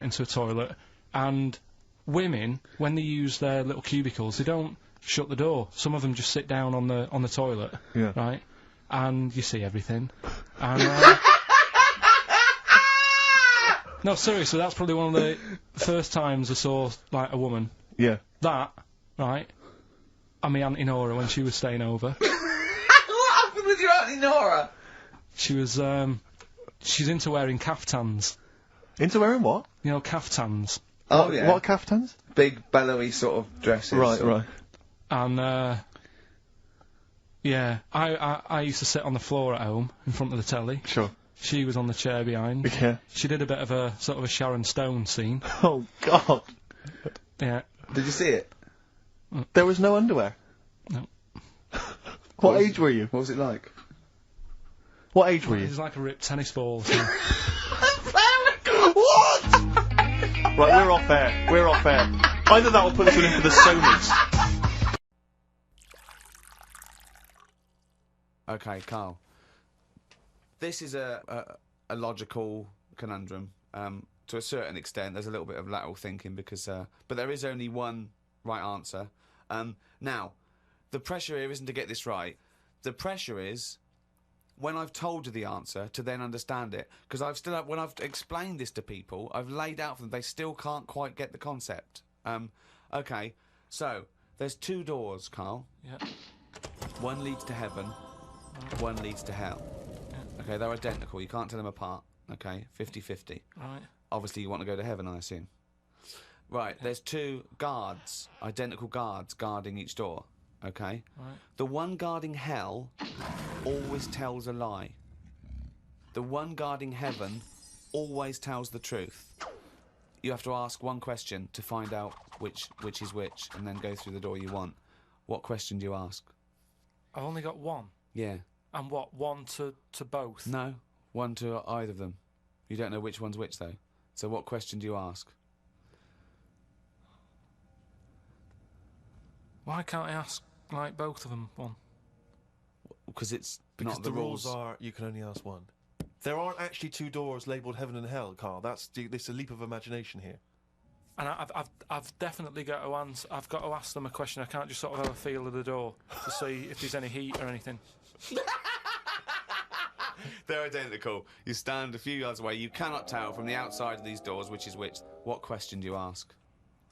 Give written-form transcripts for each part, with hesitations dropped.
into a toilet, and women, when they use their little cubicles, they don't shut the door. Some of them just sit down on the toilet, right? And you see everything. And no, seriously, that's probably one of the first times I saw like a woman. Yeah. That, right? And my Auntie Nora when she was staying over. What happened with your Auntie Nora? She was she's into wearing caftans. Into wearing what? You know, caftans. Oh yeah. What caftans? Big bellowy sort of dresses. Right. And yeah, I used to sit on the floor at home in front of the telly. Sure. She was on the chair behind. Yeah. She did a bit of a sort of a Sharon Stone scene. Oh God. Yeah. Did you see it? There was no underwear. No. What age were you? What was it like? What age were It you? was like a ripped tennis ball. So. What? Right, we're off air. We're off air. Either that or put us in for the Sonys. Okay, Carl. This is a logical conundrum. To a certain extent, there's a little bit of lateral thinking because, but there is only one right answer. Now, the pressure here isn't to get this right. The pressure is when I've told you the answer to then understand it. Because when I've explained this to people, I've laid out for them, they still can't quite get the concept. Okay, so there's two doors, Carl. Yeah. One leads to heaven, one leads to hell. Yeah. Okay, they're identical. You can't tell them apart. Okay, 50-50. Right. Obviously, you want to go to heaven, I assume. Right, there's two guards, identical guards, guarding each door. Okay? Right. The one guarding hell always tells a lie. The one guarding heaven always tells the truth. You have to ask one question to find out which is which, and then go through the door you want. What question do you ask? I've only got one. Yeah. And what, one to both? No, one to either of them. You don't know which one's which, though. So what question do you ask? Why can't I ask, like, both of them one? Because it's Because not the rules. are you can only ask one. There aren't actually two doors labelled heaven and hell, Carl. This is a leap of imagination here. And I've definitely got to answer. I've got to ask them a question. I can't just sort of have a feel of the door to see if there's any heat or anything. They're identical. You stand a few yards away. You cannot tell from the outside of these doors which is which. What question do you ask?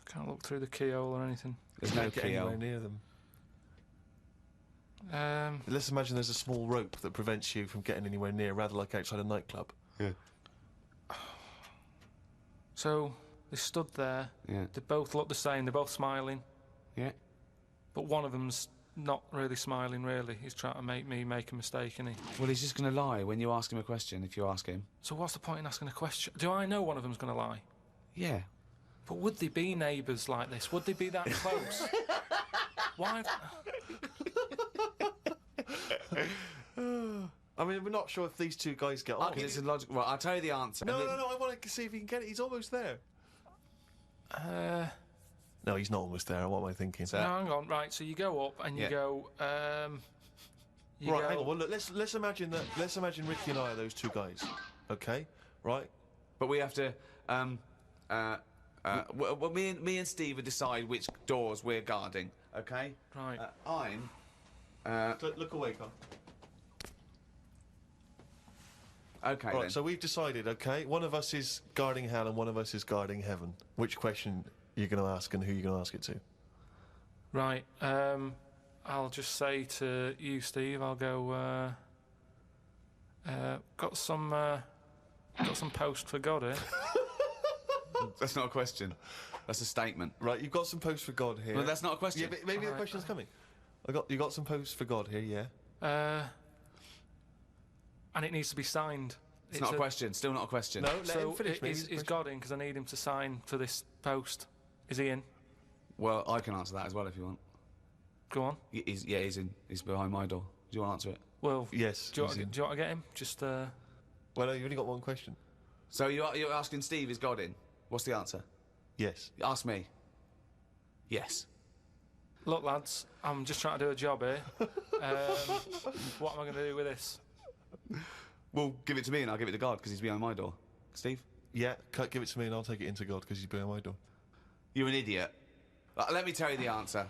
I can't look through the keyhole or anything. There's no Get anywhere keyhole. near them. Let's imagine there's a small rope that prevents you from getting anywhere near, rather like outside a nightclub. Yeah. So they stood there. Yeah. They both look the same. They're both smiling. Yeah. But one of them's not really smiling, really. He's trying to make me make a mistake, isn't he? Well, he's just going to lie when you ask him a question, if you ask him. So what's the point in asking a question? Do I know one of them's going to lie? Yeah. But would they be neighbours like this? Would they be that close? Why? I mean, we're not sure if these two guys get on. Because it's a logical... Well, I'll tell you the answer. No, I want to see if he can get it. He's almost there. No, he's not almost there. What am I thinking? No, hang on. Right, so you go up and you go... Hang on. Well, look, let's imagine that. Let's imagine Ricky and I are those two guys. Okay? Right? But we have to... well, me and Steve will decide which doors we're guarding, okay? Right. I'm... Look away, Carl. Okay, Right, then. so we've decided, okay, one of us is guarding hell and one of us is guarding heaven. Which question are you going to ask and who are you going to ask it to? Right, I'll just say to you, Steve, I'll go, got some post for God here. That's not a question. That's a statement. Right, you've got some post for God here. No, that's not a question. Yeah, but maybe the question's coming. You got some post for God here, yeah? And it needs to be signed. It's not a question. Still not a question. No, let him finish. Is God in? Because I need him to sign for this post. Is he in? Well, I can answer that as well if you want. Go on. He's in. He's behind my door. Do you want to answer it? Well, yes. Do you want to get him? Just. Well, no, you've only got one question. So you're asking Steve, is God in? What's the answer? Yes. Ask me. Yes. Look, lads, I'm just trying to do a job here. What am I going to do with this? Well, give it to me and I'll give it to God because he's behind my door. Steve? Yeah, give it to me and I'll take it into God because he's behind my door. You're an idiot. Let me tell you the answer.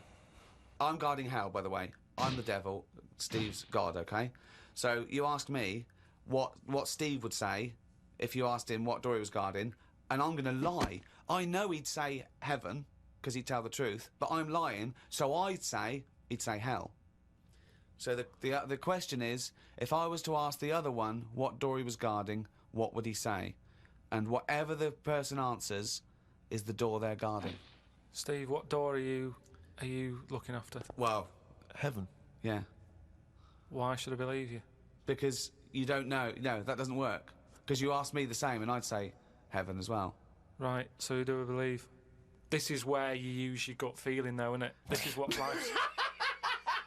I'm guarding hell, by the way. I'm the devil. Steve's God, okay? So you asked me what Steve would say if you asked him what door he was guarding, and I'm going to lie. I know he'd say heaven, because he'd tell the truth, but I'm lying, so he'd say hell. So the question is, if I was to ask the other one what door he was guarding, what would he say? And whatever the person answers is the door they're guarding. Steve, what door are you looking after? Well, heaven. Yeah. Why should I believe you? Because you don't know. No, that doesn't work. Because you asked me the same, and I'd say heaven as well. Right, so who do I believe? This is where you use your gut feeling, though, isn't it? This is what life's...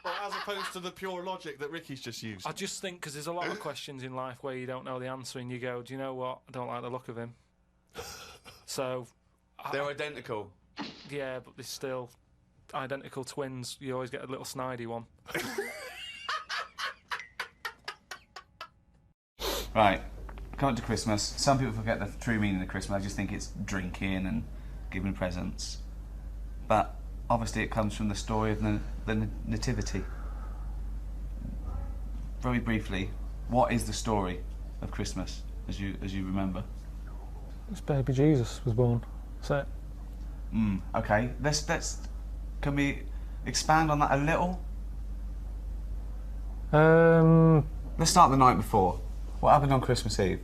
Well, as opposed to the pure logic that Ricky's just used. I just think, because there's a lot of questions in life where you don't know the answer, and you go, do you know what? I don't like the look of him. So... They're identical. Yeah, but they're still identical twins. You always get a little snidey one. Right, coming to Christmas. Some people forget the true meaning of Christmas. I just think it's drinking and giving presents. But obviously it comes from the story of the Nativity. Very briefly, what is the story of Christmas, as you remember? It's baby Jesus was born. That's it. Okay, can we expand on that a little? Let's start the night before. What happened on Christmas Eve?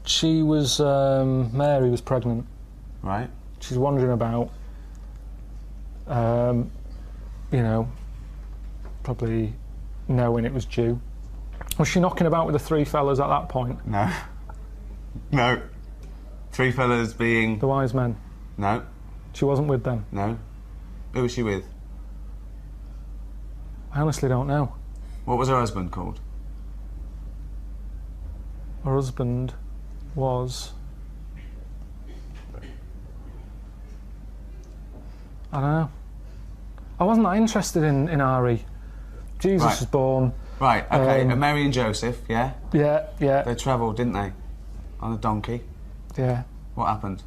She was, Mary was pregnant. Right. She's wandering about, you know, probably knowing it was due. Was she knocking about with the three fellas at that point? No. No. Three fellas being... The wise men? No. She wasn't with them? No. Who was she with? I honestly don't know. What was her husband called? Her husband was... I don't know. I wasn't that interested in Ari. Jesus was born. Right, okay. And Mary and Joseph, yeah? Yeah, yeah. They travelled, didn't they? On a donkey. Yeah. What happened?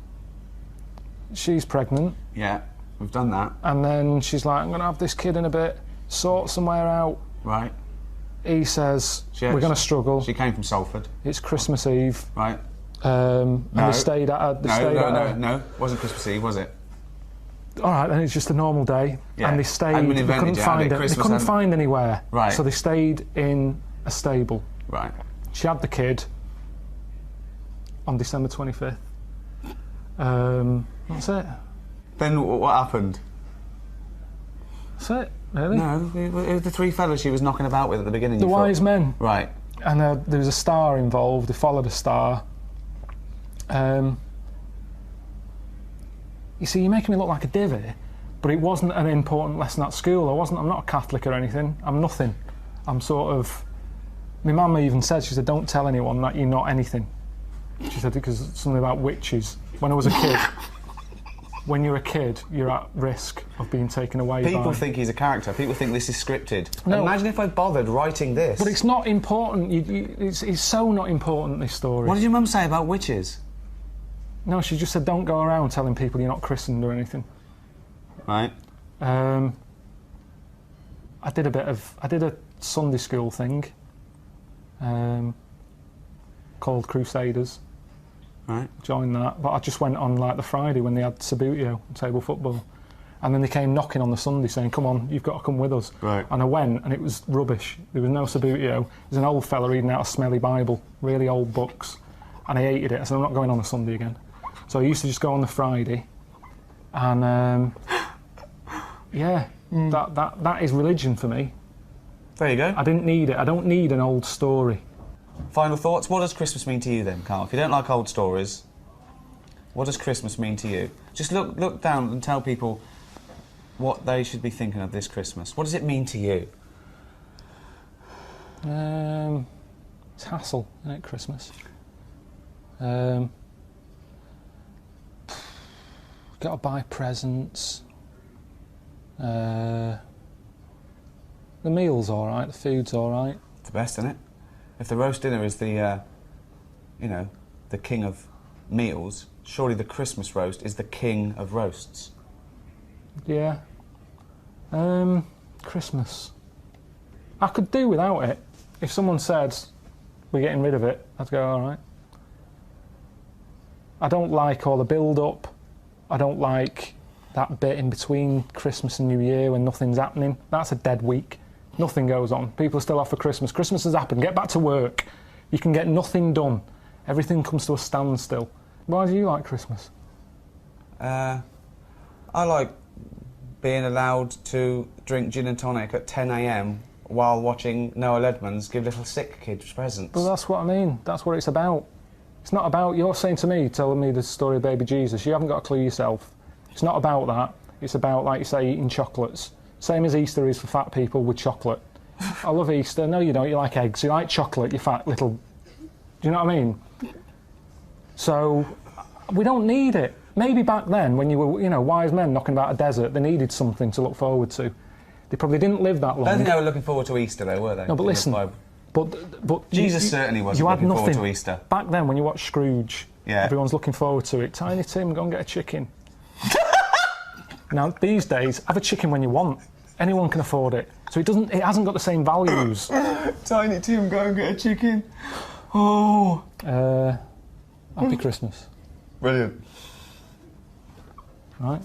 She's pregnant. Yeah, we've done that. And then she's like, I'm going to have this kid in a bit, sort somewhere out. Right. He says, we're going to struggle. She came from Salford. It's Christmas Eve. Right. And they stayed at her. No. It wasn't Christmas Eve, was it? All right, then it's just a normal day. Yeah. And they stayed, they couldn't find it. They couldn't find anywhere. Right. So they stayed in a stable. Right. She had the kid on December 25th. That's it. Then what happened? That's it, really. No, it was the three fellas she was knocking about with at the beginning. The wise men. Right. And there was a star involved. They followed a star. You see, you're making me look like a divvy, but it wasn't an important lesson at school. I'm not a Catholic or anything. I'm nothing. I'm sort of... My mum even said, she said, don't tell anyone that you're not anything. She said, because something about witches. When I was a kid, when you're a kid, you're at risk of being taken away by... People think he's a character. People think this is scripted. No. Imagine if I bothered writing this. But it's not important. It's so not important, this story. What did your mum say about witches? No, she just said don't go around telling people you're not christened or anything. Right. I did a Sunday school thing called Crusaders. Right. Joined that, but I just went on like the Friday when they had Sabutio, table football, and then they came knocking on the Sunday saying, come on, you've got to come with us. Right. And I went, and it was rubbish. There was no Sabutio. There's an old fella reading out a smelly Bible, really old books, and I hated it. I said, I'm not going on a Sunday again. So I used to just go on the Friday, and that is religion for me. There you go. I didn't need it. I don't need an old story. Final thoughts? What does Christmas mean to you then, Karl? If you don't like old stories, what does Christmas mean to you? Just look down and tell people what they should be thinking of this Christmas. What does it mean to you? It's hassle, isn't it, Christmas? Got to buy presents. The meal's all right. The food's all right. It's the best, isn't it? If the roast dinner is the, the king of meals, surely the Christmas roast is the king of roasts. Yeah. Christmas. I could do without it. If someone said, we're getting rid of it, I'd go, all right. I don't like all the build-up. I don't like that bit in between Christmas and New Year when nothing's happening. That's a dead week. Nothing goes on. People are still off for Christmas. Christmas has happened. Get back to work. You can get nothing done. Everything comes to a standstill. Why do you like Christmas? I like being allowed to drink gin and tonic at 10 a.m. while watching Noah Ledman's give little sick kids presents. Well, that's what I mean. That's what it's about. It's not about, you're saying to me, telling me the story of baby Jesus, you haven't got a clue yourself. It's not about that. It's about, like you say, eating chocolates. Same as Easter is for fat people with chocolate. I love Easter. No, you don't. You like eggs. You like chocolate, you fat little... Do you know what I mean? So, we don't need it. Maybe back then, when you were, you know, wise men knocking about a desert, they needed something to look forward to. They probably didn't live that long. I don't think they were looking forward to Easter, though, were they? No, but listen... But Jesus certainly wasn't looking forward to Easter. Back then, when you watch Scrooge, everyone's looking forward to it. Tiny Tim, go and get a chicken. Now, these days, have a chicken when you want. Anyone can afford it. So it hasn't got the same values. Tiny Tim, go and get a chicken. Oh. Happy Christmas. Brilliant. Right.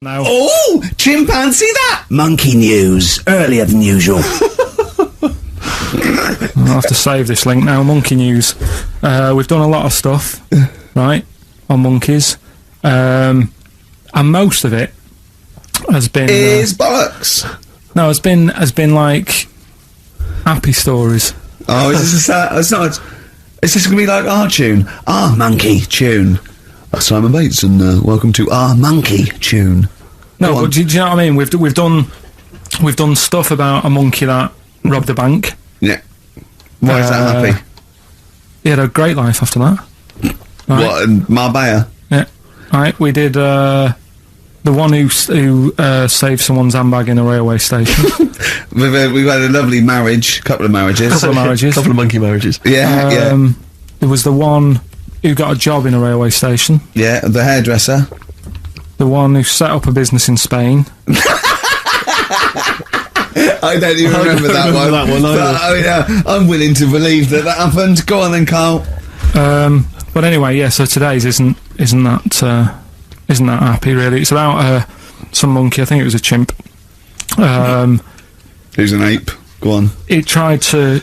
Now. Oh, chimpanzee that! Monkey news, earlier than usual. I'll have to save this link now. Monkey news. We've done a lot of stuff, right, on monkeys, and most of it has been bollocks. No, has been like happy stories. Oh, is this it's not? Is this going to be like our tune? Our monkey tune. Simon Bates, and welcome to our monkey tune. No, but do you know what I mean? We've done stuff about a monkey that robbed a bank. Yeah. Why is that happy? He had a great life after that. Right? What, in Marbella? Yeah. Right. We did the one who saved someone's handbag in a railway station. We've had a lovely marriage, couple of marriages, couple of monkey marriages. Yeah, yeah. There was the one who got a job in a railway station. Yeah, the hairdresser. The one who set up a business in Spain. I don't even remember that one. But, I'm willing to believe that happened. Go on then, Carl. But anyway, yeah. So today's isn't that happy really. It's about some monkey. I think it was a chimp. Who's an ape? Go on. It tried to.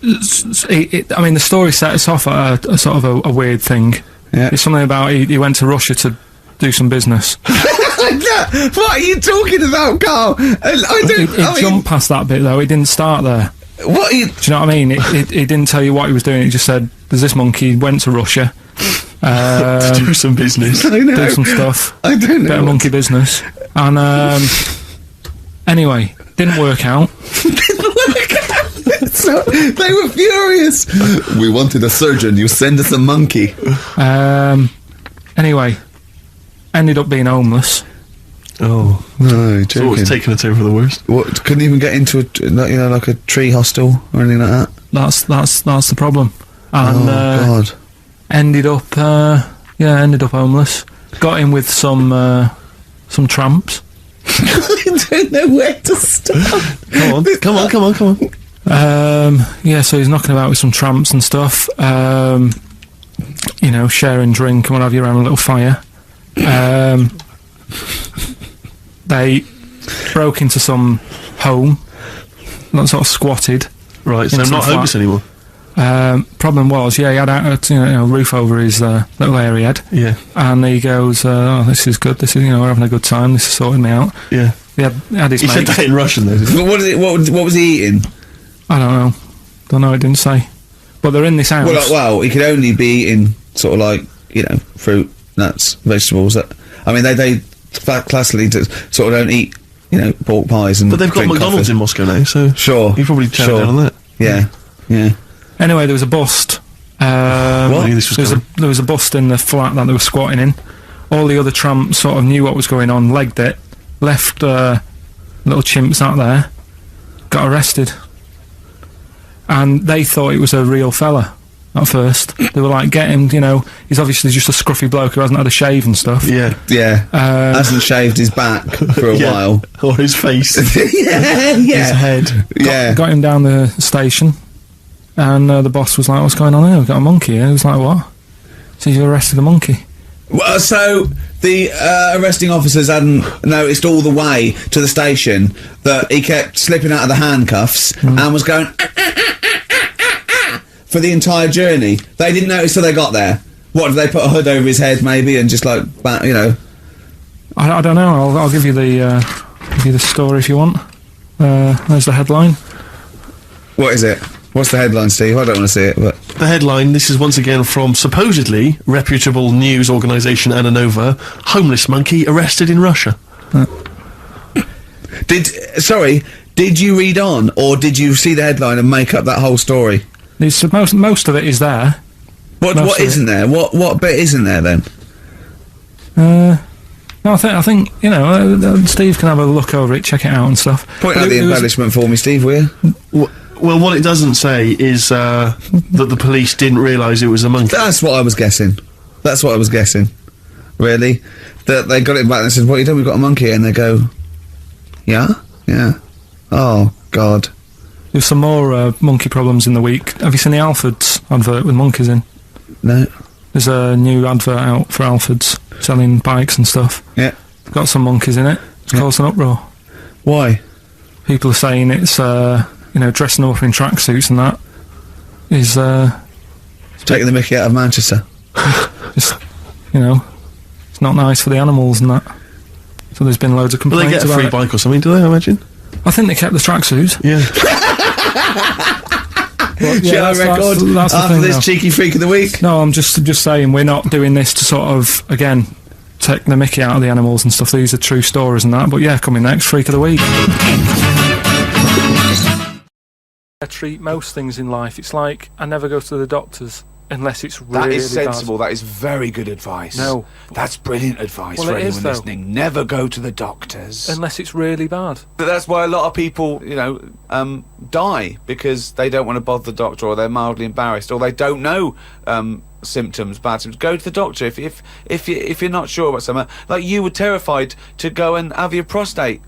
I mean, the story set us off at a sort of a weird thing. Yeah. It's something about he went to Russia to do some business. What are you talking about, Carl? It jumped past that bit though. It didn't start there. What? Do you know what I mean? It didn't tell you what he was doing. It just said, "There's this monkey went to Russia to do some business, do some stuff. I don't know. Bit of monkey business." And anyway, didn't work out. So they were furious. We wanted a surgeon. You send us a monkey. Anyway, ended up being homeless. Oh no! So it's taking a turn for the worst. What? Couldn't even get into like a tree hostel or anything like that. That's the problem. And God. Ended up homeless. Got in with some tramps. I don't know where to start. Come on. Yeah, so he's knocking about with some tramps and stuff. You know, sharing drink and what have you around a little fire. They broke into some home, not sort of squatted. Right, so I'm not homeless anymore. Problem was, he had a roof over his little area head. Yeah. And he goes, "Oh, this is good. This is, we're having a good time. This is sorting me out." Yeah. He had his He said that in Russian though. What was he eating? I don't know. It didn't say. But they're in this house. Well, he could only be eating sort of like fruit, nuts, vegetables. I mean, they classically sort of don't eat pork pies and. But they've got McDonald's in Moscow now, so sure, you probably chow down on that. Yeah. Anyway, there was a bust. What? There was a bust in the flat that they were squatting in, all the other tramps sort of knew what was going on, legged it, left little chimps out there, got arrested. And they thought it was a real fella at first. They were like, get him, you know, he's obviously just a scruffy bloke who hasn't had a shave and stuff. Yeah. Hasn't shaved his back for a while. Or his face. Yeah. His head. Got him down the station, and the boss was like, what's going on here? We've got a monkey here. He was like, what? So you arrested a monkey? Well, so the arresting officers hadn't noticed all the way to the station that he kept slipping out of the handcuffs and was going for the entire journey. They didn't notice till they got there. What, did they put a hood over his head maybe and just like, you know? I don't know. I'll give you the story if you want. There's the headline. What is it? What's the headline, Steve? I don't want to see it, but... The headline, this is once again from supposedly reputable news organisation Ananova, homeless monkey arrested in Russia. Did you read on, or did you see the headline and make up that whole story? Most of it is there. What isn't there? What bit isn't there then? No, I think you know. Steve can have a look over it, check it out and stuff. Point out the embellishment for me, Steve, will you? Well, what it doesn't say is that the police didn't realise it was a monkey. That's what I was guessing. Really? That they got it back and said, what are you doing? We've got a monkey here. And they go, yeah? Oh, God. There's some more monkey problems in the week. Have you seen the Alfords advert with monkeys in? No. There's a new advert out for Alfords, selling bikes and stuff. Yeah. Got some monkeys in it. It's caused an uproar. Why? People are saying it's, dressing them up in tracksuits and that is, taking the mickey out of Manchester. Just, it's not nice for the animals and that. So there's been loads of complaints about it. Do they get a free bike or something, do they, I imagine? I think they kept the tracksuits. Yeah. Shall I record that's after this cheeky freak of the week? No, I'm just saying we're not doing this to sort of, again, take the mickey out of the animals and stuff. These are true stories and that. But yeah, coming next, freak of the week. I treat most things in life. It's like I never go to the doctors unless it's really That is sensible. bad. That is very good advice. No. That's brilliant advice Well, for it is, anyone though. listening. Never go to the doctors. Unless it's really bad. But that's why a lot of people, die because they don't want to bother the doctor, or they're mildly embarrassed, or they don't know symptoms, bad symptoms. Go to the doctor if you're not sure about something. Like you were terrified to go and have your prostate.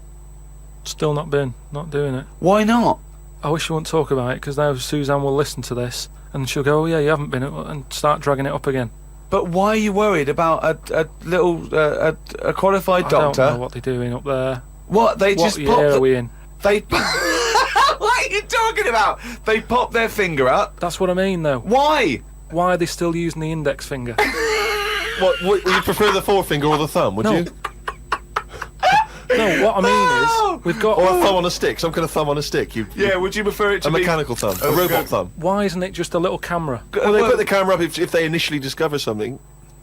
Still not doing it. Why not? I wish you wouldn't talk about it, because now Suzanne will listen to this and she'll go, oh yeah, you haven't been, and start dragging it up again. But why are you worried about a little a qualified doctor? I don't know what they're doing up there. What they What just year pop are we in? They what are you talking about? They pop their finger up. That's what I mean, though. Why? Why are they still using the index finger? What, would you prefer the forefinger or the thumb, would you? No, what I mean is, we've got... Or a thumb on a stick, some kind of thumb on a stick. Yeah, would you prefer it to a be... mechanical thumb, a robot thumb? Why isn't it just a little camera? Well, they put the camera up if they initially discover something.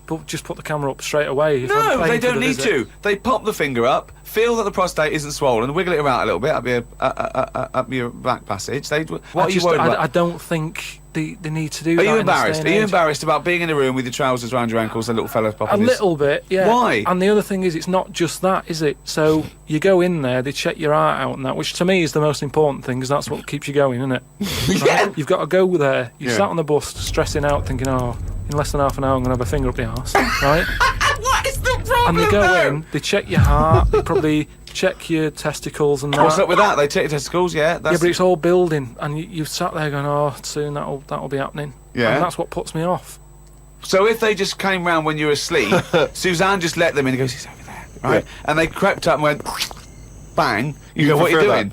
But just put the camera up straight away. If I'm No, paying they for the don't need visit. to. They pop the finger up, feel that the prostate isn't swollen, wiggle it around a little bit up your back passage. What are you worried about? I don't think they need to do that. Are you in this day embarrassed? and Are you age. embarrassed about being in a room with your trousers around your ankles and little fellas popping A his... little bit, yeah. Why? And the other thing is, it's not just that, is it? So you go in there, they check your heart out and that, which to me is the most important thing, because that's what keeps you going, isn't it? Yeah. Right? You've got to go there. You Yeah. sat on the bus stressing out, thinking, oh, in less than half an hour I'm going to have a finger up the arse, right? What is the problem? And they go in, they check your heart, they probably check your testicles and that. What's up with that? They take your testicles, yeah. Yeah, That's... but it's all building, and you sat there going, oh, soon that'll be happening. Yeah. And that's what puts me off. So if they just came round when you were asleep, Suzanne just let them in and goes, he's over there, right? Yeah. And they crept up and went, bang. You go, what are you doing?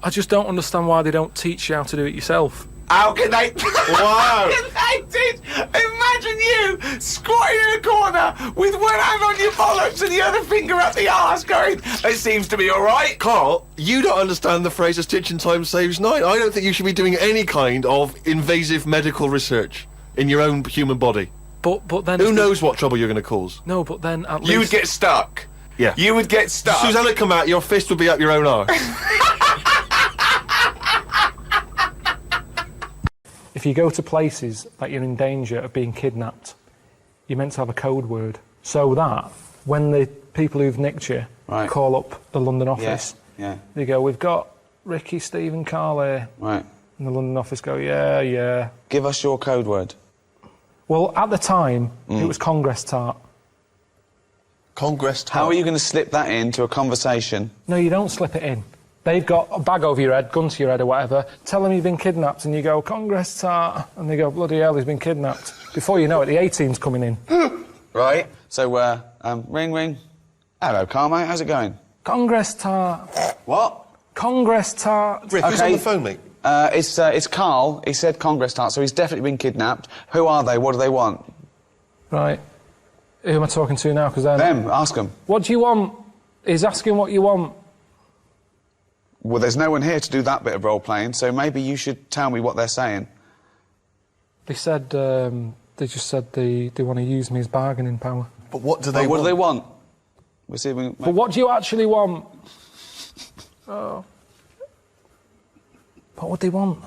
I just don't understand why they don't teach you how to do it yourself. How can they? Wow. How can they teach? Imagine you squatting in a corner with one hand on your bollocks and the other finger up the arse going, it seems to be all right. Carl, you don't understand the phrase "a stitch in time saves nine." I don't think you should be doing any kind of invasive medical research in your own human body. But then... Who knows what trouble you're going to cause? No, but then at least... You would get stuck. Yeah. You would get stuck. Suzanne would come out, your fist would be up your own arse. If you go to places that you're in danger of being kidnapped, you're meant to have a code word, so that when the people who've nicked you call up the London office, they go, we've got Ricky, Steve and Karl here. Right. And the London office go, yeah. Give us your code word. Well, at the time, it was Congress tart. Congress tart? How are you going to slip that into a conversation? No, you don't slip it in. They've got a bag over your head, gun to your head or whatever, tell them you've been kidnapped, and you go, Congress tart, and they go, bloody hell, he's been kidnapped. Before you know it, the A-team's coming in. Right. So, ring. Hello, Karl, mate, how's it going? Congress tart. What? Congress tart. Rick, who's on the phone, mate? It's Karl. He said Congress tart, so he's definitely been kidnapped. Who are they? What do they want? Right. Who am I talking to now? Because Them. Ask them. What do you want? He's asking what you want. Well, there's no one here to do that bit of role-playing, so maybe you should tell me what they're saying. They said, they just said they want to use me as bargaining power. But what do they want? What do they want? We'll see if we... But what do you actually want? Oh. What would they want?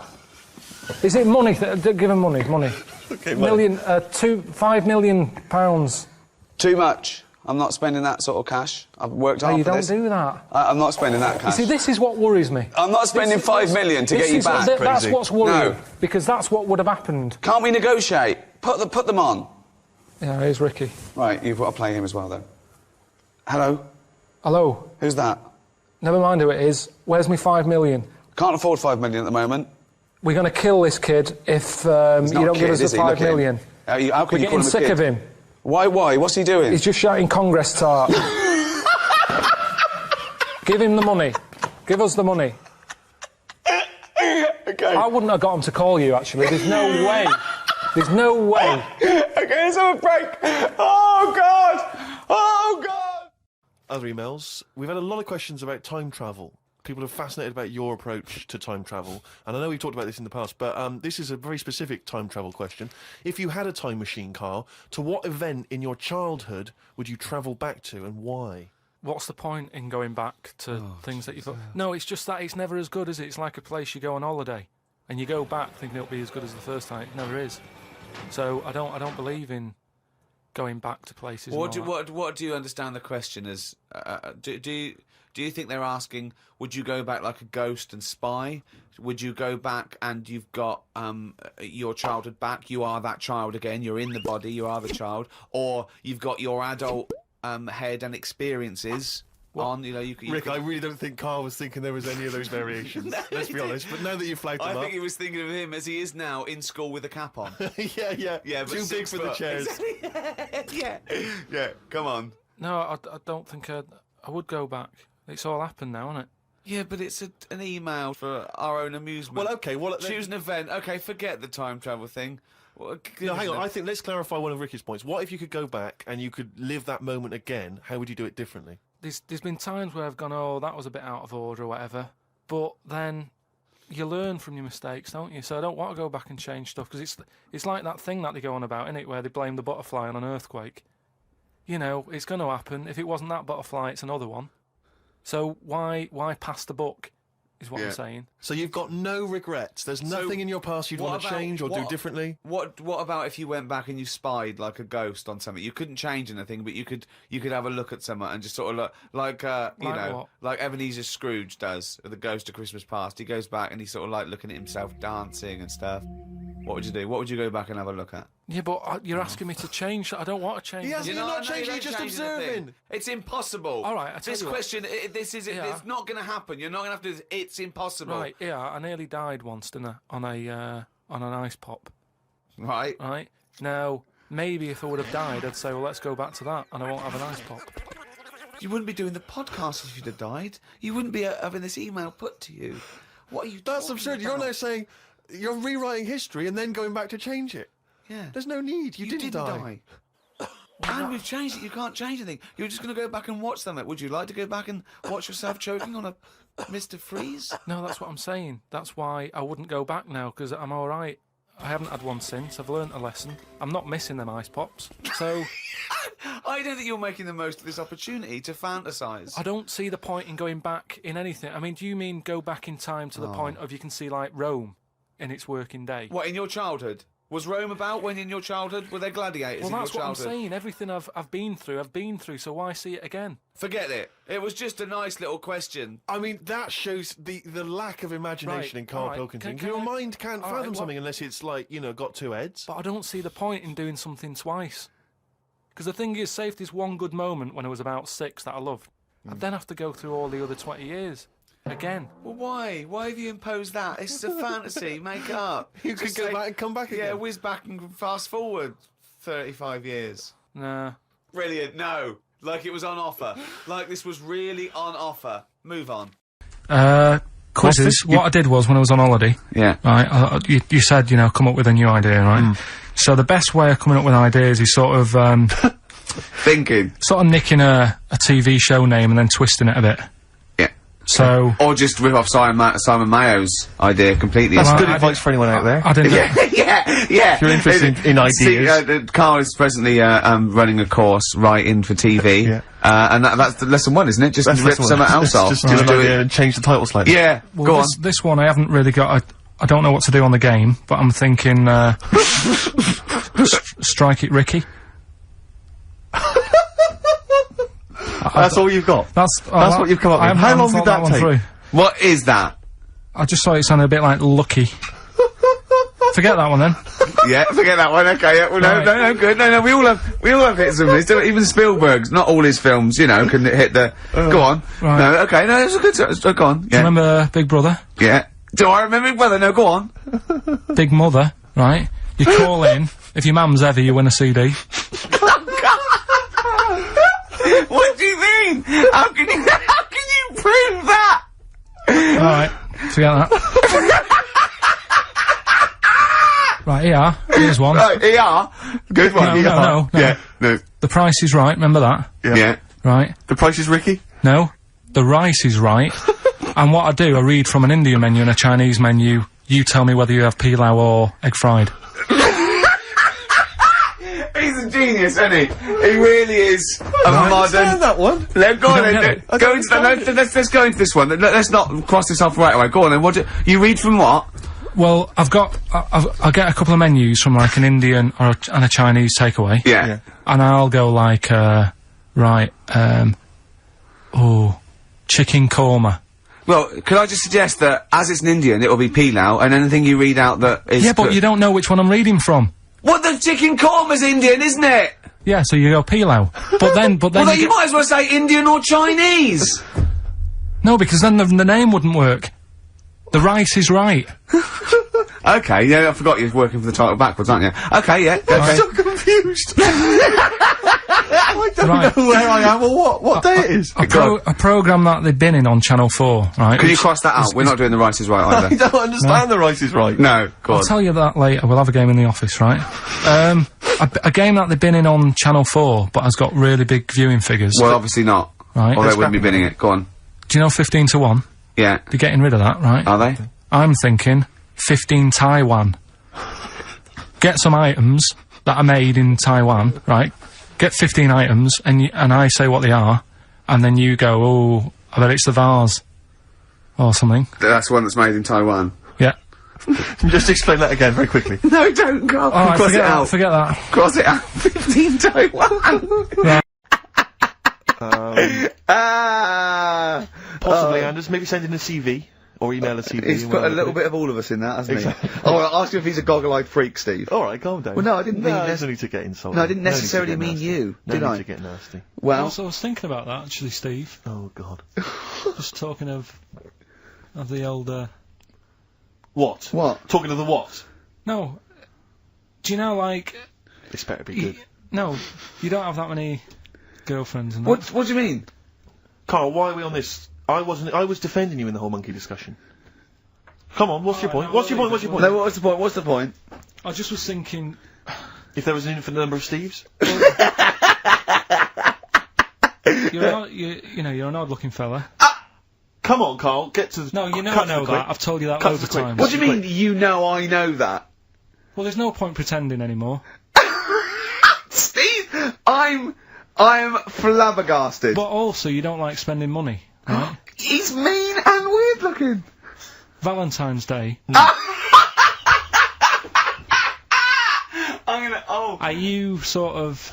Is it money? Give them money. Okay, £5 million. Too much. I'm not spending that sort of cash. I've worked hard you for don't this. do that. I'm not spending that cash. You see, this is what worries me. I'm not spending £5 million to get you back. That's what's worrying. No. Because that's what would have happened. Can't we negotiate? Put them on. Yeah, here's Ricky. Right, you've got to play him as well, though. Hello? Hello? Who's that? Never mind who it is. Where's me $5 million? Can't afford £5 million at the moment. We're going to kill this kid if you don't give us the $5 million. How can We're you call getting him a sick kid? of him. Why? What's he doing? He's just shouting Congress tart. Give him the money. Give us the money. Okay. I wouldn't have got him to call you, actually. There's no way. There's no way. Okay, let's have a break. Oh, God! Other emails. We've had a lot of questions about time travel. People are fascinated about your approach to time travel. And I know we've talked about this in the past, but this is a very specific time travel question. If you had a time machine, Karl, to what event in your childhood would you travel back to and why? What's the point in going back to things that you thought? No, it's just that it's never as good, is it? It's like a place you go on holiday and you go back thinking it'll be as good as the first time. It never is. So I don't believe in going back to places. What do you understand the question as? Do you think they're asking, would you go back like a ghost and spy? Would you go back and you've got your childhood back? You are that child again. You're in the body. You are the child. Or you've got your adult head and experiences on. Rick, I really don't think Karl was thinking there was any of those variations. Let's be honest. But now that you've flagged them up... I think he was thinking of him as he is now in school with a cap on. Yeah. Too big for the chairs. Yeah. Come on. No, I don't think I would go back. It's all happened now, isn't it? Yeah, but it's an email for our own amusement. Well, okay. Choose an event. Okay, forget the time travel thing. No, hang on. I think let's clarify one of Ricky's points. What if you could go back and you could live that moment again? How would you do it differently? There's been times where I've gone, oh, that was a bit out of order or whatever. But then you learn from your mistakes, don't you? So I don't want to go back and change stuff because it's like that thing that they go on about, innit, where they blame the butterfly on an earthquake. You know, it's going to happen. If it wasn't that butterfly, it's another one. So why pass the buck, is what I'm saying. So you've got no regrets? There's nothing in your past you'd want to change or do differently? What about if you went back and you spied like a ghost on something? You couldn't change anything, but you could have a look at someone and just sort of look, like Ebenezer Scrooge does, the Ghost of Christmas Past. He goes back and he's sort of like looking at himself dancing and stuff. What would you do? What would you go back and have a look at? Yeah, but you're asking me to change. I don't want to change. You're not changing, you're just observing. It's impossible. All right, this question, it's not going to happen. You're not going to have to do this. It's impossible. Right, yeah, I nearly died once, didn't I, on an ice pop. Right. Right. Now, maybe if I would have died, I'd say, well, let's go back to that, and I won't have an ice pop. You wouldn't be doing the podcast if you'd have died. You wouldn't be having this email put to you. What are you That's absurd. About? You're now saying you're rewriting history and then going back to change it. Yeah. There's no need. You didn't die. And we've changed it. You can't change anything. You're just going to go back and watch them. Would you like to go back and watch yourself choking on a Mr. Freeze? No, that's what I'm saying. That's why I wouldn't go back now, because I'm all right. I haven't had one since. I've learnt a lesson. I'm not missing them ice pops. So... I don't think you're making the most of this opportunity to fantasise. I don't see the point in going back in anything. I mean, do you mean go back in time to the point of you can see, like, Rome in its working day? What, in your childhood? Was Rome about when in your childhood? Were there gladiators in your that's what I'm childhood? saying. Everything I've been through, so why see it again? Forget it. It was just a nice little question. I mean, that shows the lack of imagination Right, in Karl alright, Pilkington. can Your I- mind can't alright, fathom what- something unless it's like, you know, got two heads. But I don't see the point in doing something twice. Because the thing is, say if there's one good moment when I was about 6 that I loved, I'd then have to go through all the other 20 years. Again. Well, why? Why have you imposed that? It's a fantasy. Make it up. You could go back and come back again. Yeah, whiz back and fast forward 35 years. Nah. Brilliant. No. Like it was on offer. Like this was really on offer. Move on. Quizzes. What I did was, when I was on holiday, Yeah. right, you said, you know, come up with a new idea, right? So the best way of coming up with ideas is sort of, Thinking. sort of nicking a TV show name and then twisting it a bit. Yeah. So... Or just rip off Simon Mayo's idea completely. That's Good advice for anyone out there. I didn't know. yeah. If you're interested in ideas. Carl is presently running a course writing for TV. Yeah. And that's the lesson 1, isn't it? Just rip something else off. Just do an idea and change the title slightly. Yeah. Well, Go on. this one I haven't really got. I don't know what to do on the game, but I'm thinking strike it, Ricky. That's all you've got. That's what you've come up with. How long did that take? Through. What is that? I just thought it sounded a bit like Lucky. Forget that one then. Yeah, forget that one. Okay, yeah, well, Right. no, good. No, we all have hits and misses. Even Spielberg's, not all his films, you know, can hit the. Go on. Right. No, okay, no, it's a good. Go on. Do you Yeah, remember Big Brother, yeah. Do I remember Big Brother? No, go on. Big Mother? Right. You call in. If your mum's ever, you win a CD. What do you mean? How can you prove that? All right. Forget that. Right. Here. Here's one. Right, ER. Good one. No. Yeah. No. The Price is Right. Remember that? Yeah. Right. The Price is Ricky? No. The rice is right. And what I do, I read from an Indian menu and a Chinese menu. You tell me whether you have pilau or egg fried. He's a genius, isn't he? He really is a modern. that one. Go on don't then. get it? Go into let's go into this one. Let's not cross this off right away. Go on then. What you read from what? Well, I'll get a couple of menus from like an Indian and a Chinese takeaway. Yeah. And I'll go like, chicken korma. Well, could I just suggest that as it's an Indian, it'll be pilau, and anything you read out that is. Yeah, but you don't know which one I'm reading from. What, the chicken korma's Indian, isn't it? Yeah, so you go pilau. But then Well, then you might as well say Indian or Chinese. No, because then the name wouldn't work. The rice is right. Okay, yeah, I forgot you're working for the title backwards, aren't you? Okay, yeah. Okay. I'm so confused. I don't know where I am or what day it is. A programme that they've been in on Channel 4, right? Can you cross that out? We're not doing the Rice is Right I either. don't understand the Rice is Right. No, go on. I'll tell you that later. We'll have a game in the office, right? A game that they've been in on Channel 4, but has got really big viewing figures. Well, obviously not. Right. Or they wouldn't be bidding it. Go on. Do you know 15 to 1? Yeah. They're getting rid of that, right? Are they? I'm thinking 15 Taiwan. Get some items that are made in Taiwan, right? Get 15 items, and I say what they are, and then you go, oh, I bet it's the vase. Or something. That's one that's made in Taiwan. Yeah. Just explain that again very quickly. No, don't go. Alright, Cross it out. forget that. Cross it out. 15 Taiwan. Right. Possibly, Anders. Maybe send in a CV. Or email a CV. He's put a little bit of all of us in that, hasn't he? Oh, I'll ask you if he's a goggle-eyed freak, Steve. Alright, calm down. Well, no, I didn't mean there's no need to get insulted. No, I didn't No need to necessarily get mean nasty. you, No did need I? to get nasty. Well, Also, I was thinking about that, actually, Steve. Oh, God. Just talking of the old, What? What? Talking to the what? No. Do you know, like... This better be good. No, you don't have that many girlfriends and what do you mean? Carl, why are we on this? I was defending you in the whole monkey discussion. Come on, what's your point? no, What's your no, point? What's your point? No, what's the point? What's the point? I just was thinking... If there was an infinite number of Steves? You're an odd-looking fella. Come on, Carl, get to the... No, you know cut I know to the quick. that. I've told you that Cut loads to of the quick. times. What do you mean, you know I know that? Well, there's no point pretending anymore. Steve, I'm flabbergasted. But also, you don't like spending money, right? He's mean and weird looking. Valentine's Day. Are you sort of,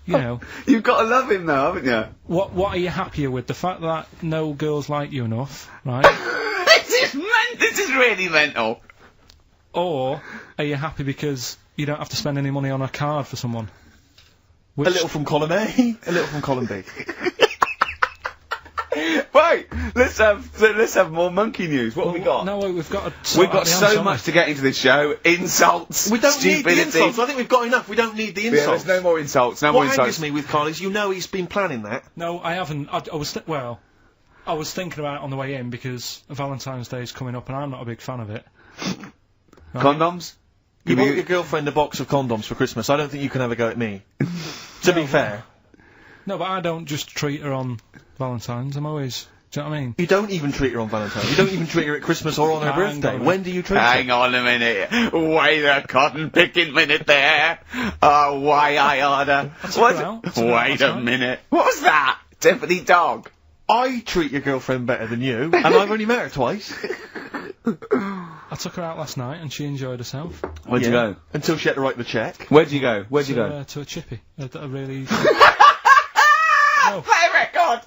you know... You've got to love him now, haven't you? What are you happier with? The fact that no girls like you enough, right? This is really mental. Or are you happy because you don't have to spend any money on a card for someone? A little from column A, a little from column B. Right, let's have more monkey news. What have we got? No, we've got so much to get into this show. Insults, We don't stupidity. need the insults. I think we've got enough. We don't need the Yeah, insults. there's no more insults. No more What insults. angers me with Carl is, you know, he's been planning that. No, I haven't. I was thinking about it on the way in because Valentine's Day is coming up and I'm not a big fan of it. Right. Condoms? You bought your girlfriend a box of condoms for Christmas. I don't think you can have a go at me. To be fair. No, but I don't just treat her on Valentine's. I'm always... Do you know what I mean? You don't even treat her on Valentine's. You don't even treat her at Christmas or on her birthday. When do you treat her? Hang on a minute. Wait a cotton picking minute there. Oh, why I order. Wait a minute. What was that? Tiffany dog. I treat your girlfriend better than you, and I've only met her twice. I took her out last night and she enjoyed herself. Where'd you go? Until she had to write the cheque. Where'd you go? Where'd you go? To a chippy. A really... Play a record!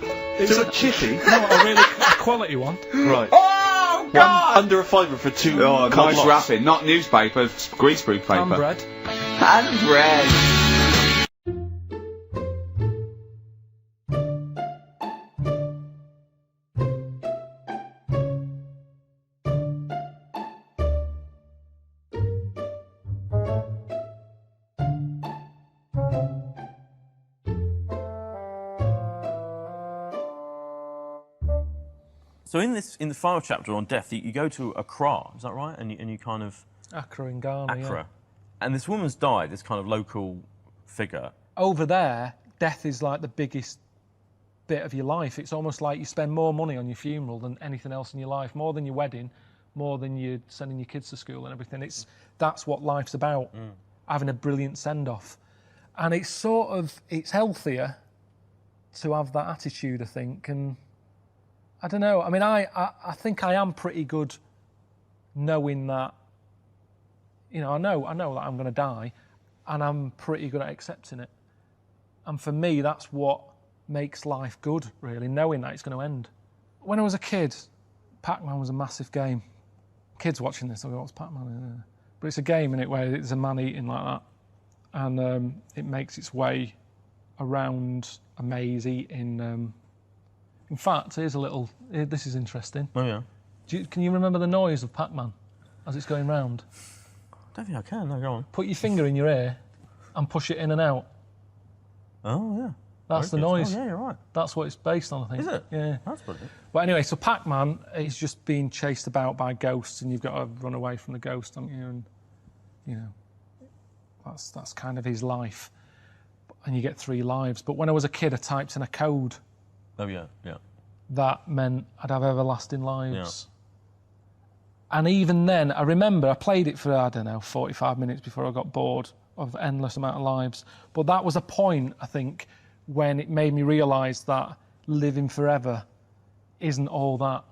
To a chippy? No, a really quality one. Right. Oh, God! Under a fiver for two. Oh, cod nice lots. wrapping. Not newspaper, greaseproof paper. And bread. And bread. So in the final chapter on death, you go to Accra, is that right? And you kind of... Accra in Ghana, Accra. yeah. And this woman's died, this kind of local figure. Over there, death is like the biggest bit of your life. It's almost like you spend more money on your funeral than anything else in your life, more than your wedding, more than you sending your kids to school and everything. That's what life's about, having a brilliant send-off. And it's healthier to have that attitude, I think, and I don't know. I mean, I think I am pretty good knowing that, you know, I know that I'm going to die, and I'm pretty good at accepting it. And for me, that's what makes life good, really, knowing that it's going to end. When I was a kid, Pac-Man was a massive game. Kids watching this, they'll go, what's Pac-Man? But it's a game, innit, where it's a man eating like that. And it makes its way around a maze eating... In fact, here's a little... this is interesting. Oh, yeah. Can you remember the noise of Pac-Man as it's going round? I don't think I can, no, go on. Put your finger in your ear and push it in and out. Oh, yeah. That's the noise. Oh, yeah, you're right. That's what it's based on, I think. Is it? Yeah. That's brilliant. But anyway, so Pac-Man is just being chased about by ghosts, and you've got to run away from the ghost, haven't you? And, you know, that's kind of his life. And you get 3 lives. But when I was a kid, I typed in a code. Oh, yeah, yeah. That meant I'd have everlasting lives. Yeah. And even then, I remember I played it for, 45 minutes before I got bored of endless amount of lives. But that was a point, I think, when it made me realise that living forever isn't all that.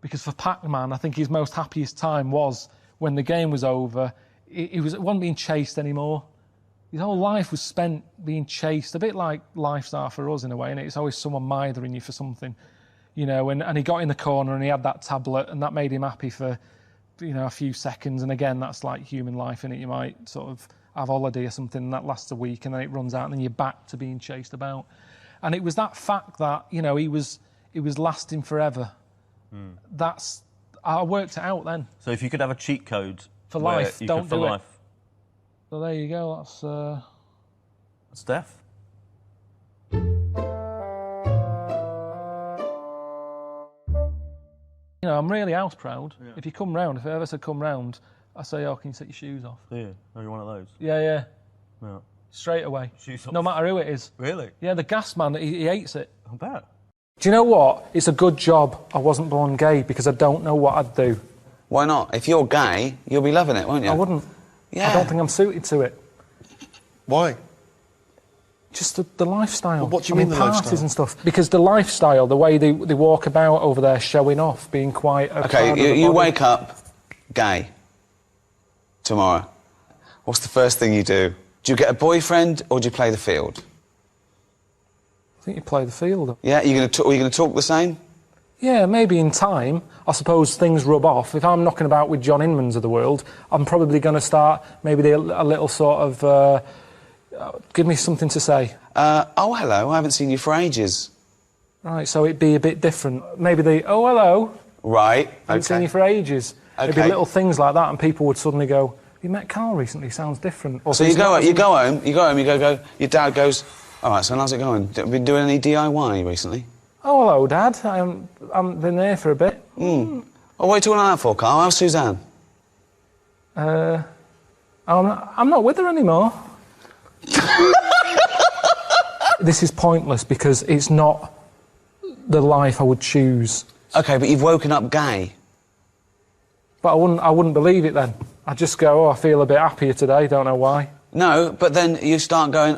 Because for Pac-Man, I think his most happiest time was when the game was over. It wasn't being chased anymore. His whole life was spent being chased, a bit like lives are for us in a way, and it's always someone mithering you for something, you know, and he got in the corner and he had that tablet and that made him happy for, you know, a few seconds, and again, that's like human life, innit? You might sort of have a holiday or something and that lasts a week and then it runs out and then you're back to being chased about. And it was that fact that, you know, it was lasting forever. I worked it out then. So if you could have a cheat code... For life, don't do it. Life. So there you go, That's death. You know, I'm really house proud. Yeah. If you come round, if I ever said come round, I say, oh, can you take your shoes off? Do you? Oh, you're one of those? Yeah. Yeah. Straight away. Shoes off. No matter who it is. Really? Yeah, the gas man, he hates it. I bet. Do you know what? It's a good job I wasn't born gay because I don't know what I'd do. Why not? If you're gay, you'll be loving it, won't you? I wouldn't. Yeah. I don't think I'm suited to it. Why? Just the lifestyle. Well, what do you mean the parties lifestyle? and stuff. Because the lifestyle, the way they walk about over there showing off, being quite... Okay, you wake up gay. tomorrow, what's the first thing you do? Do you get a boyfriend or do you play the field? I think you play the field. Yeah, are you going to talk the same? Yeah, maybe in time. I suppose things rub off. If I'm knocking about with John Inmans of the world, I'm probably going to start maybe a little sort of, give me something to say. Oh, hello, I haven't seen you for ages. Right, so it'd be a bit different. Maybe oh, hello. Right, I haven't seen you for ages. Okay. It'd be little things like that, and people would suddenly go, have you met Karl recently? Sounds different. Or So you go home, your dad goes, all right, son, how's it going? Been doing any DIY recently? Oh, hello, Dad. I haven't been there for a bit. Oh, what are you talking like that for, Karl? How's Suzanne? I'm not with her anymore. This is pointless because it's not the life I would choose. Okay, but you've woken up gay. But I wouldn't believe it then. I'd just go, oh, I feel a bit happier today, don't know why. No, but then you start going,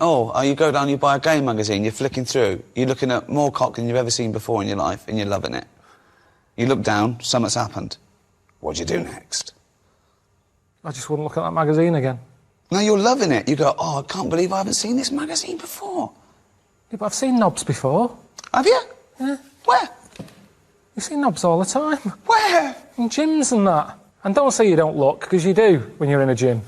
you go down, you buy a gay magazine, you're flicking through, you're looking at more cock than you've ever seen before in your life, and you're loving it. You look down, something's happened. What do you do next? I just wouldn't look at that magazine again. No, you're loving it. You go, I can't believe I haven't seen this magazine before. Yeah, but I've seen knobs before. Have you? Yeah. Where? You see knobs all the time. Where? In gyms and that. And don't say you don't look, because you do when you're in a gym.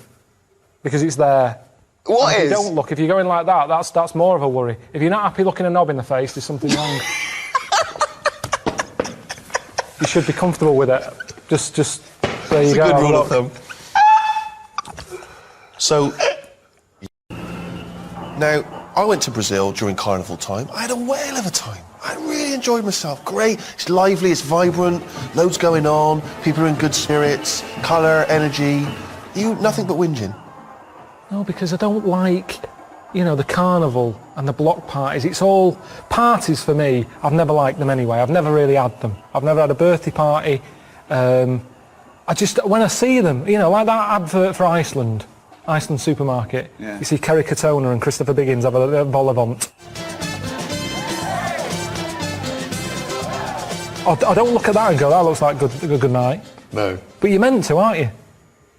Because it's there. What If is? you don't look, if you're going like that, that's more of a worry. If you're not happy looking a knob in the face, there's something wrong. You should be comfortable with it. Just there you It's go. a good rule look. of thumb. So, now, I went to Brazil during carnival time. I had a whale of a time. I really enjoyed myself. Great. It's lively, it's vibrant, loads going on, people are in good spirits, colour, energy. Nothing but whinging. No, because I don't like, the carnival and the block parties. It's all parties for me. I've never liked them anyway. I've never really had them. I've never had a birthday party. When I see them, like that advert for Iceland supermarket. Yeah. You see Kerry Katona and Christopher Biggins have a vol au vent. I don't look at that and go, that looks like a good night. No. But you're meant to, aren't you?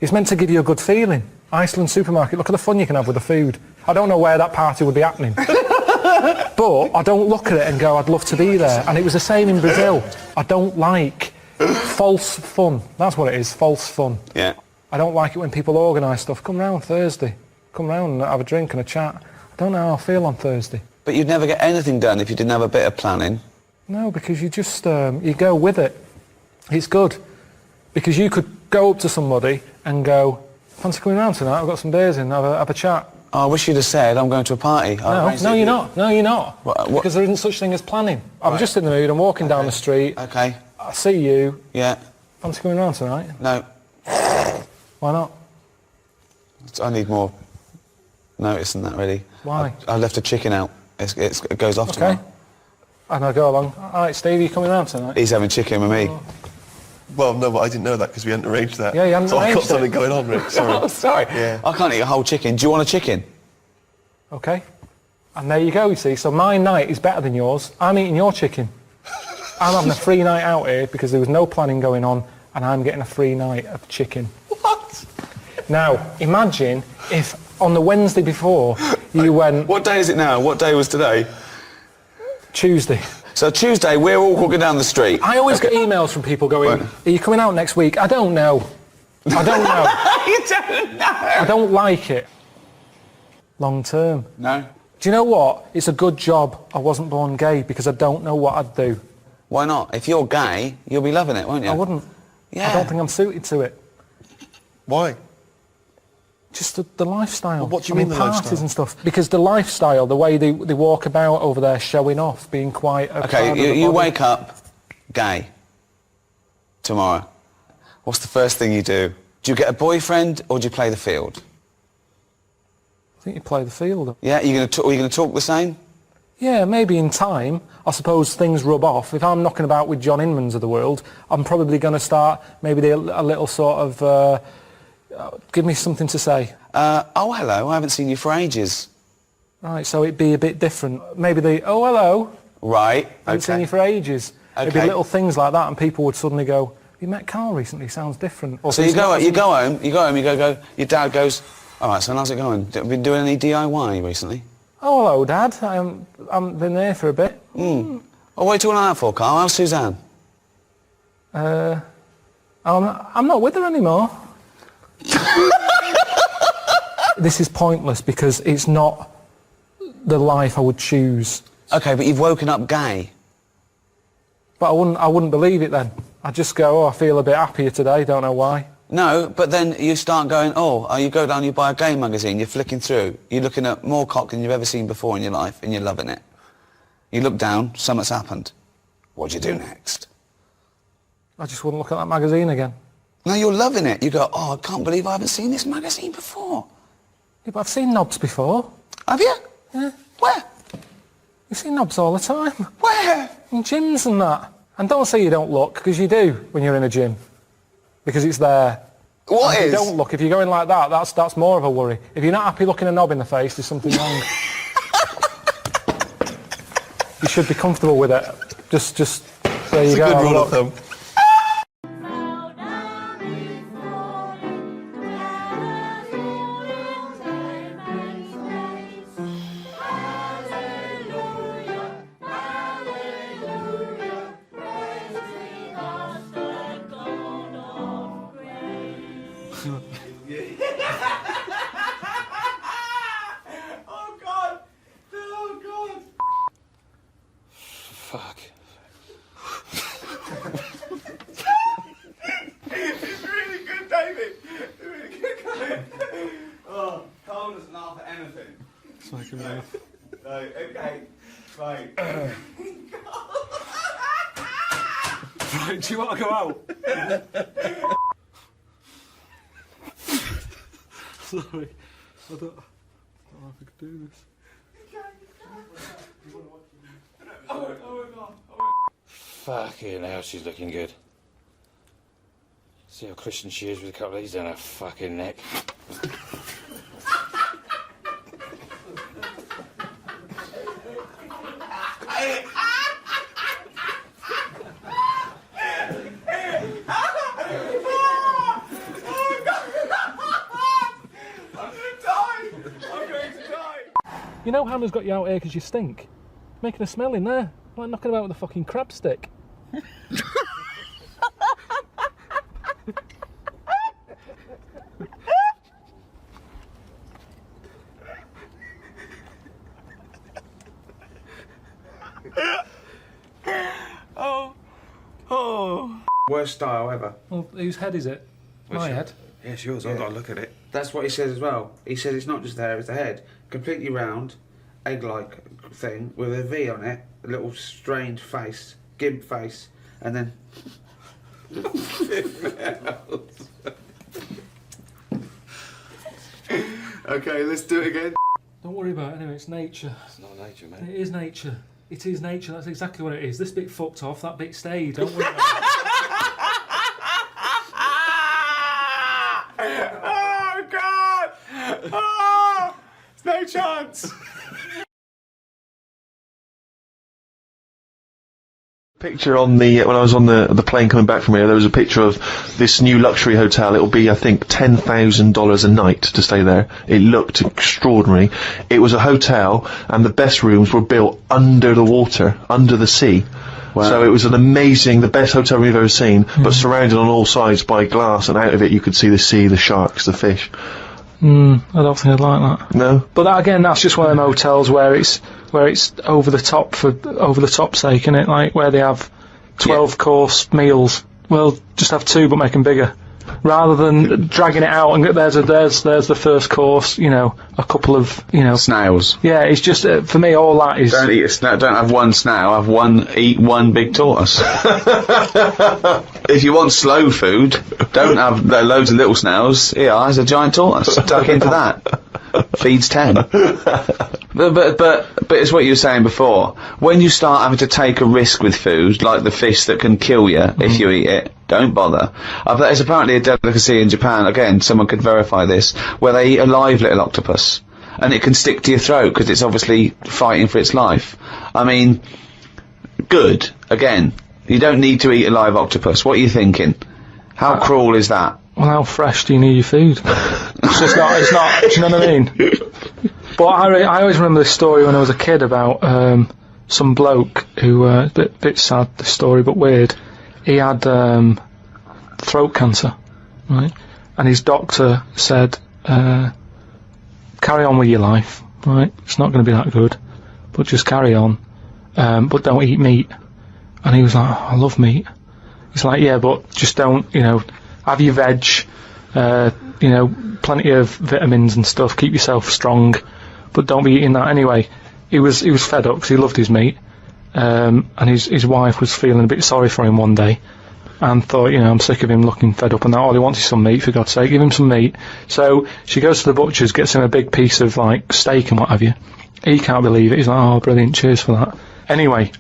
It's meant to give you a good feeling. Iceland supermarket, look at the fun you can have with the food. I don't know where that party would be happening. But I don't look at it and go, I'd love to be there. And it was the same in Brazil. I don't like false fun. That's what it is, false fun. Yeah. I don't like it when people organise stuff. Come round Thursday. Come round and have a drink and a chat. I don't know how I feel on Thursday. But you'd never get anything done if you didn't have a bit of planning. No, because you just, you go with it. It's good. Because you could go up to somebody and go, fancy coming round tonight? I've got some beers in, have a chat. Oh, I wish you'd have said, I'm going to a party. No, you're not. No, you're not. What? Because there isn't such thing as planning. I'm just in the mood, I'm walking down the street. Okay. I see you. Yeah. Fancy coming round tonight? No. Why not? I need more notice than that, really. Why? I left a chicken out. It goes off Okay. tomorrow. And I go along, alright Steve, you coming round tonight? He's having chicken with me. Well, no, but I didn't know that because we hadn't arranged that. Yeah, you hadn't so I've got arranged it. something going on, Rick. Sorry. Oh, sorry. Yeah. I can't eat a whole chicken. Do you want a chicken? Okay. And there you go, you see. So my night is better than yours. I'm eating your chicken. I'm having a free night out here because there was no planning going on and I'm getting a free night of chicken. What? Now, imagine if on the Wednesday before you went... What day is it now? What day was today? Tuesday. So Tuesday, we're all walking down the street. I always get emails from people going, are you coming out next week? I don't know. I don't know. You don't know. I don't like it. Long term. No. Do you know what? It's a good job I wasn't born gay because I don't know what I'd do. Why not? If you're gay, you'll be loving it, won't you? I wouldn't. Yeah. I don't think I'm suited to it. Why? Just the lifestyle. Well, what do you mean the parties lifestyle? and stuff. Because the lifestyle, the way they walk about over there showing off, being quite... Okay, you wake up gay tomorrow. What's the first thing you do? Do you get a boyfriend or do you play the field? I think you play the field. Yeah, are you going to talk the same? Yeah, maybe in time. I suppose things rub off. If I'm knocking about with John Inmans of the world, I'm probably going to start maybe a little sort of... give me something to say. Oh, hello, I haven't seen you for ages. Right, so it'd be a bit different. Maybe oh, hello. Right, I haven't seen you for ages. It'd be Okay. little things like that and people would suddenly go, You met Karl recently, sounds different. So you go home, your dad goes, all right, son, how's it going? Been doing any DIY recently? Oh, hello, Dad. I haven't been there for a bit. Oh, what are you talking like that for, Karl? How's Suzanne? I'm not with her anymore. This is pointless because it's not the life I would choose. Okay, but you've woken up gay. But I wouldn't believe it then. I'd just go, oh, I feel a bit happier today, don't know why. No, but then you start going, you go down, you buy a gay magazine, you're flicking through, you're looking at more cock than you've ever seen before in your life, and you're loving it. You look down, something's happened. What do you do next? I just wouldn't look at that magazine again. No, you're loving it. You go, I can't believe I haven't seen this magazine before. Yeah, but I've seen knobs before. Have you? Yeah. Where? You see knobs all the time. Where? In gyms and that. And don't say you don't look, because you do when you're in a gym. Because it's there. What and is? If you don't look, if you're going like that, that's more of a worry. If you're not happy looking a knob in the face, there's something wrong. You should be comfortable with it. Just there you go. It's a good rule of thumb. Fuck. It's really good, David. It's really good. Oh, Karl doesn't laugh at anything. It's like a laugh. No, okay. Right. Right, do you want to go out? Sorry. I don't know if I could do this. Fucking hell, she's looking good. See how Christian she is with a couple of these down her fucking neck. You know Hannah's got you out here because you stink? Making a smell in there. Like knocking about with a fucking crab stick. Worst style ever. Well, whose head is it? My head. Yeah, it's yours. I've got to look at it. That's what he says as well. He says it's not just there, it's the head. Completely round, egg-like thing with a V on it, a little strained face, gimp face, and then... Okay, let's do it again. Don't worry about it anyway, it's nature. It's not nature, mate. It is nature. It is nature, that's exactly what it is. This bit fucked off, that bit stayed. Don't worry about it. Oh, God! Oh! No chance! Picture on the when I was on the plane coming back from here, there was a picture of this new luxury hotel. It'll be, I think, $10,000 a night to stay there. It looked extraordinary. It was a hotel, and the best rooms were built under the water, under the sea. Wow. So it was the best hotel we've ever seen, but surrounded on all sides by glass, and out of it you could see the sea, the sharks, the fish. I don't think I'd like that. No? But that, again, that's just one of them hotels where it's over the top for over the top sake, innit? Like where they have 12-course meals. Well, just have 2 but make them bigger, rather than dragging it out and there's the first course. You know, a couple of Snails. Yeah, it's just for me all that is. Don't eat a snail. Don't have one snail. Eat one big tortoise. If you want slow food, don't have loads of little snails. Here, there's a giant tortoise. Tuck into that. Feeds 10. But it's what you were saying before. When you start having to take a risk with food, like the fish that can kill you if you eat it, don't bother. There's apparently a delicacy in Japan, again, someone could verify this, where they eat a live little octopus. And it can stick to your throat because it's obviously fighting for its life. I mean, good. Again, you don't need to eat a live octopus. What are you thinking? How cruel is that? Well, how fresh do you need your food? It's not, do you know what I mean? But I always remember this story when I was a kid about some bloke who, bit sad, this story, but weird. He had throat cancer, right? And his doctor said, carry on with your life, right? It's not going to be that good, but just carry on. But don't eat meat. And he was like, I love meat. He's like, yeah, but just don't, have your veg, plenty of vitamins and stuff, keep yourself strong, but don't be eating that anyway. He was fed up because he loved his meat, and his wife was feeling a bit sorry for him one day, and thought, I'm sick of him looking fed up and that, all he wants is some meat, for God's sake, give him some meat. So she goes to the butcher's, gets him a big piece of, steak and what have you. He can't believe it, he's like, oh, brilliant, cheers for that. Anyway,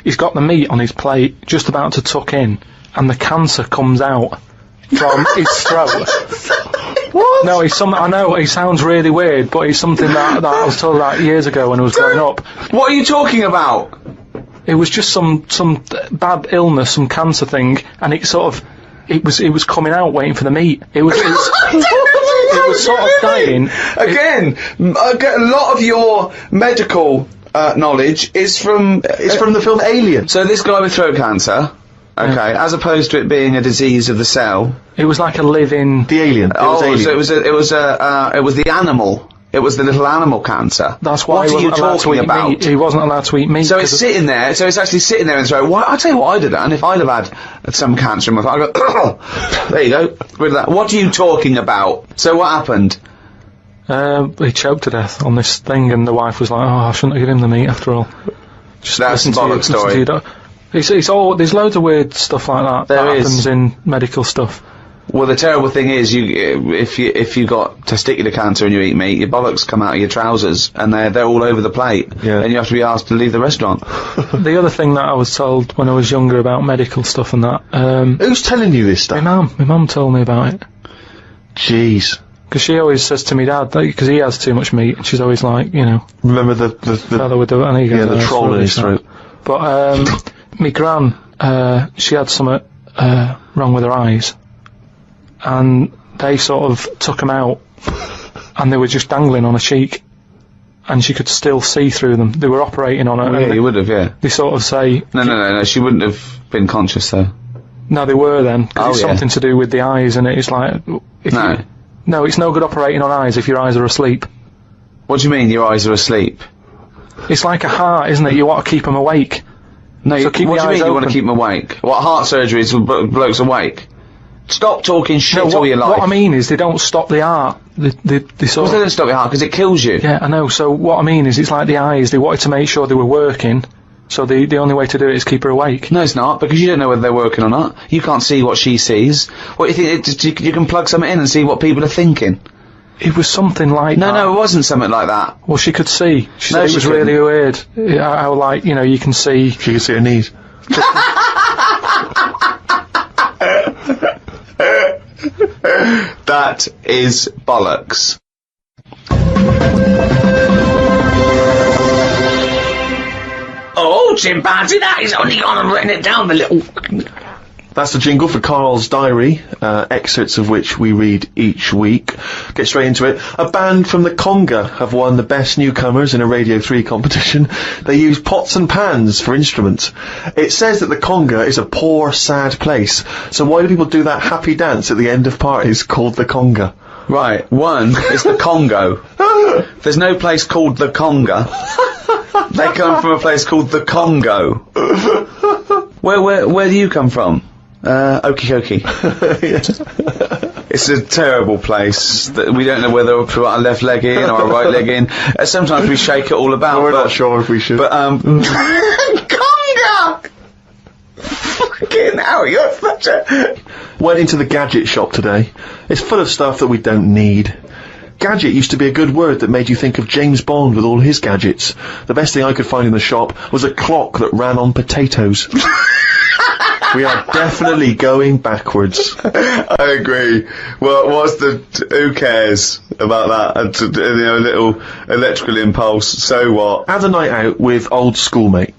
he's got the meat on his plate, just about to tuck in, and the cancer comes out from his throat. What? No, I know, he sounds really weird, but it's something that I was told about years ago when I was growing up. What are you talking about? It was just some bad illness, some cancer thing, and it was coming out waiting for the meat. It was sort of dying. Again, a lot of your medical knowledge is from the film Alien. So this guy with throat cancer, okay, as opposed to it being a disease of the cell, it was like a living. The alien. So it was the animal. It was the little animal cancer. That's why what are you talking about? Meat. He wasn't allowed to eat meat. So it's sitting there. So it's actually sitting there and so. I'll tell you what I'd have done if I'd have had some cancer in my throat. I'd go, there you go, rid of that. What are you talking about? So what happened? He choked to death on this thing, and the wife was like, "Oh, I shouldn't have given him the meat after all." Just that's a bollock story. It's all. There's loads of weird stuff like that. That happens in medical stuff. Well, the terrible thing is, if you got testicular cancer and you eat meat, your bollocks come out of your trousers, and they're all over the plate, and you have to be asked to leave the restaurant. The other thing that I was told when I was younger about medical stuff and that. Who's telling you this stuff? My mum told me about it. Jeez. Because she always says to me dad, because he has too much meat, and she's always like, Remember the fellow with the troll in his throat. But me gran, she had something wrong with her eyes, and they sort of took them out, and they were just dangling on her cheek, and she could still see through them. They were operating on her. Oh, yeah, you would have, yeah. They sort of say... No, she wouldn't have been conscious, though. No, they were then, because it's something to do with the eyes, and it's like... No, it's no good operating on eyes if your eyes are asleep. What do you mean, your eyes are asleep? It's like a heart, isn't it? You want to keep them awake. No, so keep what do you mean open. You want to keep them awake? What, heart surgery is blokes awake? Stop talking shit all your life. What I mean is they don't stop the heart. They sort of... they don't stop your heart because it kills you. Yeah, I know. So what I mean is it's like the eyes. They wanted to make sure they were working. So the only way to do it is keep her awake. No, it's not, because you don't know whether they're working or not. You can't see what she sees. What, you think, you can plug something in and see what people are thinking? It was something like that. No, it wasn't something like that. Well, she could see. She said it was really weird. How, you can see... She could see her knees. That is bollocks. Oh, chimpanzee, that is only gone and written it down, the little... That's the jingle for Karl's diary, excerpts of which we read each week. Get straight into it. A band from the Conga have won the Best Newcomers in a Radio 3 competition. They use pots and pans for instruments. It says that the Conga is a poor, sad place. So why do people do that happy dance at the end of parties called the Conga? Right, one is the Congo. There's no place called the Conga. They come from a place called the Congo. Where do you come from? Okie dokie. It's a terrible place. We don't know whether we put our left leg in or our right leg in. Sometimes we shake it all about. We're not sure if we should. But, Conga! Fucking hell, you're such a... Went into the gadget shop today. It's full of stuff that we don't need. Gadget used to be a good word that made you think of James Bond with all his gadgets. The best thing I could find in the shop was a clock that ran on potatoes. We are definitely going backwards. I agree. Well, who cares about that? A little electrical impulse, so what? Had a night out with old schoolmate.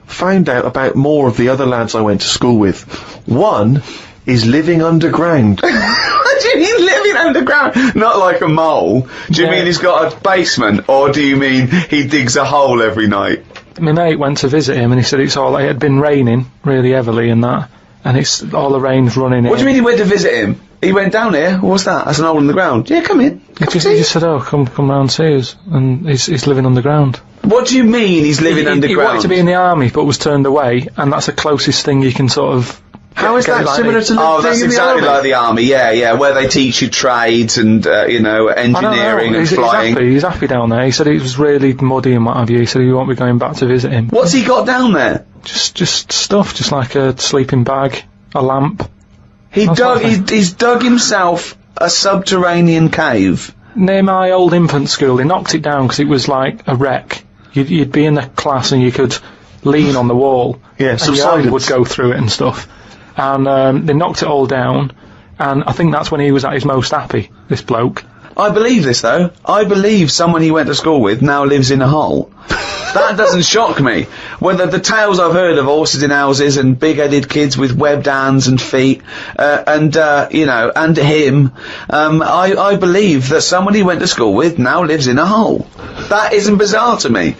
found out about more of the other lads I went to school with. One is living underground. What do you mean living underground? Not like a mole. Do you mean he's got a basement, or do you mean he digs a hole every night? My mate went to visit him and he said it had been raining really heavily and that, and it's all the rain's running in. What do you mean he went to visit him? He went down here. What's that? That's an hole in the ground. Yeah, come in. He just said, "Oh, come round see us," and he's living underground. What do you mean he's living underground? He wanted to be in the army but was turned away, and that's the closest thing you can sort of. How is that similar to living in the army? Oh, that's exactly like the army, yeah, where they teach you trades and, engineering and flying. He's happy down there. He said it was really muddy and what have you. He said he won't be going back to visit him. What's he got down there? Just stuff, just like a sleeping bag, a lamp. He's dug himself a subterranean cave. Near my old infant school, they knocked it down because it was like a wreck. You'd be in the class and you could lean on the wall. Yeah, and your arm would go through it and stuff. And they knocked it all down, and I think that's when he was at his most happy, this bloke. I believe this, though. I believe someone he went to school with now lives in a hole. That doesn't shock me. Whether the tales I've heard of horses in houses and big-headed kids with webbed hands and feet, and him, I believe that someone he went to school with now lives in a hole. That isn't bizarre to me.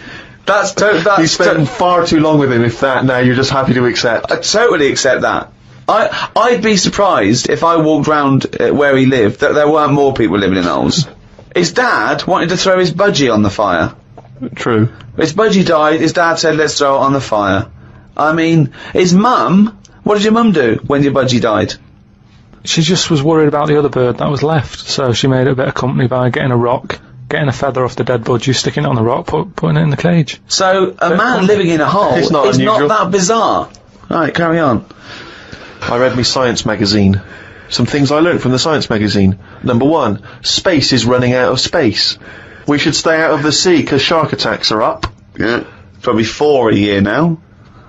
You spent far too long with him, if that, now you're just happy to accept. I totally accept that. I'd be surprised if I walked round where he lived that there weren't more people living in holes. His dad wanted to throw his budgie on the fire. True. His budgie died, his dad said, let's throw it on the fire. I mean, his mum, what did your mum do when your budgie died? She just was worried about the other bird that was left, so she made it a bit of company by getting a rock, getting a feather off the dead budgie, sticking it on the rock, putting it in the cage. So, a man living in a hole is not that bizarre. Right, carry on. I read me science magazine. Some things I learnt from the science magazine. Number 1, space is running out of space. We should stay out of the sea because shark attacks are up. Yeah, probably 4 a year now.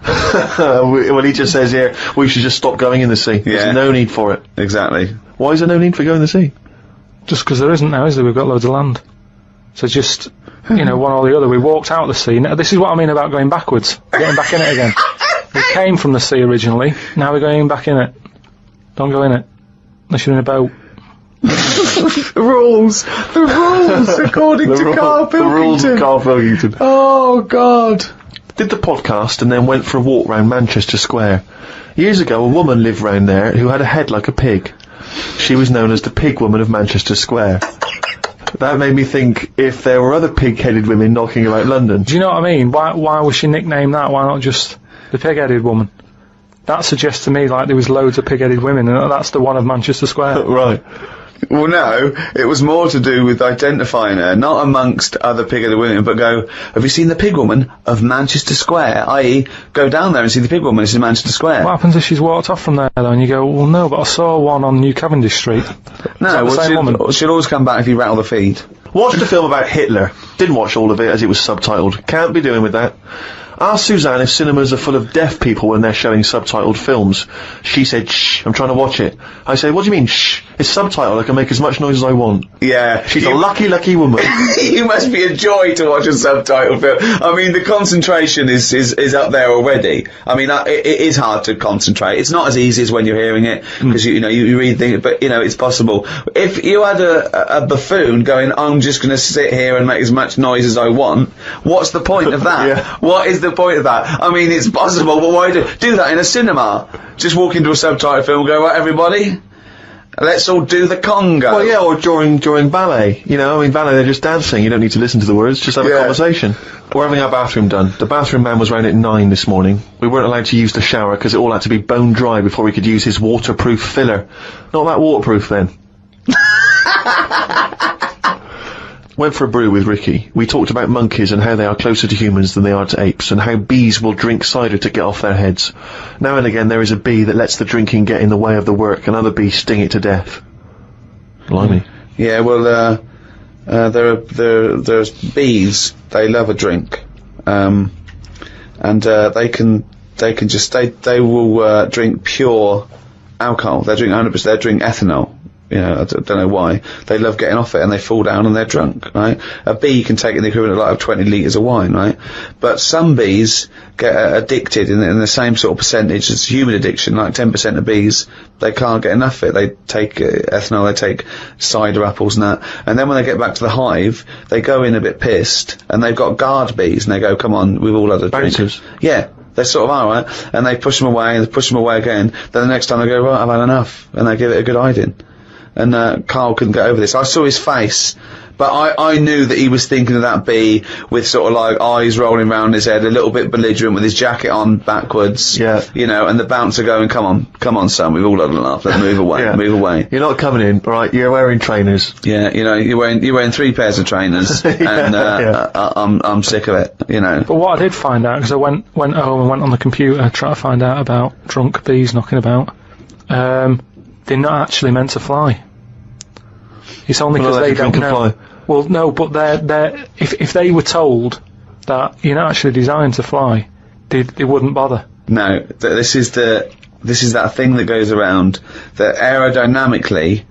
Well, he just says here, we should just stop going in the sea. There's no need for it. Exactly. Why is there no need for going in the sea? Just because there isn't now, is there? We've got loads of land. So just, one or the other. We walked out of the sea. Now, this is what I mean about going backwards. Getting back in it again. We came from the sea originally, now we're going back in it. Don't go in it. Unless you're in a boat. The rules, according to Karl Pilkington. The rules of Karl Pilkington. Oh, God. Did the podcast and then went for a walk round Manchester Square. Years ago, a woman lived round there who had a head like a pig. She was known as the Pig Woman of Manchester Square. That made me think if there were other pig-headed women knocking about London. Do you know what I mean? Why was she nicknamed that? Why not just the pig-headed woman? That suggests to me like there was loads of pig-headed women, and that's the one of Manchester Square. Right. Well, no, it was more to do with identifying her, not amongst other pig-headed women, but go, have you seen the pig woman of Manchester Square? I.e., go down there and see the pig woman in Manchester Square. What happens if she's walked off from there, though, and you go, well, no, but I saw one on New Cavendish Street. No, well, she'll always come back if you rattle the feed. Watched a film about Hitler. Didn't watch all of it as it was subtitled. Can't be doing with that. Asked Suzanne if cinemas are full of deaf people when they're showing subtitled films. She said, shh, I'm trying to watch it. I said, what do you mean, shh? It's subtitled, I can make as much noise as I want. Yeah. She's a lucky, lucky woman. You must be a joy to watch a subtitled film. I mean, the concentration is up there already. I mean, it is hard to concentrate. It's not as easy as when you're hearing it, because, you read things, but, it's possible. If you had a buffoon going, I'm just going to sit here and make as much noise as I want, what's the point of that? Yeah. What is the point of that? I mean, it's possible, but why do that in a cinema? Just walk into a subtitled film and go, right, everybody, let's all do the conga. Well, yeah, or during ballet. Ballet, they're just dancing. You don't need to listen to the words, just have a conversation. We're having our bathroom done. The bathroom man was round at 9 this morning. We weren't allowed to use the shower because it all had to be bone dry before we could use his waterproof filler. Not that waterproof, then. Went for a brew with Ricky. We talked about monkeys and how they are closer to humans than they are to apes, and how bees will drink cider to get off their heads. Now and again there is a bee that lets the drinking get in the way of the work, and other bees sting it to death. Blimey. Yeah, well, there's bees. They love a drink, and they will drink pure alcohol. They drink 100%. They drink ethanol. You know, I don't know why. They love getting off it and they fall down and they're drunk, right? A bee can take in the equivalent of 20 litres of wine, right? But some bees get addicted in the same sort of percentage as human addiction, like 10% of bees, they can't get enough of it. They take ethanol, they take cider apples and that. And then when they get back to the hive, they go in a bit pissed and they've got guard bees and they go, come on, we've all had a drink. Bouncers. Yeah. They sort of are, right? And they push them away and they push them away again. Then the next time they go, right, I've had enough. And they give it a good hiding. And Karl couldn't get over this. I saw his face, but I knew that he was thinking of that bee with sort of like eyes rolling around his head, a little bit belligerent with his jacket on backwards. Yeah. You know, and the bouncer going, come on, son, we've all had enough. Let's move away, move away. You're not coming in, right? You're wearing trainers. Yeah, you know, you're wearing 3 pairs of trainers, and I'm sick of it. You know. But what I did find out, because I went home and went on the computer trying to find out about drunk bees knocking about, they're not actually meant to fly. It's only because they don't know. Fly. Well, no, but if they were told that you're not actually designed to fly, they wouldn't bother. No, this is that thing that goes around that aerodynamically,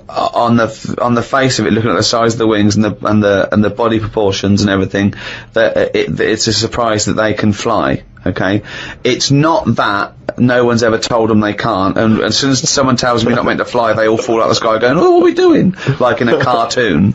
on the face of it, looking at the size of the wings and the body proportions and everything, that it's a surprise that they can fly. Okay, it's not that no one's ever told them they can't, and as soon as someone tells them you're not meant to fly, they all fall out of the sky going, oh, what are we doing? Like in a cartoon.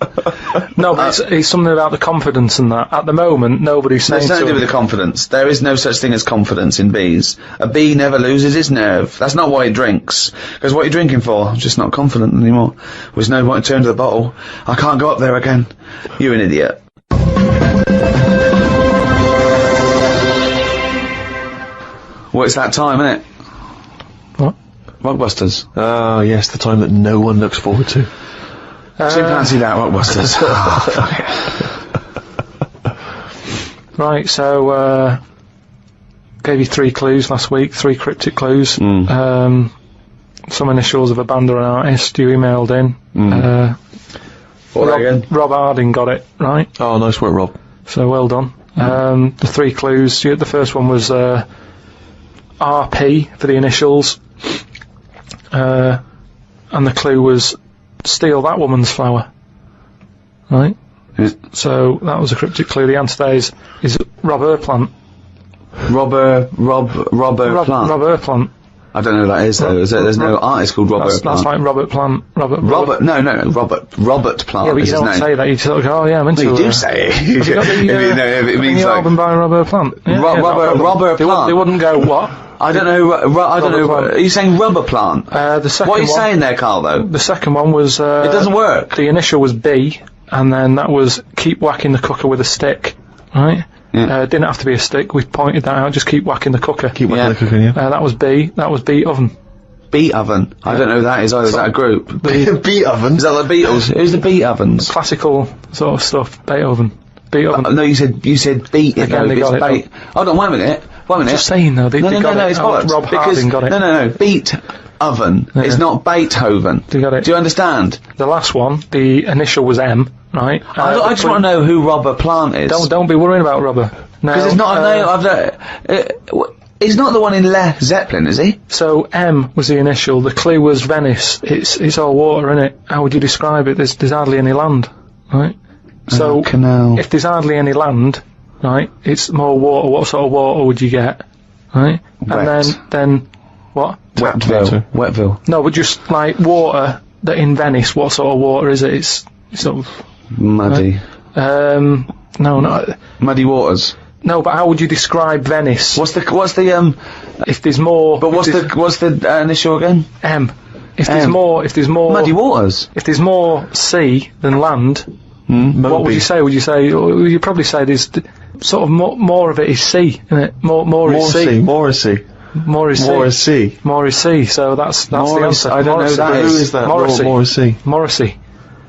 No, but it's something about the confidence and that. At the moment, nobody's saying. It's nothing to do with the confidence. There is no such thing as confidence in bees. A bee never loses its nerve. That's not why it drinks. Because what are you drinking for? I'm just not confident anymore. There's no point to turn to the bottle. I can't go up there again. You're an idiot. Well, it's that time, isn't it? What? Rockbusters. Oh, yes, the time that no one looks forward to. Chimpanzee that, Rockbusters. Right, so, gave you 3 clues last week, 3 cryptic clues. Some initials of a band or an artist you emailed in. Rob Harding got it, right? Oh, nice work, Rob. So, well done. The 3 clues, the first one was, RP for the initials, and the clue was steal that woman's flower, right? So that was a cryptic clue. The answer there is Robber Plant. Robber Plant. I don't know who that is though. There's no artist called Robert Plant. That's like Robert Plant. Robert Plant. is Yeah, but you his don't name. say that. You sort of go, oh yeah, I'm into You do say it. Have you got the, it means like album by Robert Plant. Yeah, Robert Plant. They wouldn't go what? I don't know. I don't know. Plant. Are you saying Rubber Plant? The second what are you one, saying there, Karl? Though the second one was. It doesn't work. The initial was B, and then that was keep whacking the cooker with a stick, right? Yeah. Didn't have to be a stick. We pointed that out. Just keep whacking the cooker. Keep whacking the cooker. Yeah. That was B. That was Beat Oven. Beat Oven. I don't know who that is either. Is that a group? Beat Oven. Is that the Beatles? Who's the Beat Ovens? Classical sort of stuff. Beethoven. Beethoven. No, you said beat it. Again, though. they got it. Hold on, wait a minute. Just saying though. They got it. It's bollocks. Rob Harding got it. No. Beat Oven. Yeah. It's not Beethoven. They got it. Do you understand? The last one, the initial was M, right? I just want to know who Robber Plant is. Don't be worrying about Robber. No. Because it's not a name. He's not the one in Led Zeppelin, is he? So M was the initial. The clue was Venice. It's all water, innit? How would you describe it? There's hardly any land, right? So canal. If there's hardly any land, right, it's more water. What sort of water would you get, right? Wet. And then what? Wetville. No, but just like water that in Venice. What sort of water is it? It's sort of muddy. Right? No. Muddy waters. No, but how would you describe Venice? What's the If there's more. But what's the initial again? M. If there's more muddy waters. If there's more sea than land, what would you say? Would you say? You'd probably say there's sort of more of it is sea, isn't it? More is sea. More is sea. More is sea. So that's the answer. I don't know that. Who is that? Morrissey.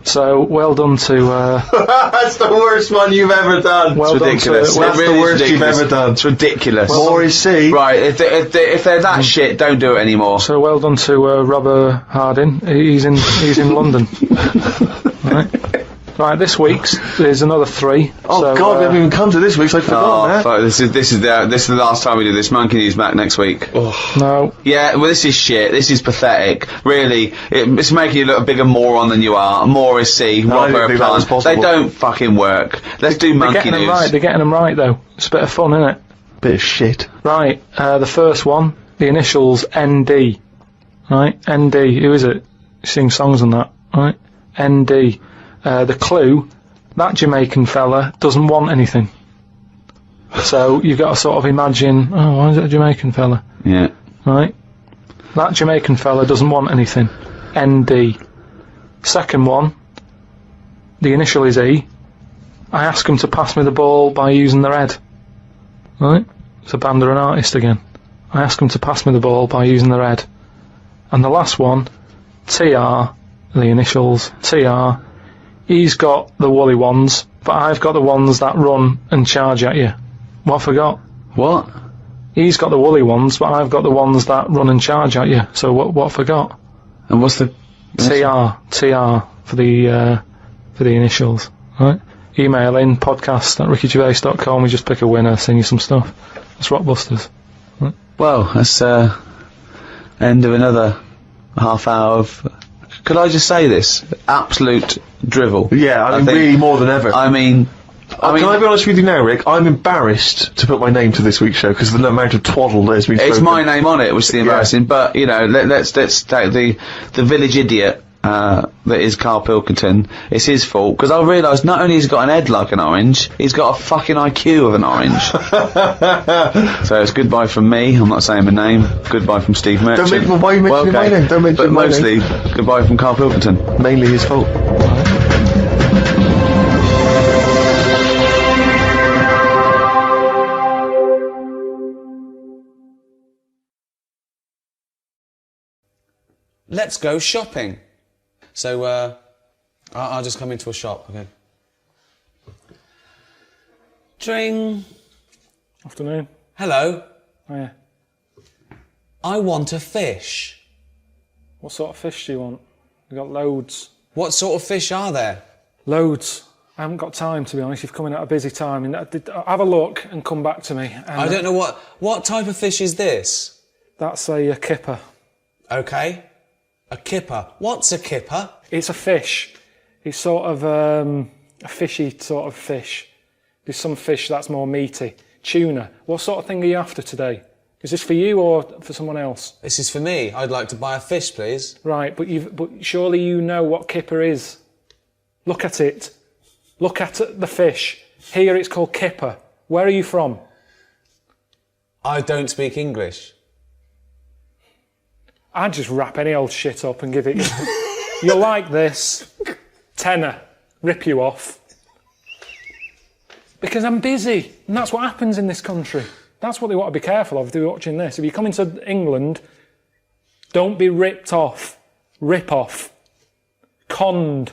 So well done to. That's the worst one you've ever done. Well done. Ridiculous. That's the worst you've ever done. It's ridiculous. Morrissey. Right. If they're that shit, don't do it anymore. So well done to Robert Harding. He's in London. Right. Right, this week's there's another 3. Oh so, God, we haven't even come to this week, so I forgot that. Fuck, this is the last time we do this. Monkey News back next week. Oh. No. Yeah, well, this is shit. This is pathetic. Really, it's making you look a bigger moron than you are. More is C. No, I didn't think that was Plant. possible. They don't fucking work. Let's do Monkey News. They're getting them right, though. It's a bit of fun, isn't it? Bit of shit. Right, the first one, the initials ND. Right, ND. Who is it? Sing songs and that. Right, ND. The clue, that Jamaican fella doesn't want anything. So you've got to sort of imagine, oh, why is it a Jamaican fella? Yeah. Right? That Jamaican fella doesn't want anything. ND. Second one, the initial is E. I ask him to pass me the ball by using their head. Right? It's a band or an artist again. I ask him to pass me the ball by using their head. And the last one, TR, the initials, TR. He's got the woolly ones, but I've got the ones that run and charge at you. What I forgot? What? He's got the woolly ones, but I've got the ones that run and charge at you. So what I forgot? And what's the... TR for the initials, right? Email in, podcast@rickygervais.com, we just pick a winner, send you some stuff. That's Rockbusters. Right? Well, that's end of another half hour of... Could I just say this? Absolute drivel. Yeah, I mean, really more than ever. I mean... can I be honest with you now, Rick? I'm embarrassed to put my name to this week's show because of the amount of twaddle that has been spoken. It's my name on it, which is the embarrassing, but, you know, let's take the village idiot that is Karl Pilkington. It's his fault, because I realised not only has he got an head like an orange, he's got a fucking IQ of an orange. So it's goodbye from me. I'm not saying my name. Goodbye from Steve Merchant. Why are you mentioning my name? Don't mention my name. But mostly, goodbye from Karl Pilkington. Mainly his fault. Let's go shopping. So, I'll just come into a shop, okay? Dring. Afternoon. Hello. Oh, yeah. I want a fish. What sort of fish do you want? We've got loads. What sort of fish are there? Loads. I haven't got time, to be honest. You've come in at a busy time. And have a look and come back to me. I don't know what type of fish is this? That's a kipper. Okay. A kipper. What's a kipper? It's a fish. It's sort of a fishy sort of fish. There's some fish that's more meaty. Tuna. What sort of thing are you after today? Is this for you or for someone else? This is for me. I'd like to buy a fish, please. Right, but surely you know what kipper is. Look at it. Look at the fish. Here it's called kipper. Where are you from? I don't speak English. I'd just wrap any old shit up and give it... You'll like this. Tenner. Rip you off. Because I'm busy. And that's what happens in this country. That's what they want to be careful of if they're watching this. If you come into England, don't be ripped off. Rip off. Conned.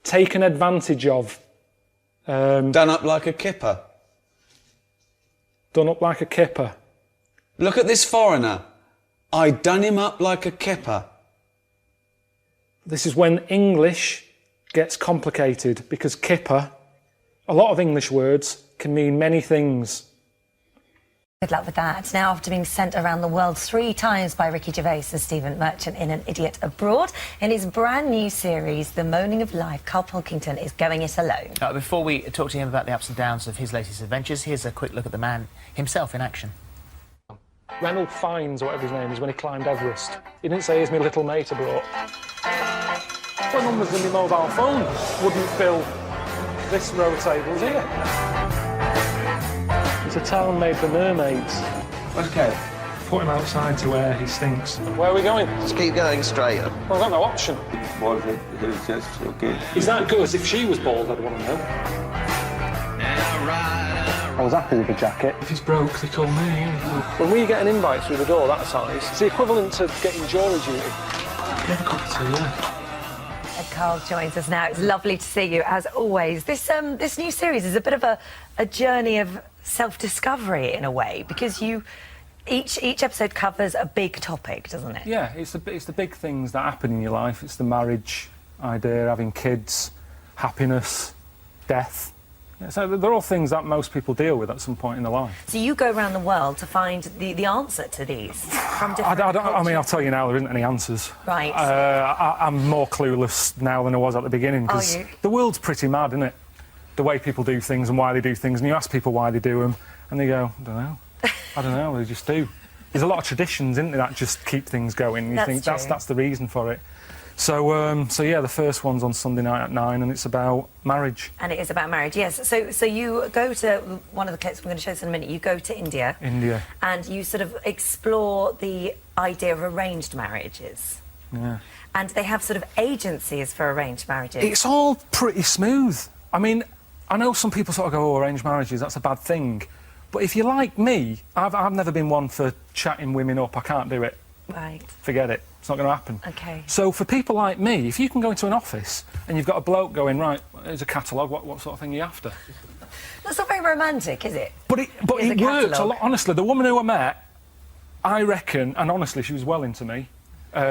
Taken advantage of. Done up like a kipper. Done up like a kipper. Look at this foreigner. I done him up like a kipper. This is when English gets complicated, because kipper, a lot of English words, can mean many things. Good luck with that. Now, after being sent around the world 3 times by Ricky Gervais and Stephen Merchant in An Idiot Abroad, in his brand new series, The Moaning of Life, Karl Pilkington is going it alone. Before we talk to him about the ups and downs of his latest adventures, here's a quick look at the man himself in action. Reynold Fiennes, or whatever his name is, when he climbed Everest. He didn't say, here's my little mate abroad. What numbers in my mobile phone wouldn't fill this row of tables here? It's a town made for mermaids. Okay. Put him outside to where he stinks. Where are we going? Just keep going straight. Well, I've got no option. It's just okay. Is that good? If she was bald, I'd want to know. I was happy with the jacket. If it's broke, they call me. When we get an invite through the door that size, it's the equivalent to getting jury duty. Never got to, yeah. Karl joins us now. It's lovely to see you, as always. This new series is a bit of a journey of self-discovery in a way, because each episode covers a big topic, doesn't it? Yeah, it's the big things that happen in your life. It's the marriage idea, having kids, happiness, death. So they're all things that most people deal with at some point in their life. So you go around the world to find the answer to these from different I mean, I'll tell you now, there isn't any answers. Right. I'm more clueless now than I was at the beginning, because the world's pretty mad, isn't it? The way people do things and why they do things, and you ask people why they do them, and they go, I don't know, they just do. There's a lot of traditions, isn't there, that just keep things going. You think that's the reason for it. So, yeah, the first one's on Sunday night at 9, and it's about marriage. And it is about marriage, yes. So you go to one of the clips we're going to show us in a minute. You go to India. India. And you sort of explore the idea of arranged marriages. Yeah. And they have sort of agencies for arranged marriages. It's all pretty smooth. I mean, I know some people sort of go, oh, arranged marriages, that's a bad thing. But if you're like me, I've never been one for chatting women up. I can't do it. Right. Forget it. It's not going to happen. OK. So for people like me, if you can go into an office and you've got a bloke going, right, here's a catalogue, what sort of thing are you after? That's not very romantic, is it? But it works a lot. Honestly, the woman who I met, I reckon, and honestly, she was well into me.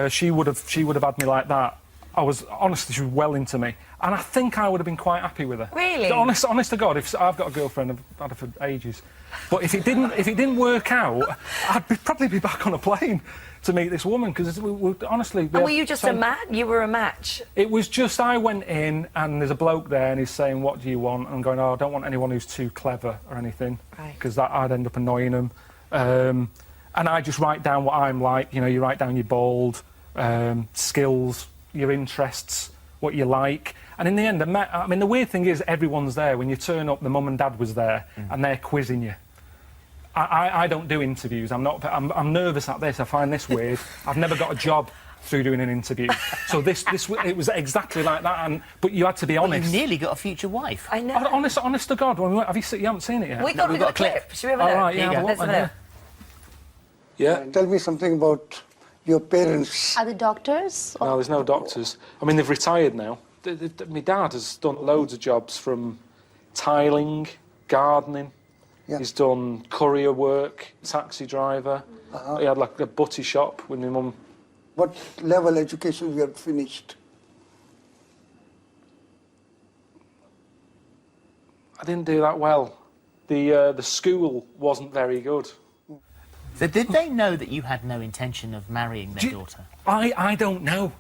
She would have had me like that. Honestly, she was well into me. And I think I would have been quite happy with her. Really? Honest to God, if I've got a girlfriend, I've had her for ages. But if it didn't work out, I'd probably be back on a plane to meet this woman, because honestly... And were you just a match? You were a match? It was just, I went in and there's a bloke there and he's saying, what do you want? And I'm going, oh, I don't want anyone who's too clever or anything, because I'd end up annoying them. And I just write down what I'm like, you know, you write down your bold, skills, your interests, what you like. And in the end, I mean, the weird thing is everyone's there. When you turn up, the mum and dad was there, and they're quizzing you. I don't do interviews. I'm nervous at this. I find this weird. I've never got a job through doing an interview. So it was exactly like that. But you had to be honest. Well, you nearly got a future wife. I know. Honest to God, you haven't seen it yet? We've got a clip. Should we have a look? Right, yeah, let's have a look. Yeah. Tell me something about your parents. Are they doctors? No, there's no doctors. I mean, they've retired now. My dad has done loads of jobs, from tiling, gardening. Yeah. He's done courier work, taxi driver. He had like a butty shop with my mum. What level education you have finished? I didn't do that well. The school wasn't very good. So did they know that you had no intention of marrying their daughter? I don't know.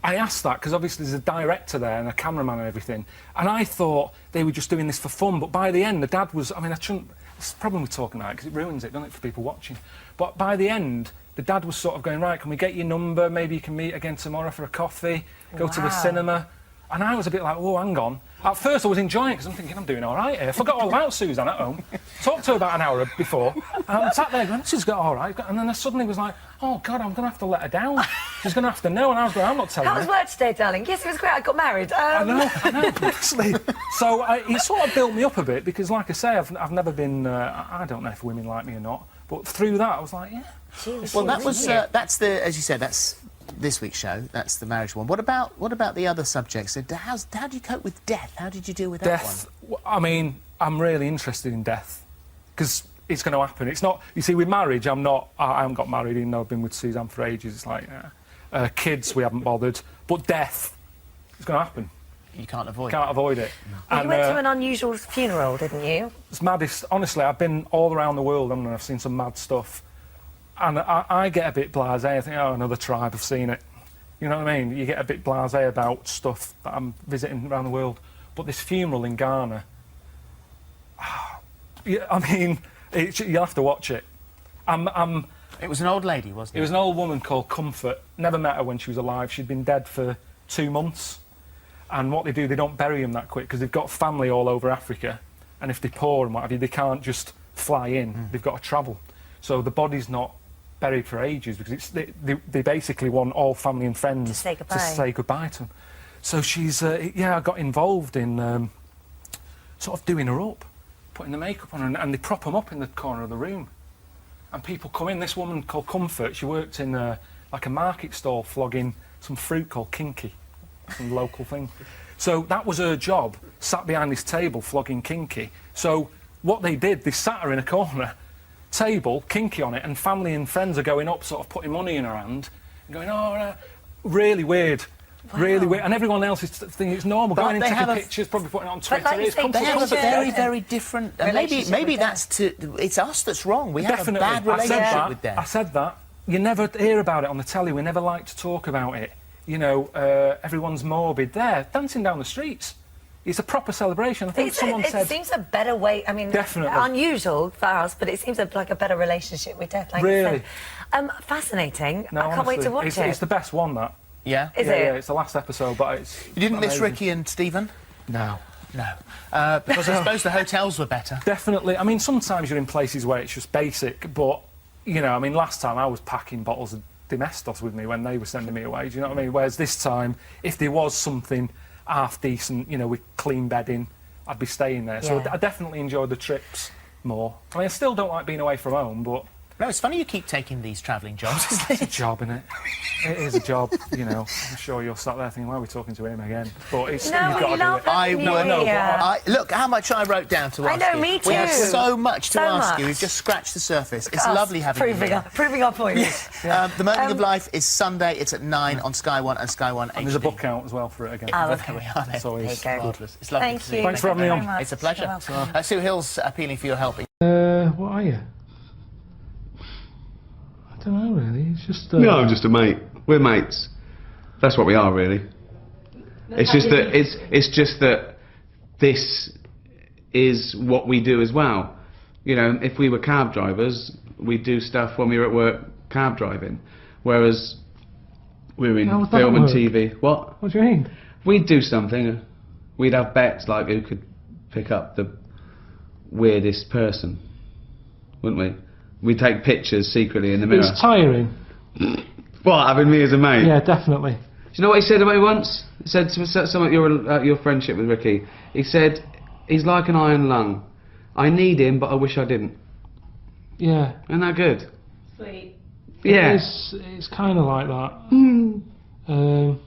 I asked that because obviously there's a director there and a cameraman and everything, and I thought they were just doing this for fun, but by the end the dad was, I mean, it's the problem with talking about it, because it ruins it, doesn't it, for people watching. But by the end, the dad was sort of going, right, can we get your number, maybe you can meet again tomorrow for a coffee, go to the cinema. And I was a bit like, oh, hang on. At first I was enjoying it, because I'm thinking, I'm doing all right here. I forgot all about Suzanne at home. Talked to her about an hour before. And I sat there going, she's got all right. And then I suddenly was like, oh, God, I'm going to have to let her down. She's going to have to know. And I was going, I'm not telling her. How was work today, darling? Yes, it was great. I got married. I know, honestly. So it sort of built me up a bit, because, like I say, I've never been... I don't know if women like me or not. But through that, I was like, yeah. Well, that was... that's the... As you said, that's... this week's show, that's the marriage one. What about the other subjects? How do you cope with death? How did you deal with that one? I mean, I'm really interested in death, because it's going to happen. It's not... You see, with marriage, I haven't got married, even though I've been with Suzanne for ages. It's like, kids, we haven't bothered. But death, it's going to happen. You can't avoid it. Can't avoid it. Well, you went to an unusual funeral, didn't you? It's maddest. Honestly, I've been all around the world, and I've seen some mad stuff. And I get a bit blasé. I think, oh, another tribe, I've seen it. You know what I mean? You get a bit blasé about stuff that I'm visiting around the world. But this funeral in Ghana, I mean, you'll have to watch it. It was an old lady, wasn't it? It was an old woman called Comfort. Never met her when she was alive. She'd been dead for 2 months. And what they do, they don't bury them that quick, because they've got family all over Africa. And if they're poor and what have you, they can't just fly in. They've got to travel. So the body's not buried for ages, because they basically want all family and friends to say goodbye to them. So she's, I got involved in sort of doing her up, putting the makeup on her, and they prop them up in the corner of the room. And people come in. This woman called Comfort, she worked in like a market stall flogging some fruit called kinky, some local thing. So that was her job, sat behind this table flogging kinky. So what they did, they sat her in a corner, table, kinky on it, and family and friends are going up, sort of putting money in her hand, and going, oh, really weird. Really weird. And everyone else is thinking it's normal. But Going in, they taking have a- pictures, probably putting it on Twitter. like you It's say, They have a comfortable. very, very different. Maybe that's it's us that's wrong. We have Definitely. a bad relationship with I death. said that. You never hear about it on the telly. We never like to talk about it. You know, everyone's morbid. There, dancing down the streets. It's a proper celebration. I think someone said... It seems a better way, I mean, Definitely. unusual for us, but it seems like a better relationship with death, like Really? you said. Fascinating. No, I can't wait to watch it's, it. It's the best one, that. Yeah? Is Yeah, it? yeah, it's the last episode, but it's... You didn't miss amazing. Ricky and Stephen? No. No. Because I suppose the hotels were better. Definitely. I mean, sometimes you're in places where it's just basic, but, you know, I mean, last time I was packing bottles of Domestos with me when they were sending me away, do you know what I mean? Whereas this time, if there was something half decent, you know, with clean bedding, I'd be staying there. So I definitely enjoyed the trips more. I mean, I still don't like being away from home, but... No, it's funny you keep taking these travelling jobs, isn't it? It's a job, innit? It is a job, you know. I'm sure you're sat there thinking, why are we talking to him again? But it's, No, you've got we to do love it. having you here. Look how much I wrote down to ask you. I know, me too. We have so much to So ask you. much. We've just scratched the surface. It's Us lovely having you here. Proving our point. The Moaning of Life is Sunday. It's at 9 on Sky 1 and Sky 1 HD. And there's a book out as well for it again. Oh, There okay. we are then. It's always marvellous. It's lovely Thank to see you. Thanks for having me on. very much. It's a pleasure. You're welcome. Sue Hill's appealing for your help. What are you? I don't know, really. It's just... No, I'm just a mate. We're mates. That's what we are, really. It's just that it's just that this is what we do as well. You know, if we were cab drivers, we'd do stuff when we were at work cab driving, whereas we're in How would that film and work? TV. What? What do you mean? We'd do something. We'd have bets like who could pick up the weirdest person, wouldn't we? We'd take pictures secretly in the mirror. It's tiring. What, having me as a mate? Yeah, definitely. Do you know what he said about me once? He said to some of your friendship with Ricky. He said, he's like an iron lung. I need him, but I wish I didn't. Yeah. Isn't that good? Sweet. Yeah. It's kind of like that.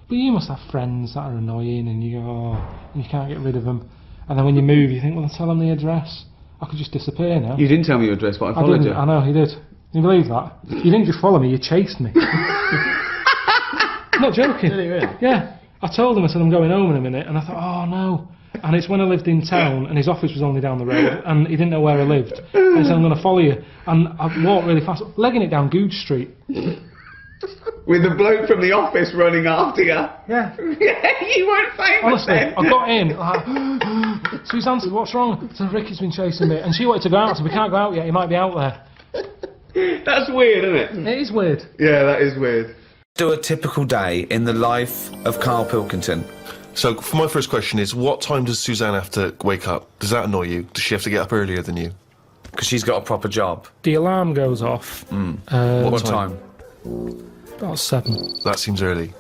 But you must have friends that are annoying and you go, oh, and you can't get rid of them. And then when you move, you think, well, I'll tell them the address. I could just disappear now. You didn't tell me your address, but I I followed didn't. you. I know, he did. Can you believe that? You didn't just follow me, you chased me. I'm not joking. Did he really? Yeah. I told him, I said, I'm going home in a minute, and I thought, oh no. And it's when I lived in town, and his office was only down the road, and he didn't know where I lived. And he said, I'm going to follow you. And I walked really fast, legging it down Googe Street. With the bloke from the office running after you. Yeah. Yeah, you weren't famous Honestly, then. I got in, like, Suzanne said, what's wrong? I said, Ricky's been chasing me. And she wanted to go out, so we can't go out yet, he might be out there. That's weird, isn't it? It is weird. Yeah, that is weird. Do a typical day in the life of Karl Pilkington. So, for my first question is, what time does Suzanne have to wake up? Does that annoy you? Does she have to get up earlier than you? Because she's got a proper job. The alarm goes off. What time? About 7. That seems early.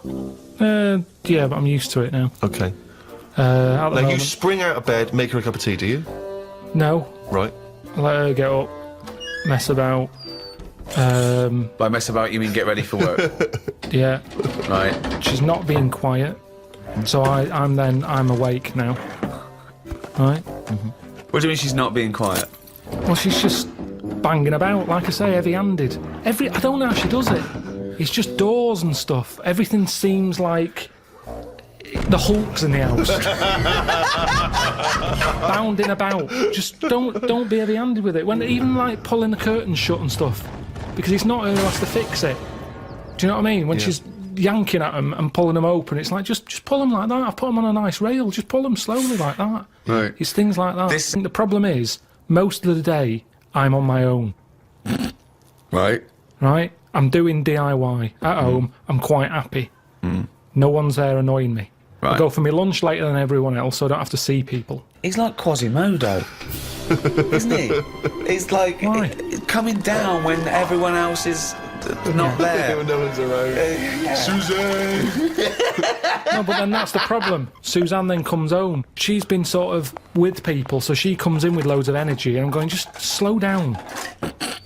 Yeah, but I'm used to it now. Okay. At the Now, you moment, spring out of bed, make her a cup of tea, do you? no. Right. I let her get up, mess about. By mess about, you mean get ready for work? Yeah. Right. She's not being quiet, so I'm awake now. Right. What do you mean she's not being quiet? Well, she's just banging about, like I say, heavy-handed. I don't know how she does it. It's just doors and stuff. Everything seems like the Hulk's in the house. Bounding about. Just don't be heavy-handed with it. When even like pulling the curtains shut and stuff, because it's not her who has to fix it. Do you know what I mean? When she's yanking at them and pulling them open, it's like just pull them like that. I've put them on a nice rail. Just pull them slowly like that. Right. It's things like that. I think the problem is most of the day I'm on my own. Right. Right? I'm doing DIY at home. I'm quite happy. No one's there annoying me. Right. I go for my lunch later than everyone else, so I don't have to see people. He's like Quasimodo, isn't he? He's like coming down when everyone else is not there. When no one's around. Suzanne! No, but then that's the problem. Suzanne then comes home. She's been sort of with people, so she comes in with loads of energy, and I'm going, just slow down.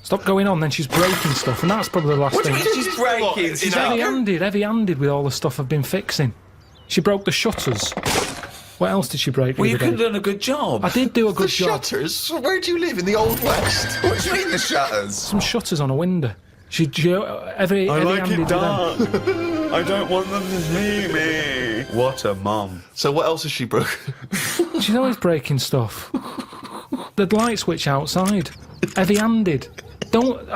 Stop going on. Then she's breaking stuff, and that's probably the last thing. What do you mean she's breaking? She's heavy-handed with all the stuff I've been fixing. She broke the shutters. What else did she break? Well, you the other could day? have done a good job. I did do a good The job. shutters? Where do you live? In the Old West? What do you mean the shutters? Some shutters on a window. She I like heavy-handed it with them. dark. I don't want them to see me. What a mum. So what else has she broken? She's always breaking stuff. The light switch outside. Heavy-handed.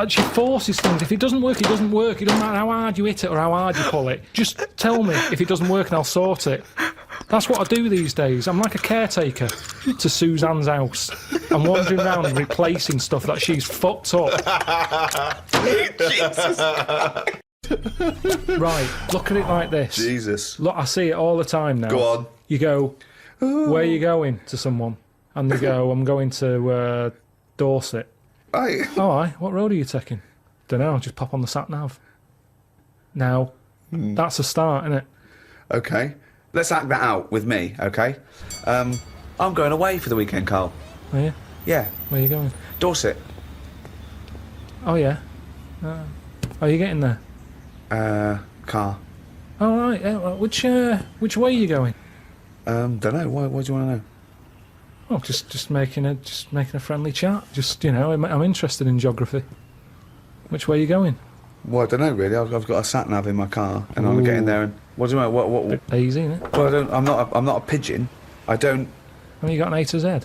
She forces things. If it doesn't work, it doesn't work. It doesn't matter how hard you hit it or how hard you pull it. Just tell me if it doesn't work and I'll sort it. That's what I do these days. I'm like a caretaker to Suzanne's house. I'm wandering around replacing stuff that she's fucked up. Jesus. Right, look at it like this. Jesus. Look, I see it all the time now. Go on. You go, where are you going, to someone? And they go, I'm going to Dorset. Aye. Oh, aye. What road are you taking? Don't know. Just pop on the sat-nav. Now, that's a start, isn't it? Okay. Let's act that out with me, okay? I'm going away for the weekend, Carl. Are you? Yeah. Where are you going? Dorset. Oh, yeah. Are you getting there? Car. Oh, right. Yeah, which way are you going? Don't know. Why do you want to know? Oh, just making a friendly chat. Just, you know, I'm interested in geography. Which way are you going? Well, I don't know really. I've got a sat nav in my car, and I'm getting there. And what do you want? What? Easy, isn't it? Well, I'm not a pigeon. I don't. Well, you got an A to Z.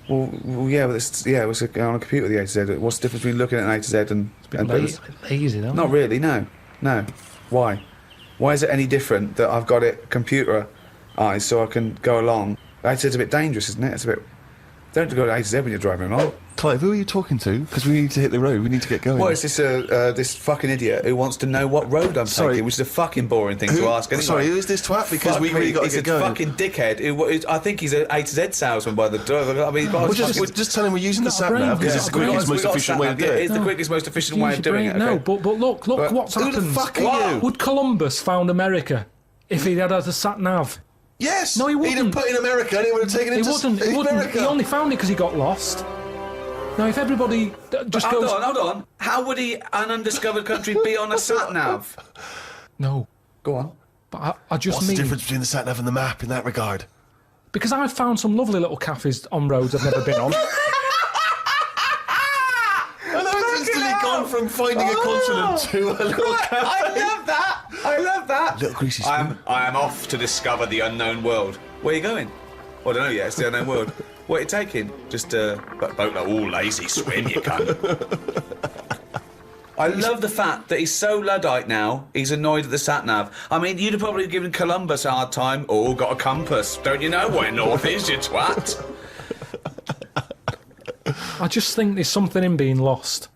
Well, yeah, but it's on a computer the A to Z. What's the difference between looking at an A to Z and? It's a bit lazy, though. Not really. No. Why? Why is it any different that I've got it computerised so I can go along? A to Z's a bit dangerous, isn't it? It's a bit. Don't go to A to Z when you're driving along. Clive, who are you talking to? Because we need to hit the road. We need to get going. Well, it's this fucking idiot who wants to know what road I'm taking, which is a fucking boring thing to ask. Anyway. Sorry, who is this twat? Because we really got to get going. He's a fucking dickhead. I think he's an A to Z salesman by the driver. I mean, just tell him we're using the sat nav because it's the quickest, most efficient way of doing it. It's the quickest, most efficient way of doing it. No, but look what's happened. Who the fuck are you? Would Columbus found America if he had a sat nav? Yes. No, he wouldn't. He'd have put in America and he would have taken it to He wouldn't. America. He only found it because he got lost. Now, if everybody just goes... Hold on. How would an undiscovered country be on a sat-nav? No. Go on. But I just What's mean... the difference between the sat-nav and the map in that regard? Because I've found some lovely little cafes on roads I've never been on. And I've instantly gone from finding a continent to a little cafe. I love that. Little greasy spoon. I am off to discover the unknown world. Where are you going? Well, I don't know yet. It's the unknown world. What are you taking? Just a boat like all lazy swim, you cunt. I love the fact that he's so Luddite now, he's annoyed at the sat-nav. I mean, you'd have probably given Columbus a hard time. Oh, got a compass. Don't you know where north is, you twat? I just think there's something in being lost.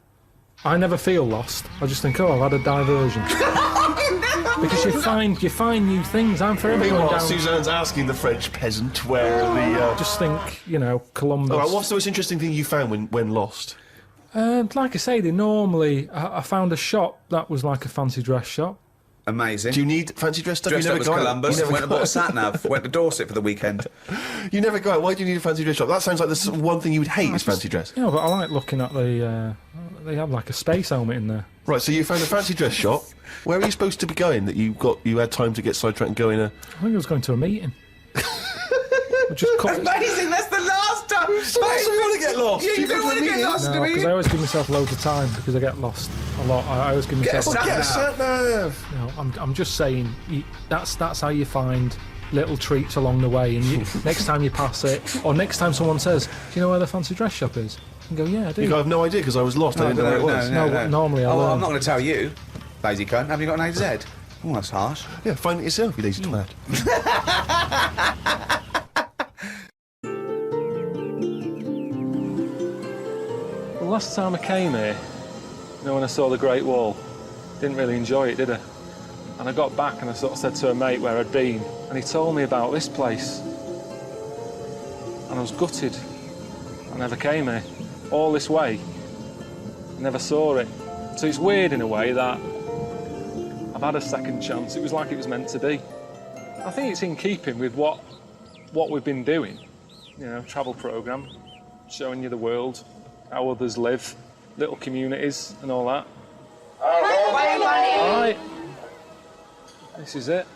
I never feel lost. I just think, oh, I've had a diversion. Because you find new things. I'm forever going down... Suzanne's asking the French peasant where the... Just think, you know, Columbus... All right, what's the most interesting thing you found when lost? Like I say, I found a shop that was like a fancy dress shop. Amazing. Do you need fancy dress stuff? Dressed up as Columbus, went and bought a sat-nav, went to Dorset for the weekend. You never go out. Why do you need a fancy dress shop? That sounds like the one thing you would hate is fancy dress. Yeah, but I like looking at they have like a space helmet in there. Right, so you found a fancy dress shop. Where were you supposed to be going that you had time to get sidetracked and go in a... I think I was going to a meeting. Amazing, that's the last time! So you want to get lost? Yeah, you don't want to get lost, No, because I always give myself loads of time because I get lost a lot. I always give myself... Get a sat-nav! No, I'm just saying, that's how you find little treats along the way, and next time you pass it, or next time someone says, do you know where the fancy dress shop is? You can go, yeah, I do. You go, I have no idea because I was lost. I didn't know where it was. No, normally I learn. I'm not going to tell you, lazy cunt. Have you got an A to Z? Oh, that's harsh. Yeah, find it yourself, you lazy twat. The last time I came here, when I saw the Great Wall, didn't really enjoy it, did I? And I got back and I sort of said to a mate where I'd been, and he told me about this place. And I was gutted. I never came here. All this way, I never saw it. So it's weird in a way that I've had a second chance. It was like it was meant to be. I think it's in keeping with what we've been doing. You know, travel programme, showing you the world, how others live, little communities and all that. All right. This is it.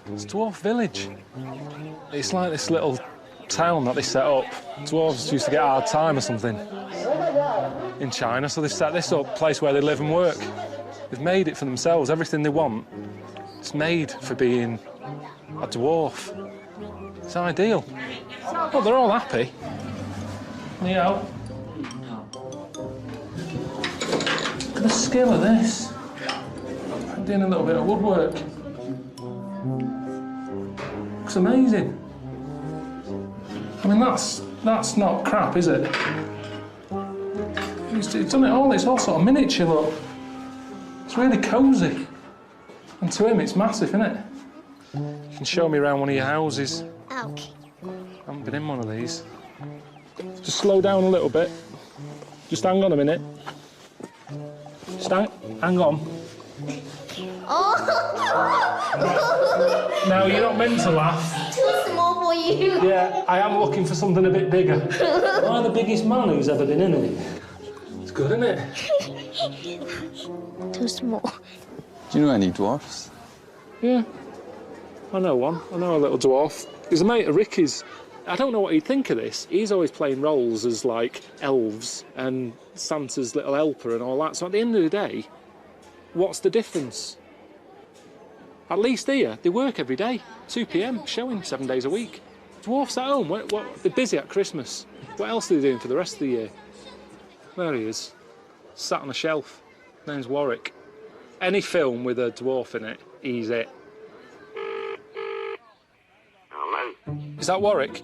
It's Dwarf Village. It's like this little town that they set up. Dwarves used to get a hard time or something in China, so they set this up, place where they live and work. They've made it for themselves. Everything they want, it's made for being a dwarf. It's ideal. Well, they're all happy. Yeah. Look at the skill of this. I'm doing a little bit of woodwork. Looks amazing. I mean, that's not crap, is it? He's done it all. It's all sort of miniature, look. It's really cosy. And to him, it's massive, isn't it? You can show me around one of your houses. Okay. I haven't been in one of these. Just slow down a little bit. Just hang on a minute. Just hang on. Oh! No, you're not meant to laugh. Too small for you. Yeah, I am looking for something a bit bigger. Am I the biggest man who's ever been in it? It's good, isn't it? Too small. Do you know any dwarfs? Yeah. I know one. I know a little dwarf. He's a mate of Ricky's. I don't know what he'd think of this. He's always playing roles as, like, elves and Santa's little helper and all that. So at the end of the day, what's the difference? At least here, they work every day. 2 p.m, showing 7 days a week. Dwarfs at home, they're busy at Christmas. What else are they doing for the rest of the year? There he is, sat on a shelf. Name's Warwick. Any film with a dwarf in it, he's it. Hello? Is that Warwick?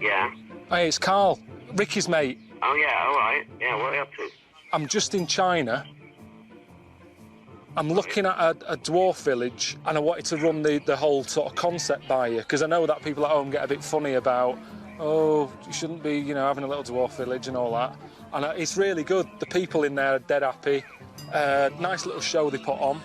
Yeah. Hey, it's Karl, Ricky's mate. Oh, yeah, all right. Yeah, what are you up to? I'm just in China. I'm looking at a dwarf village, and I wanted to run the whole sort of concept by you, because I know that people at home get a bit funny about, oh, you shouldn't be, you know, having a little dwarf village and all that. And it's really good. The people in there are dead happy. Nice little show they put on.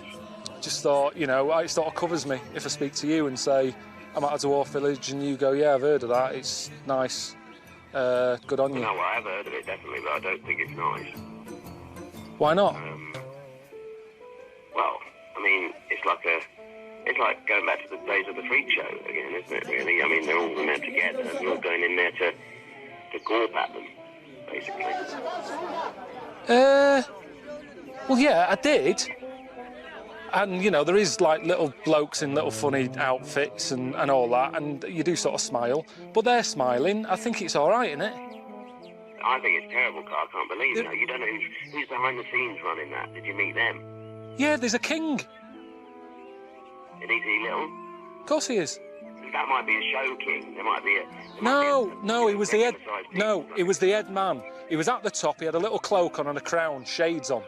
Just thought, you know, it sort of covers me if I speak to you and say, I'm at a dwarf village, and you go, yeah, I've heard of that. It's nice. Good on you. No, well, I have heard of it, definitely, but I don't think it's nice. Why not? Well, I mean, it's like going back to the days of the freak show again, isn't it, really? I mean, they're all in there together, and you're going in there to gawp at them, basically. Well, yeah, I did. And, you know, there is, like, little blokes in little funny outfits and all that, and you do sort of smile. But they're smiling. I think it's all right, isn't it? I think it's terrible, Carl. I can't believe it. You don't know who's behind the scenes running that. Did you meet them? Yeah, there's a king. And is he little? Of course he is. That might be a show king. There might be a... No, he was the head... No, he was the head man. He was at the top, he had a little cloak on and a crown, shades on.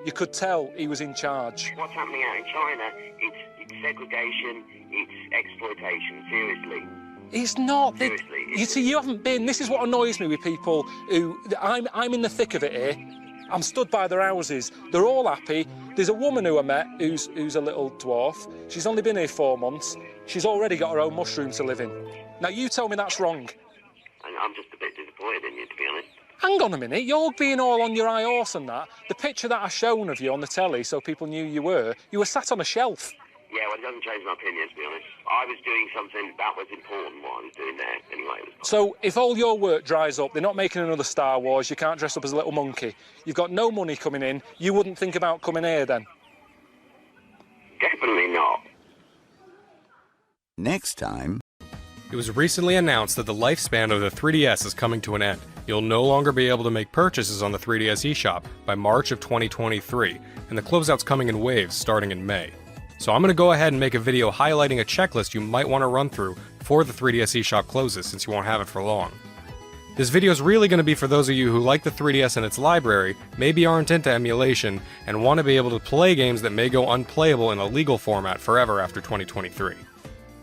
You could tell he was in charge. What's happening out in China, it's segregation, it's exploitation, seriously. It's not. Seriously. You see, you haven't been... This is what annoys me with people who... I'm in the thick of it here. I'm stood by their houses. They're all happy. There's a woman who I met who's a little dwarf. She's only been here 4 months. She's already got her own mushroom to live in. Now, you tell me that's wrong. I'm just a bit disappointed in you, to be honest. Hang on a minute. You're being all on your high horse and that. The picture that I shown of you on the telly so people knew you were sat on a shelf. Yeah, well, it doesn't change my opinion, to be honest. I was doing something that was important, what I was doing there, anyway. So, if all your work dries up, they're not making another Star Wars, you can't dress up as a little monkey, you've got no money coming in, you wouldn't think about coming here then? Definitely not. Next time... It was recently announced that the lifespan of the 3DS is coming to an end. You'll no longer be able to make purchases on the 3DS eShop by March of 2023, and the closeout's coming in waves starting in May. So I'm going to go ahead and make a video highlighting a checklist you might want to run through before the 3DS eShop closes, since you won't have it for long. This video is really going to be for those of you who like the 3DS and its library, maybe aren't into emulation, and want to be able to play games that may go unplayable in a legal format forever after 2023.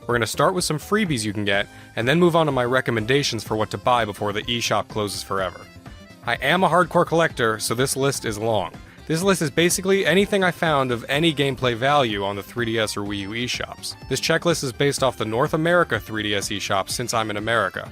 We're going to start with some freebies you can get, and then move on to my recommendations for what to buy before the eShop closes forever. I am a hardcore collector, so this list is long. This list is basically anything I found of any gameplay value on the 3DS or Wii U eShops. This checklist is based off the North America 3DS eShop since I'm in America.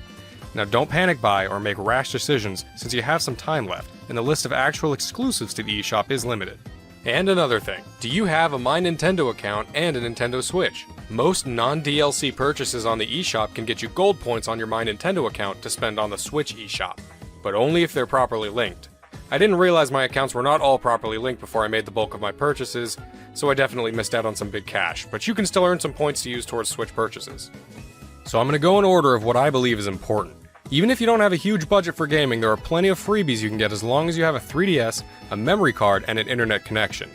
Now don't panic buy or make rash decisions since you have some time left, and the list of actual exclusives to the eShop is limited. And another thing, do you have a My Nintendo account and a Nintendo Switch? Most non-DLC purchases on the eShop can get you gold points on your My Nintendo account to spend on the Switch eShop, but only if they're properly linked. I didn't realize my accounts were not all properly linked before I made the bulk of my purchases, so I definitely missed out on some big cash, but you can still earn some points to use towards Switch purchases. So I'm going to go in order of what I believe is important. Even if you don't have a huge budget for gaming, there are plenty of freebies you can get as long as you have a 3DS, a memory card, and an internet connection.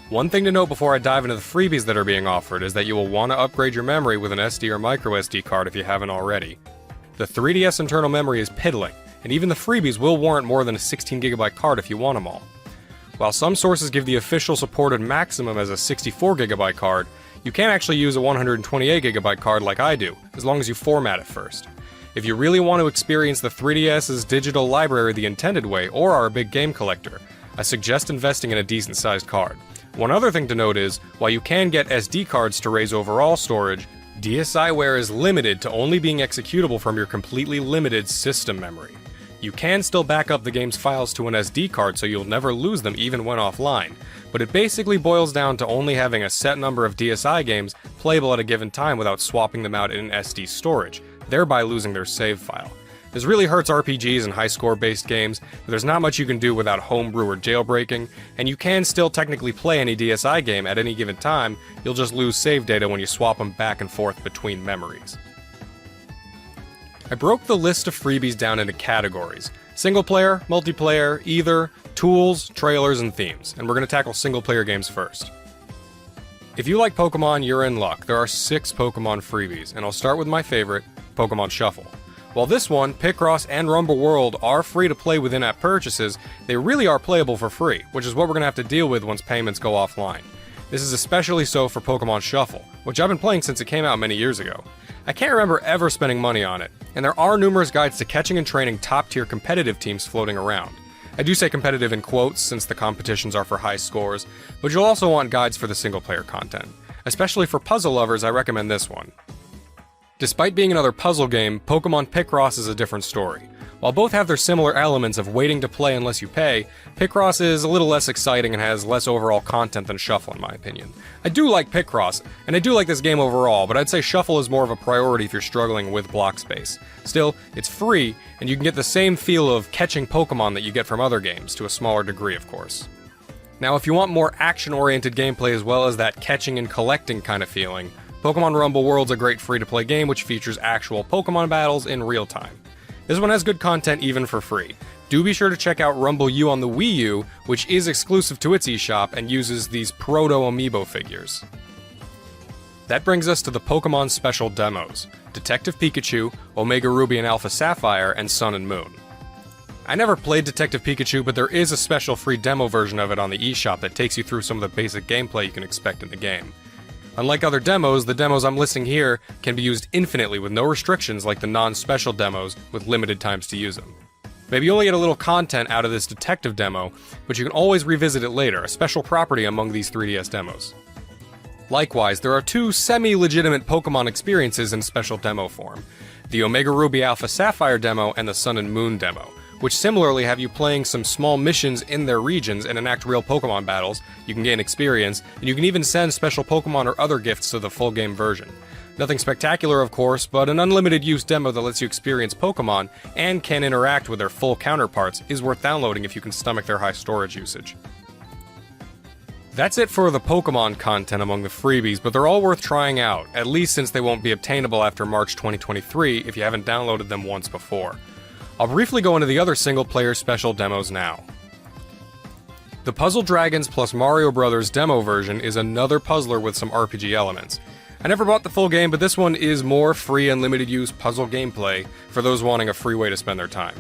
One thing to note before I dive into the freebies that are being offered is that you will want to upgrade your memory with an SD or microSD card if you haven't already. The 3DS internal memory is piddling, and even the freebies will warrant more than a 16GB card if you want them all. While some sources give the official supported maximum as a 64GB card, you can actually use a 128GB card like I do, as long as you format it first. If you really want to experience the 3DS's digital library the intended way, or are a big game collector, I suggest investing in a decent sized card. One other thing to note is, while you can get SD cards to raise overall storage, DSiWare is limited to only being executable from your completely limited system memory. You can still back up the game's files to an SD card so you'll never lose them even when offline, but it basically boils down to only having a set number of DSi games playable at a given time without swapping them out in SD storage, thereby losing their save file. This really hurts RPGs and high-score based games, but there's not much you can do without homebrew or jailbreaking, and you can still technically play any DSi game at any given time, you'll just lose save data when you swap them back and forth between memories. I broke the list of freebies down into categories: single player, multiplayer, either, tools, trailers, and themes, and we're going to tackle single player games first. If you like Pokemon, you're in luck. There are 6 Pokemon freebies, and I'll start with my favorite, Pokemon Shuffle. While this one, Picross, and Rumble World are free to play with in-app purchases, they really are playable for free, which is what we're going to have to deal with once payments go offline. This is especially so for Pokemon Shuffle, which I've been playing since it came out many years ago. I can't remember ever spending money on it, and there are numerous guides to catching and training top-tier competitive teams floating around. I do say competitive in quotes since the competitions are for high scores, but you'll also want guides for the single-player content. Especially for puzzle lovers, I recommend this one. Despite being another puzzle game, Pokemon Picross is a different story. While both have their similar elements of waiting to play unless you pay, Picross is a little less exciting and has less overall content than Shuffle in my opinion. I do like Picross, and I do like this game overall, but I'd say Shuffle is more of a priority if you're struggling with block space. Still, it's free, and you can get the same feel of catching Pokemon that you get from other games, to a smaller degree of course. Now if you want more action-oriented gameplay as well as that catching and collecting kind of feeling, Pokemon Rumble World's a great free-to-play game which features actual Pokemon battles in real time. This one has good content even for free. Do be sure to check out Rumble U on the Wii U, which is exclusive to its eShop and uses these proto-amiibo figures. That brings us to the Pokemon Special Demos: Detective Pikachu, Omega Ruby and Alpha Sapphire, and Sun and Moon. I never played Detective Pikachu, but there is a special free demo version of it on the eShop that takes you through some of the basic gameplay you can expect in the game. Unlike other demos, the demos I'm listing here can be used infinitely with no restrictions like the non-special demos with limited times to use them. Maybe you only get a little content out of this detective demo, but you can always revisit it later, a special property among these 3DS demos. Likewise, there are 2 semi-legitimate Pokemon experiences in special demo form: the Omega Ruby Alpha Sapphire demo and the Sun and Moon demo, which similarly have you playing some small missions in their regions and enact real Pokemon battles. You can gain experience, and you can even send special Pokemon or other gifts to the full game version. Nothing spectacular of course, but an unlimited use demo that lets you experience Pokemon and can interact with their full counterparts is worth downloading if you can stomach their high storage usage. That's it for the Pokemon content among the freebies, but they're all worth trying out, at least since they won't be obtainable after March 2023 if you haven't downloaded them once before. I'll briefly go into the other single-player special demos now. The Puzzle Dragons plus Mario Bros. Demo version is another puzzler with some RPG elements. I never bought the full game, but this one is more free and limited use puzzle gameplay for those wanting a free way to spend their time.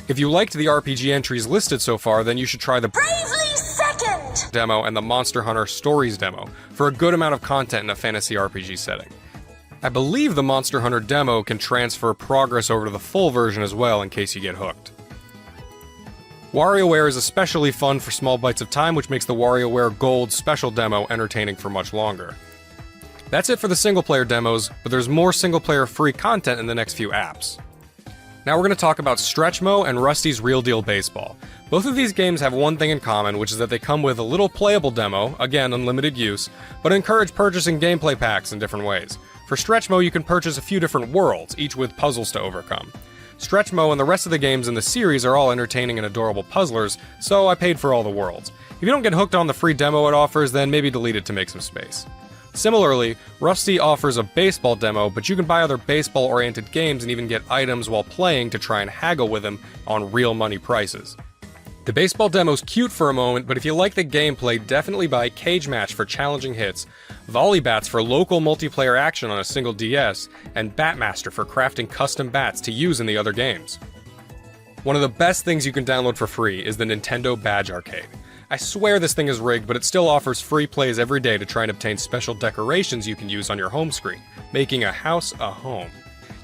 If you liked the RPG entries listed so far, then you should try the Bravely Second demo and the Monster Hunter Stories demo for a good amount of content in a fantasy RPG setting. I believe the Monster Hunter demo can transfer progress over to the full version as well in case you get hooked. WarioWare is especially fun for small bites of time, which makes the WarioWare Gold special demo entertaining for much longer. That's it for the single-player demos, but there's more single-player free content in the next few apps. Now we're going to talk about Stretchmo and Rusty's Real Deal Baseball. Both of these games have one thing in common, which is that they come with a little playable demo, again unlimited use, but encourage purchasing gameplay packs in different ways. For Stretchmo, you can purchase a few different worlds, each with puzzles to overcome. Stretchmo and the rest of the games in the series are all entertaining and adorable puzzlers, so I paid for all the worlds. If you don't get hooked on the free demo it offers, then maybe delete it to make some space. Similarly, Rusty offers a baseball demo, but you can buy other baseball-oriented games and even get items while playing to try and haggle with them on real money prices. The baseball demo's cute for a moment, but if you like the gameplay, definitely buy Cage Match for challenging hits, Volley Bats for local multiplayer action on a single DS, and Batmaster for crafting custom bats to use in the other games. One of the best things you can download for free is the Nintendo Badge Arcade. I swear this thing is rigged, but it still offers free plays every day to try and obtain special decorations you can use on your home screen, making a house a home.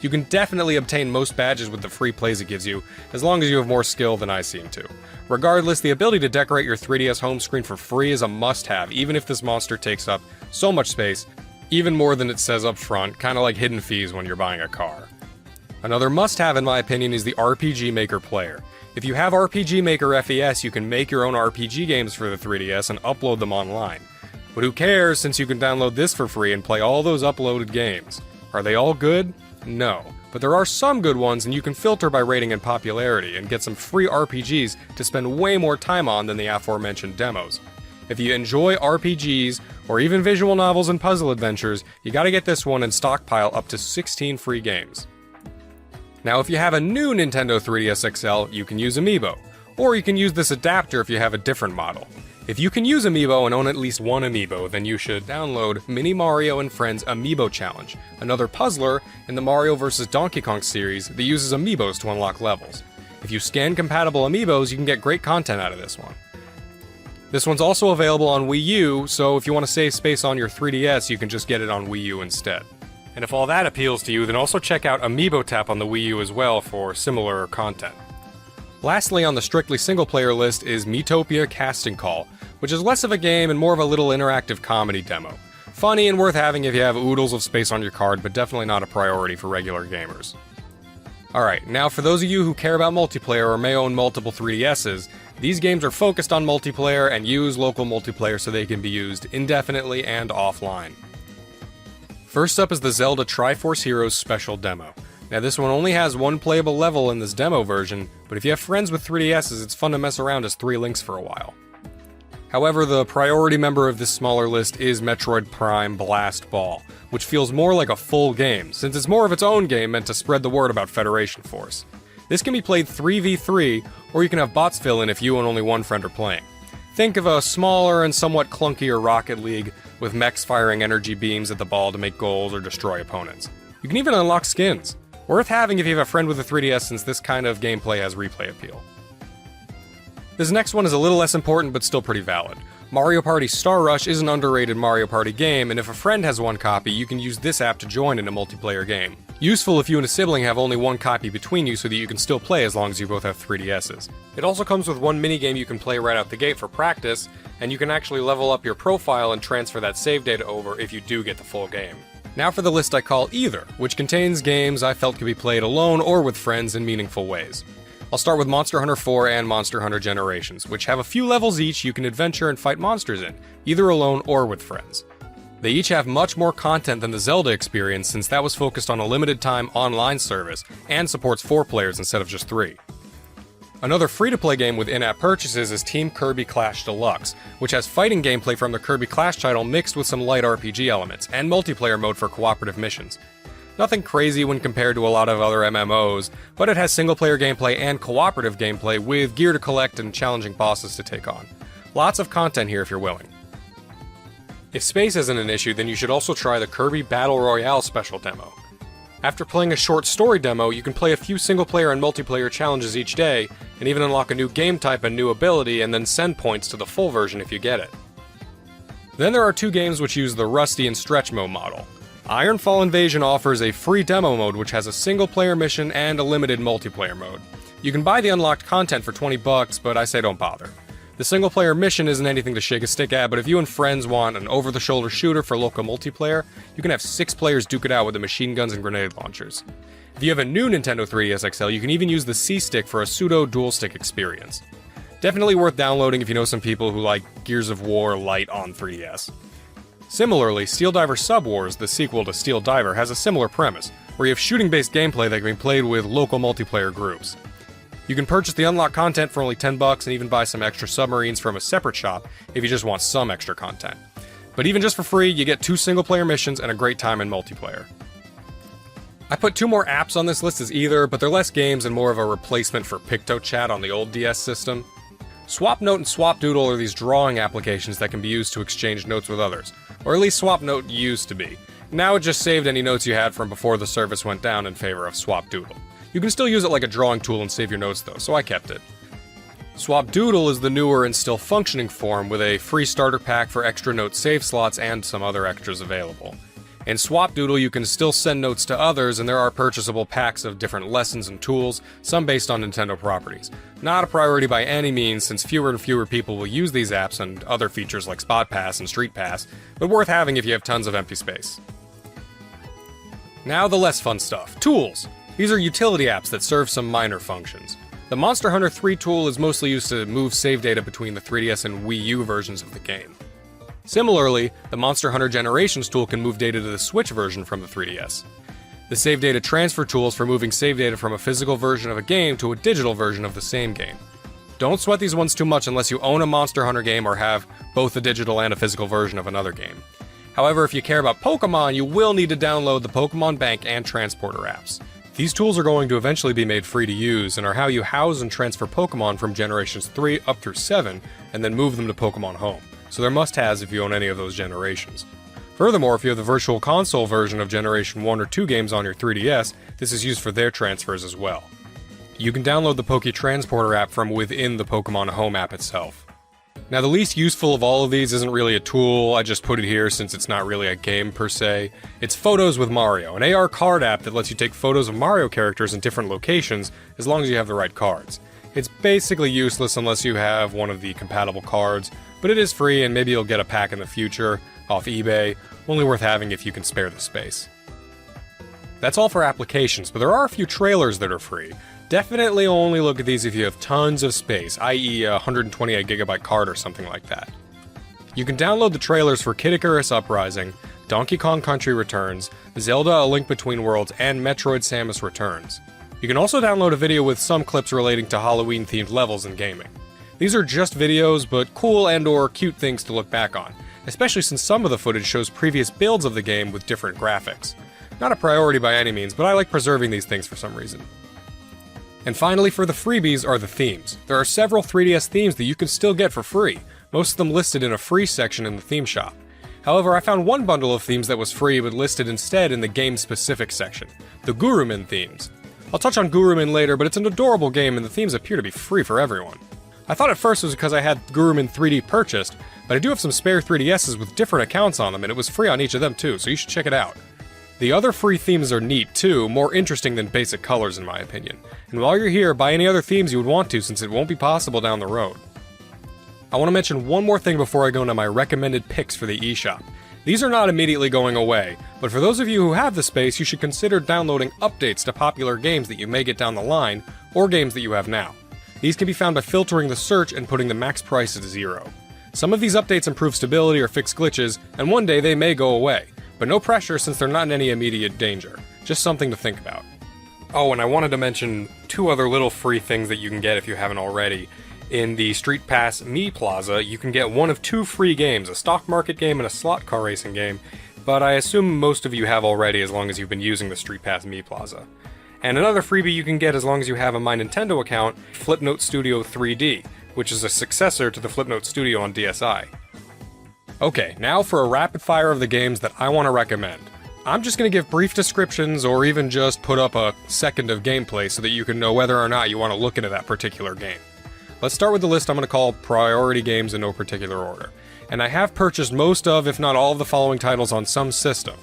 You can definitely obtain most badges with the free plays it gives you, as long as you have more skill than I seem to. Regardless, the ability to decorate your 3DS home screen for free is a must-have, even if this monster takes up so much space, even more than it says up front, kinda like hidden fees when you're buying a car. Another must-have in my opinion is the RPG Maker player. If you have RPG Maker FES, you can make your own RPG games for the 3DS and upload them online. But who cares, since you can download this for free and play all those uploaded games. Are they all good? No. But there are some good ones, and you can filter by rating and popularity, and get some free RPGs to spend way more time on than the aforementioned demos. If you enjoy RPGs, or even visual novels and puzzle adventures, you gotta get this one and stockpile up to 16 free games. Now if you have a new Nintendo 3DS XL, you can use Amiibo, or you can use this adapter if you have a different model. If you can use Amiibo and own at least one Amiibo, then you should download Mini Mario and Friends Amiibo Challenge, another puzzler in the Mario vs. Donkey Kong series that uses Amiibos to unlock levels. If you scan compatible Amiibos, you can get great content out of this one. This one's also available on Wii U, so if you want to save space on your 3DS, you can just get it on Wii U instead. And if all that appeals to you, then also check out Amiibo Tap on the Wii U as well for similar content. Lastly on the strictly single-player list is Miitopia Casting Call, which is less of a game and more of a little interactive comedy demo. Funny and worth having if you have oodles of space on your card, but definitely not a priority for regular gamers. Alright, now for those of you who care about multiplayer or may own multiple 3DSs, these games are focused on multiplayer and use local multiplayer so they can be used indefinitely and offline. First up is the Zelda Triforce Heroes Special Demo. Now this one only has one playable level in this demo version, but if you have friends with 3DSs, it's fun to mess around as 3 Links for a while. However, the priority member of this smaller list is Metroid Prime Blast Ball, which feels more like a full game, since it's more of its own game meant to spread the word about Federation Force. This can be played 3v3, or you can have bots fill in if you and only one friend are playing. Think of a smaller and somewhat clunkier Rocket League, with mechs firing energy beams at the ball to make goals or destroy opponents. You can even unlock skins. Worth having if you have a friend with a 3DS, since this kind of gameplay has replay appeal. This next one is a little less important but still pretty valid. Mario Party Star Rush is an underrated Mario Party game, and if a friend has one copy, you can use this app to join in a multiplayer game. Useful if you and a sibling have only one copy between you so that you can still play as long as you both have 3DSs. It also comes with one minigame you can play right out the gate for practice, and you can actually level up your profile and transfer that save data over if you do get the full game. Now for the list I call Either, which contains games I felt could be played alone or with friends in meaningful ways. I'll start with Monster Hunter 4 and Monster Hunter Generations, which have a few levels each you can adventure and fight monsters in, either alone or with friends. They each have much more content than the Zelda experience, since that was focused on a limited-time online service and supports 4 players instead of just 3. Another free-to-play game with in-app purchases is Team Kirby Clash Deluxe, which has fighting gameplay from the Kirby Clash title mixed with some light RPG elements, and multiplayer mode for cooperative missions. Nothing crazy when compared to a lot of other MMOs, but it has single-player gameplay and cooperative gameplay with gear to collect and challenging bosses to take on. Lots of content here if you're willing. If space isn't an issue, then you should also try the Kirby Battle Royale special demo. After playing a short story demo, you can play a few single-player and multiplayer challenges each day, and even unlock a new game type and new ability, and then send points to the full version if you get it. Then there are 2 games which use the Rusty and Stretchmo model. Ironfall Invasion offers a free demo mode which has a single-player mission and a limited multiplayer mode. You can buy the unlocked content for $20, but I say don't bother. The single-player mission isn't anything to shake a stick at, but if you and friends want an over-the-shoulder shooter for local multiplayer, you can have 6 players duke it out with the machine guns and grenade launchers. If you have a new Nintendo 3DS XL, you can even use the C-Stick for a pseudo-dual-stick experience. Definitely worth downloading if you know some people who like Gears of War Lite on 3DS. Similarly, Steel Diver Sub Wars, the sequel to Steel Diver, has a similar premise, where you have shooting-based gameplay that can be played with local multiplayer groups. You can purchase the unlocked content for only $10 and even buy some extra submarines from a separate shop if you just want some extra content. But even just for free, you get 2 single-player missions and a great time in multiplayer. I put 2 more apps on this list as either, but they're less games and more of a replacement for PictoChat on the old DS system. SwapNote and SwapDoodle are these drawing applications that can be used to exchange notes with others, or at least SwapNote used to be. Now it just saved any notes you had from before the service went down in favor of SwapDoodle. You can still use it like a drawing tool and save your notes though, so I kept it. SwapDoodle is the newer and still functioning form with a free starter pack for extra note save slots and some other extras available. In SwapDoodle, you can still send notes to others, and there are purchasable packs of different lessons and tools, some based on Nintendo properties. Not a priority by any means, since fewer and fewer people will use these apps and other features like Spot Pass and Street Pass, but worth having if you have tons of empty space. Now the less fun stuff. Tools! These are utility apps that serve some minor functions. The Monster Hunter 3 tool is mostly used to move save data between the 3DS and Wii U versions of the game. Similarly, the Monster Hunter Generations tool can move data to the Switch version from the 3DS. The Save Data Transfer tool is for moving save data from a physical version of a game to a digital version of the same game. Don't sweat these ones too much unless you own a Monster Hunter game or have both a digital and a physical version of another game. However, if you care about Pokemon, you will need to download the Pokemon Bank and Transporter apps. These tools are going to eventually be made free to use and are how you house and transfer Pokemon from Generations 3 up through 7 and then move them to Pokemon Home. So they're must-haves if you own any of those generations. Furthermore, if you have the Virtual Console version of Generation 1 or 2 games on your 3DS, this is used for their transfers as well. You can download the Poke Transporter app from within the Pokemon Home app itself. Now the least useful of all of these isn't really a tool, I just put it here since it's not really a game per se. It's Photos with Mario, an AR card app that lets you take photos of Mario characters in different locations as long as you have the right cards. It's basically useless unless you have one of the compatible cards, but it is free and maybe you'll get a pack in the future, off eBay, only worth having if you can spare the space. That's all for applications, but there are a few trailers that are free. Definitely only look at these if you have tons of space, i.e. a 128GB card or something like that. You can download the trailers for Kid Icarus Uprising, Donkey Kong Country Returns, Zelda A Link Between Worlds, and Metroid Samus Returns. You can also download a video with some clips relating to Halloween-themed levels in gaming. These are just videos, but cool and/or cute things to look back on, especially since some of the footage shows previous builds of the game with different graphics. Not a priority by any means, but I like preserving these things for some reason. And finally, for the freebies are the themes. There are several 3DS themes that you can still get for free, most of them listed in a free section in the theme shop. However, I found one bundle of themes that was free but listed instead in the game-specific section, the Gurumin themes. I'll touch on Gurumin later, but it's an adorable game and the themes appear to be free for everyone. I thought at first it was because I had Gurumin 3D purchased, but I do have some spare 3DSs with different accounts on them and it was free on each of them too, so you should check it out. The other free themes are neat too, more interesting than basic colors in my opinion. And while you're here, buy any other themes you would want to since it won't be possible down the road. I want to mention one more thing before I go into my recommended picks for the eShop. These are not immediately going away, but for those of you who have the space, you should consider downloading updates to popular games that you may get down the line, or games that you have now. These can be found by filtering the search and putting the max price at 0. Some of these updates improve stability or fix glitches, and one day they may go away. But no pressure since they're not in any immediate danger. Just something to think about. Oh, and I wanted to mention 2 other little free things that you can get if you haven't already. In the Street Pass Me Plaza, you can get one of 2 free games, a stock market game and a slot car racing game, but I assume most of you have already as long as you've been using the Street Pass Me Plaza. And another freebie you can get as long as you have a My Nintendo account, Flipnote Studio 3D, which is a successor to the Flipnote Studio on DSi. Okay, now for a rapid fire of the games that I want to recommend. I'm just going to give brief descriptions or even just put up a second of gameplay so that you can know whether or not you want to look into that particular game. Let's start with the list I'm going to call priority games in no particular order. And I have purchased most of, if not all of the following titles on some system.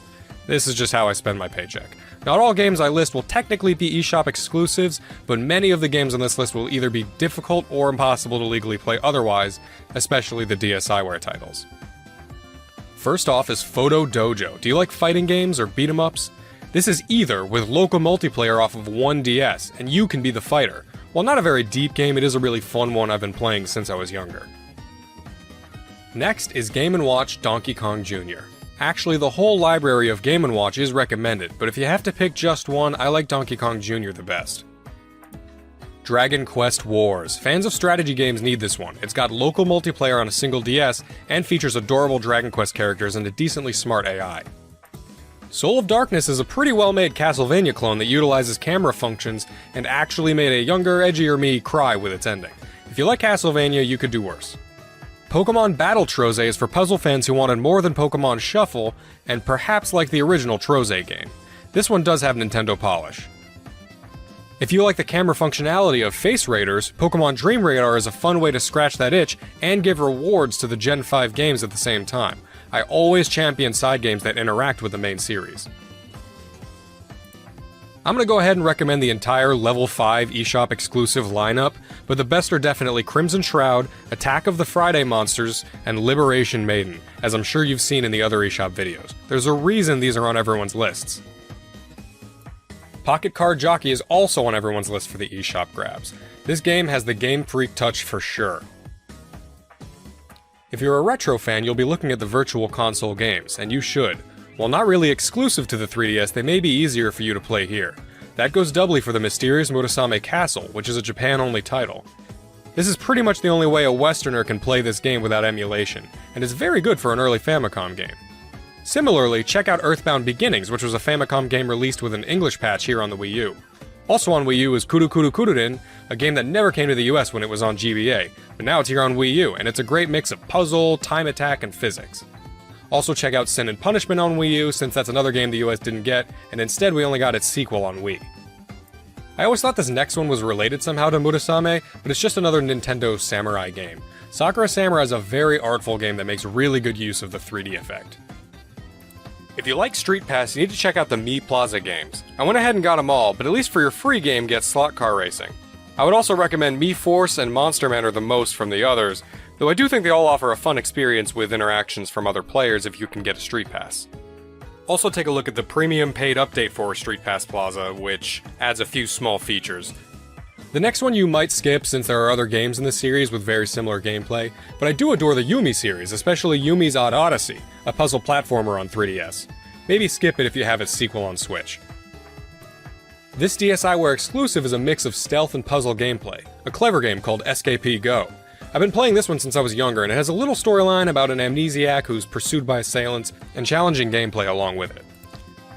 This is just how I spend my paycheck. Not all games I list will technically be eShop exclusives, but many of the games on this list will either be difficult or impossible to legally play otherwise, especially the DSiWare titles. First off is Photo Dojo. Do you like fighting games or beat 'em ups? This is either with local multiplayer off of one DS, and you can be the fighter. While not a very deep game, it is a really fun one I've been playing since I was younger. Next is Game & Watch Donkey Kong Jr. Actually, the whole library of Game & Watch is recommended, but if you have to pick just one, I like Donkey Kong Jr. the best. Dragon Quest Wars. Fans of strategy games need this one. It's got local multiplayer on a single DS, and features adorable Dragon Quest characters and a decently smart AI. Soul of Darkness is a pretty well-made Castlevania clone that utilizes camera functions and actually made a younger, edgier me cry with its ending. If you like Castlevania, you could do worse. Pokemon Battle Troze is for puzzle fans who wanted more than Pokemon Shuffle, and perhaps like the original Troze game. This one does have Nintendo polish. If you like the camera functionality of Face Raiders, Pokemon Dream Radar is a fun way to scratch that itch and give rewards to the Gen 5 games at the same time. I always champion side games that interact with the main series. I'm going to go ahead and recommend the entire Level 5 eShop exclusive lineup, but the best are definitely Crimson Shroud, Attack of the Friday Monsters, and Liberation Maiden, as I'm sure you've seen in the other eShop videos. There's a reason these are on everyone's lists. Pocket Card Jockey is also on everyone's list for the eShop grabs. This game has the Game Freak touch for sure. If you're a retro fan, you'll be looking at the Virtual Console games, and you should. While not really exclusive to the 3DS, they may be easier for you to play here. That goes doubly for the Mysterious Murasame Castle, which is a Japan-only title. This is pretty much the only way a Westerner can play this game without emulation, and is very good for an early Famicom game. Similarly, check out Earthbound Beginnings, which was a Famicom game released with an English patch here on the Wii U. Also on Wii U is Kuru Kuru Kururin, a game that never came to the US when it was on GBA, but now it's here on Wii U, and it's a great mix of puzzle, time attack, and physics. Also check out Sin and Punishment on Wii U, since that's another game the US didn't get, and instead we only got its sequel on Wii. I always thought this next one was related somehow to Murasame, but it's just another Nintendo samurai game. Sakura Samurai is a very artful game that makes really good use of the 3D effect. If you like Street Pass, you need to check out the Mii Plaza games. I went ahead and got them all, but at least for your free game, get Slot Car Racing. I would also recommend Mii Force and Monster Man are the most from the others, though I do think they all offer a fun experience with interactions from other players if you can get a Street Pass. Also take a look at the premium paid update for Street Pass Plaza, which adds a few small features. The next one you might skip since there are other games in the series with very similar gameplay, but I do adore the Yumi series, especially Yumi's Odd Odyssey, a puzzle platformer on 3DS. Maybe skip it if you have its sequel on Switch. This DSiWare exclusive is a mix of stealth and puzzle gameplay, a clever game called SKP Go. I've been playing this one since I was younger, and it has a little storyline about an amnesiac who's pursued by assailants, and challenging gameplay along with it.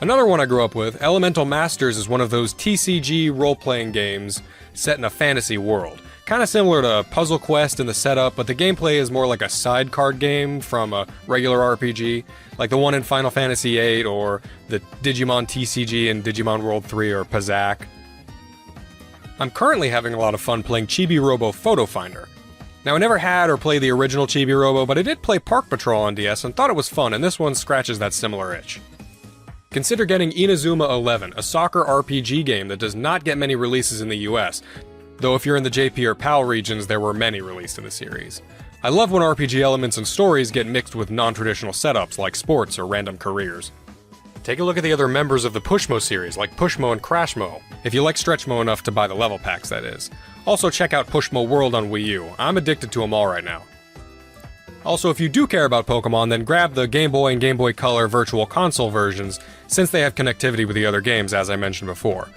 Another one I grew up with, Elemental Masters, is one of those TCG role-playing games set in a fantasy world. Kinda similar to Puzzle Quest in the setup, but the gameplay is more like a side card game from a regular RPG, like the one in Final Fantasy VIII, or the Digimon TCG in Digimon World 3 or Pazaak. I'm currently having a lot of fun playing Chibi Robo Photo Finder. Now I never had or played the original Chibi Robo, but I did play Park Patrol on DS and thought it was fun, and this one scratches that similar itch. Consider getting Inazuma 11, a soccer RPG game that does not get many releases in the US, though if you're in the JP or PAL regions, there were many released in the series. I love when RPG elements and stories get mixed with non-traditional setups like sports or random careers. Take a look at the other members of the Pushmo series, like Pushmo and Crashmo, if you like Stretchmo enough to buy the level packs, that is. Also check out Pushmo World on Wii U, I'm addicted to them all right now. Also, if you do care about Pokemon, then grab the Game Boy and Game Boy Color Virtual Console versions, since they have connectivity with the other games, as I mentioned before.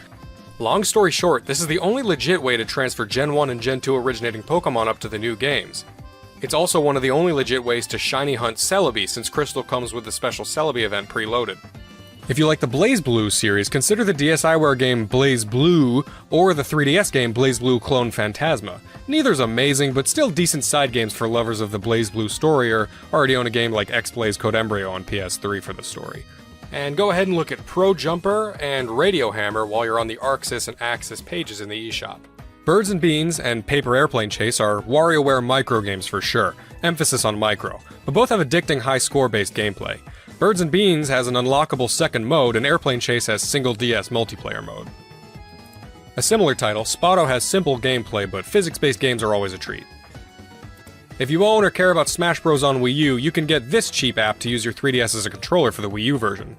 Long story short, this is the only legit way to transfer Gen 1 and Gen 2 originating Pokemon up to the new games. It's also one of the only legit ways to shiny hunt Celebi, since Crystal comes with the special Celebi event preloaded. If you like the BlazBlue series, consider the DSiWare game BlazBlue, or the 3DS game BlazBlue Clone Phantasma. Neither's amazing, but still decent side games for lovers of the BlazBlue story, or already own a game like X-Blaze Code Embryo on PS3 for the story. And go ahead and look at Pro Jumper and Radio Hammer while you're on the Arxis and Axis pages in the eShop. Birds and Beans and Paper Airplane Chase are WarioWare micro games for sure, emphasis on micro, but both have addicting high score-based gameplay. Birds and Beans has an unlockable second mode, and Airplane Chase has single DS multiplayer mode. A similar title, Spotto has simple gameplay, but physics-based games are always a treat. If you own or care about Smash Bros. On Wii U, you can get this cheap app to use your 3DS as a controller for the Wii U version.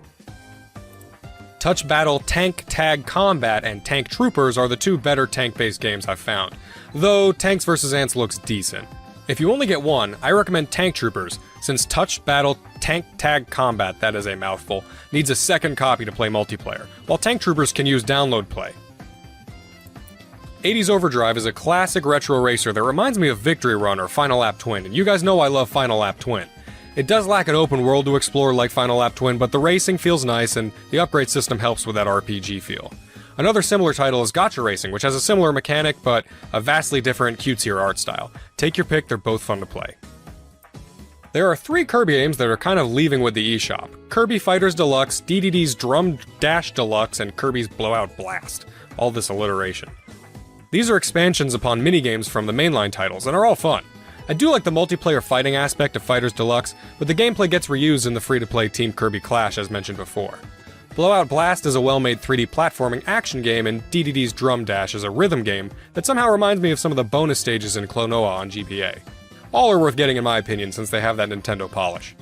Touch Battle Tank Tag Combat and Tank Troopers are the two better tank-based games I've found, though Tanks vs. Ants looks decent. If you only get one, I recommend Tank Troopers, since Touch Battle Tank Tag Combat, that is a mouthful, needs a second copy to play multiplayer, while Tank Troopers can use download play. 80s Overdrive is a classic retro racer that reminds me of Victory Run or Final Lap Twin, and you guys know I love Final Lap Twin. It does lack an open world to explore like Final Lap Twin, but the racing feels nice and the upgrade system helps with that RPG feel. Another similar title is Gotcha Racing, which has a similar mechanic, but a vastly different, cutesier art style. Take your pick, they're both fun to play. There are 3 Kirby games that are kind of leaving with the eShop. Kirby Fighters Deluxe, DDD's Drum Dash Deluxe, and Kirby's Blowout Blast. All this alliteration. These are expansions upon minigames from the mainline titles, and are all fun. I do like the multiplayer fighting aspect of Fighters Deluxe, but the gameplay gets reused in the free-to-play Team Kirby Clash as mentioned before. Blowout Blast is a well-made 3D platforming action game, and DDD's Drum Dash is a rhythm game that somehow reminds me of some of the bonus stages in Klonoa on GBA. All are worth getting in my opinion since they have that Nintendo polish.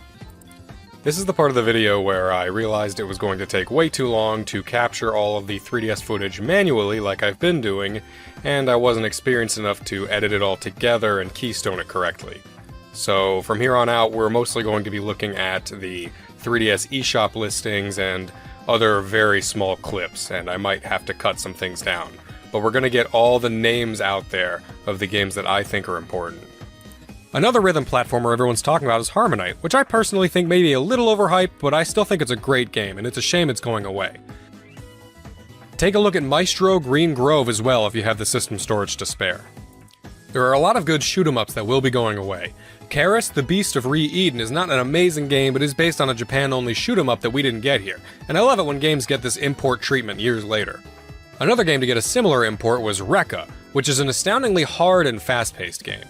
This is the part of the video where I realized it was going to take way too long to capture all of the 3DS footage manually like I've been doing, and I wasn't experienced enough to edit it all together and keystone it correctly. So from here on out, we're mostly going to be looking at the 3DS eShop listings and other very small clips, and I might have to cut some things down. But we're going to get all the names out there of the games that I think are important. Another rhythm platformer everyone's talking about is Harmonite, which I personally think may be a little overhyped, but I still think it's a great game, and it's a shame it's going away. Take a look at Maestro Green Grove as well if you have the system storage to spare. There are a lot of good shoot-'em-ups that will be going away. Karis, the Beast of Re-Eden is not an amazing game, but is based on a Japan-only shoot-'em-up that we didn't get here, and I love it when games get this import treatment years later. Another game to get a similar import was Rekka, which is an astoundingly hard and fast-paced game.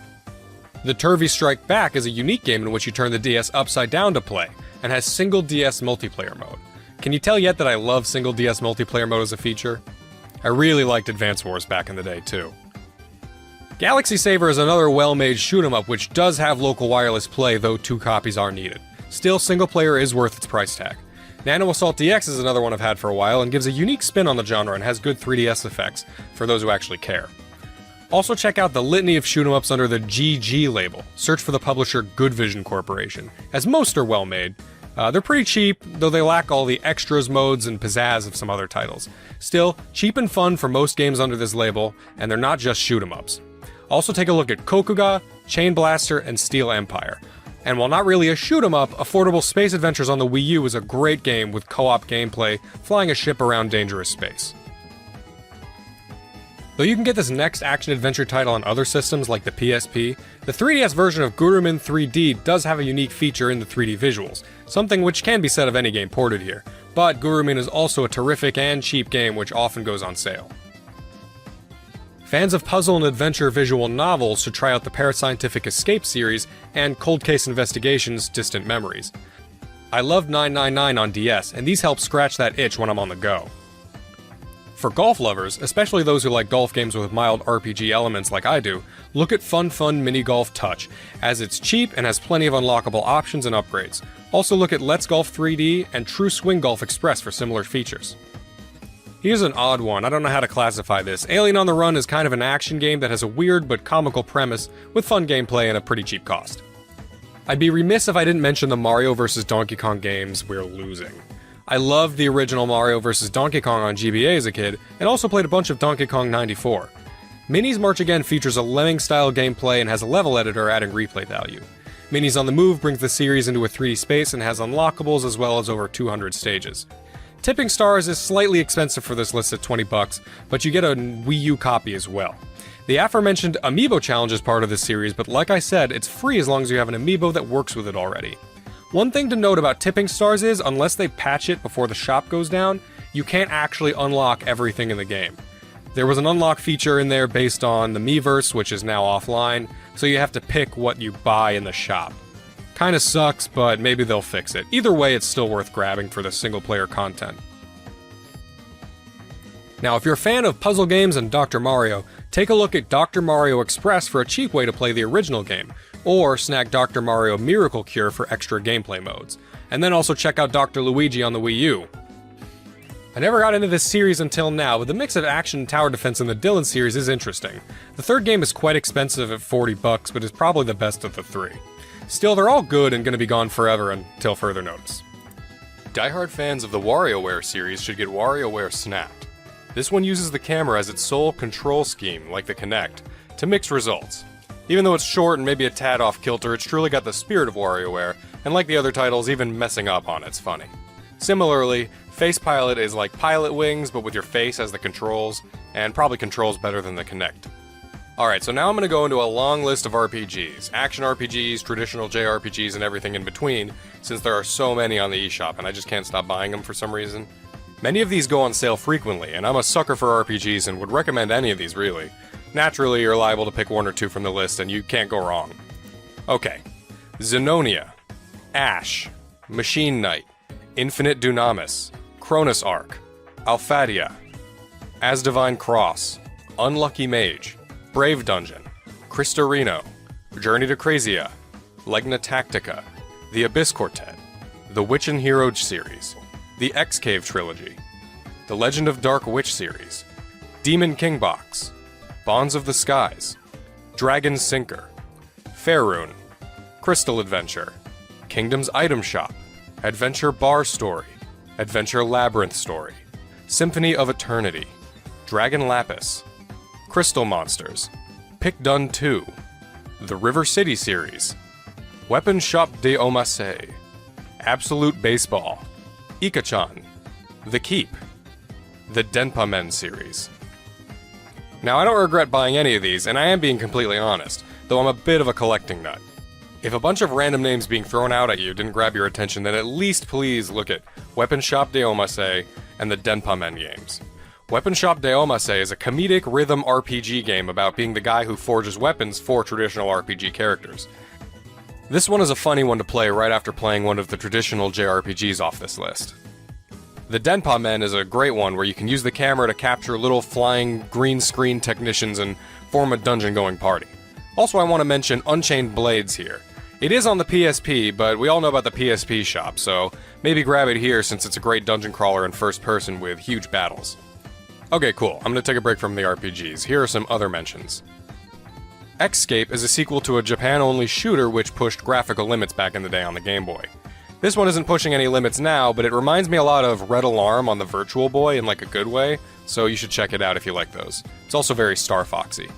The Turvy Strike Back is a unique game in which you turn the DS upside down to play, and has single DS multiplayer mode. Can you tell yet that I love single DS multiplayer mode as a feature? I really liked Advance Wars back in the day too. Galaxy Saver is another well-made shoot-'em-up which does have local wireless play, though 2 copies are needed. Still, single player is worth its price tag. Nano Assault DX is another one I've had for a while and gives a unique spin on the genre and has good 3DS effects, for those who actually care. Also check out the litany of shoot-'em-ups under the GG label. Search for the publisher Good Vision Corporation, as most are well-made. They're pretty cheap, though they lack all the extras, modes, and pizzazz of some other titles. Still, cheap and fun for most games under this label, and they're not just shoot-'em-ups. Also take a look at Kokuga, Chain Blaster, and Steel Empire. And while not really a shoot-'em-up, Affordable Space Adventures on the Wii U is a great game with co-op gameplay, flying a ship around dangerous space. Though you can get this next action-adventure title on other systems like the PSP, the 3DS version of Gurumin 3D does have a unique feature in the 3D visuals, something which can be said of any game ported here, but Gurumin is also a terrific and cheap game which often goes on sale. Fans of puzzle and adventure visual novels should try out the Parascientific Escape series and Cold Case Investigations Distant Memories. I loved 999 on DS, and these help scratch that itch when I'm on the go. For golf lovers, especially those who like golf games with mild RPG elements like I do, look at Fun Mini Golf Touch, as it's cheap and has plenty of unlockable options and upgrades. Also look at Let's Golf 3D and True Swing Golf Express for similar features. Here's an odd one, I don't know how to classify this. Alien on the Run is kind of an action game that has a weird but comical premise with fun gameplay and a pretty cheap cost. I'd be remiss if I didn't mention the Mario vs. Donkey Kong games we're losing. I loved the original Mario vs. Donkey Kong on GBA as a kid, and also played a bunch of Donkey Kong 94. Minis March Again features a Lemming-style gameplay and has a level editor adding replay value. Minis on the Move brings the series into a 3D space and has unlockables as well as over 200 stages. Tipping Stars is slightly expensive for this list at $20, but you get a Wii U copy as well. The aforementioned Amiibo challenge is part of this series, but like I said, it's free as long as you have an Amiibo that works with it already. One thing to note about Tipping Stars is, unless they patch it before the shop goes down, you can't actually unlock everything in the game. There was an unlock feature in there based on the Miiverse, which is now offline, so you have to pick what you buy in the shop. Kinda sucks, but maybe they'll fix it. Either way, it's still worth grabbing for the single-player content. Now, if you're a fan of puzzle games and Dr. Mario, take a look at Dr. Mario Express for a cheap way to play the original game, or snag Dr. Mario Miracle Cure for extra gameplay modes. And then also check out Dr. Luigi on the Wii U. I never got into this series until now, but the mix of action and tower defense in the Dylan series is interesting. The third game is quite expensive at $40, but is probably the best of the three. Still, they're all good and going to be gone forever until further notice. Die-hard fans of the WarioWare series should get WarioWare Snapped. This one uses the camera as its sole control scheme, like the Kinect, to mix results. Even though it's short and maybe a tad off-kilter, it's truly got the spirit of WarioWare, and like the other titles, even messing up on it's funny. Similarly, Face Pilot is like Pilot Wings, but with your face as the controls, and probably controls better than the Kinect. Alright, so now I'm going to go into a long list of RPGs. Action RPGs, traditional JRPGs, and everything in between, since there are so many on the eShop, and I just can't stop buying them for some reason. Many of these go on sale frequently, and I'm a sucker for RPGs and would recommend any of these, really. Naturally, you're liable to pick one or two from the list, and you can't go wrong. Okay. Xenonia, Ash, Machine Knight, Infinite Dunamis, Cronus Arc, Alphadia, As Divine Cross, Unlucky Mage, Brave Dungeon, Cristorino, Journey to Crazia, Legna Tactica, The Abyss Quartet, The Witch and Hero series, the X-Cave trilogy, The Legend of Dark Witch series, Demon King Box, Bonds of the Skies, Dragon Sinker, Faerun, Crystal Adventure, Kingdom's Item Shop, Adventure Bar Story, Adventure Labyrinth Story, Symphony of Eternity, Dragon Lapis, Crystal Monsters, Pick-Dun 2, The River City series, Weapon Shop de Omasei, Absolute Baseball, Ikachan, The Keep, the Denpa Men series. Now, I don't regret buying any of these, and I am being completely honest, though I'm a bit of a collecting nut. If a bunch of random names being thrown out at you didn't grab your attention, then at least please look at Weapon Shop de Omasei and the Denpa Men games. Weapon Shop de Omasei is a comedic rhythm RPG game about being the guy who forges weapons for traditional RPG characters. This one is a funny one to play right after playing one of the traditional JRPGs off this list. The Denpa Men is a great one where you can use the camera to capture little flying green screen technicians and form a dungeon-going party. Also, I want to mention Unchained Blades here. It is on the PSP, but we all know about the PSP shop, so maybe grab it here since it's a great dungeon crawler in first person with huge battles. Okay, cool. I'm gonna take a break from the RPGs. Here are some other mentions. Xscape is a sequel to a Japan-only shooter which pushed graphical limits back in the day on the Game Boy. This one isn't pushing any limits now, but it reminds me a lot of Red Alarm on the Virtual Boy in like a good way, so you should check it out if you like those. It's also very Star Foxy.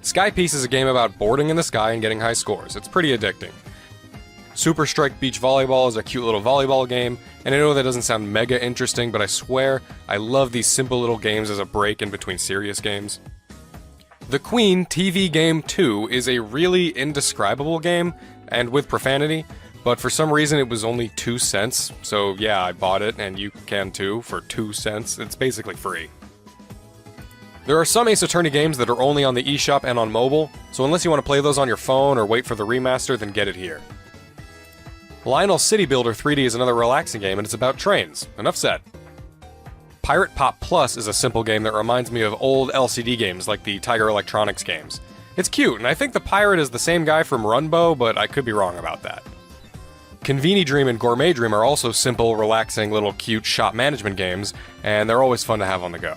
Sky Piece is a game about boarding in the sky and getting high scores. It's pretty addicting. Super Strike Beach Volleyball is a cute little volleyball game, and I know that doesn't sound mega interesting, but I swear I love these simple little games as a break in between serious games. The Queen TV Game 2 is a really indescribable game, and with profanity, but for some reason it was only 2 cents, so yeah, I bought it, and you can too, for 2 cents. It's basically free. There are some Ace Attorney games that are only on the eShop and on mobile, so unless you want to play those on your phone or wait for the remaster, then get it here. Lionel City Builder 3D is another relaxing game, and it's about trains. Enough said. Pirate Pop Plus is a simple game that reminds me of old LCD games like the Tiger Electronics games. It's cute, and I think the pirate is the same guy from Runbow, but I could be wrong about that. Conveni Dream and Gourmet Dream are also simple, relaxing, little cute shop management games, and they're always fun to have on the go.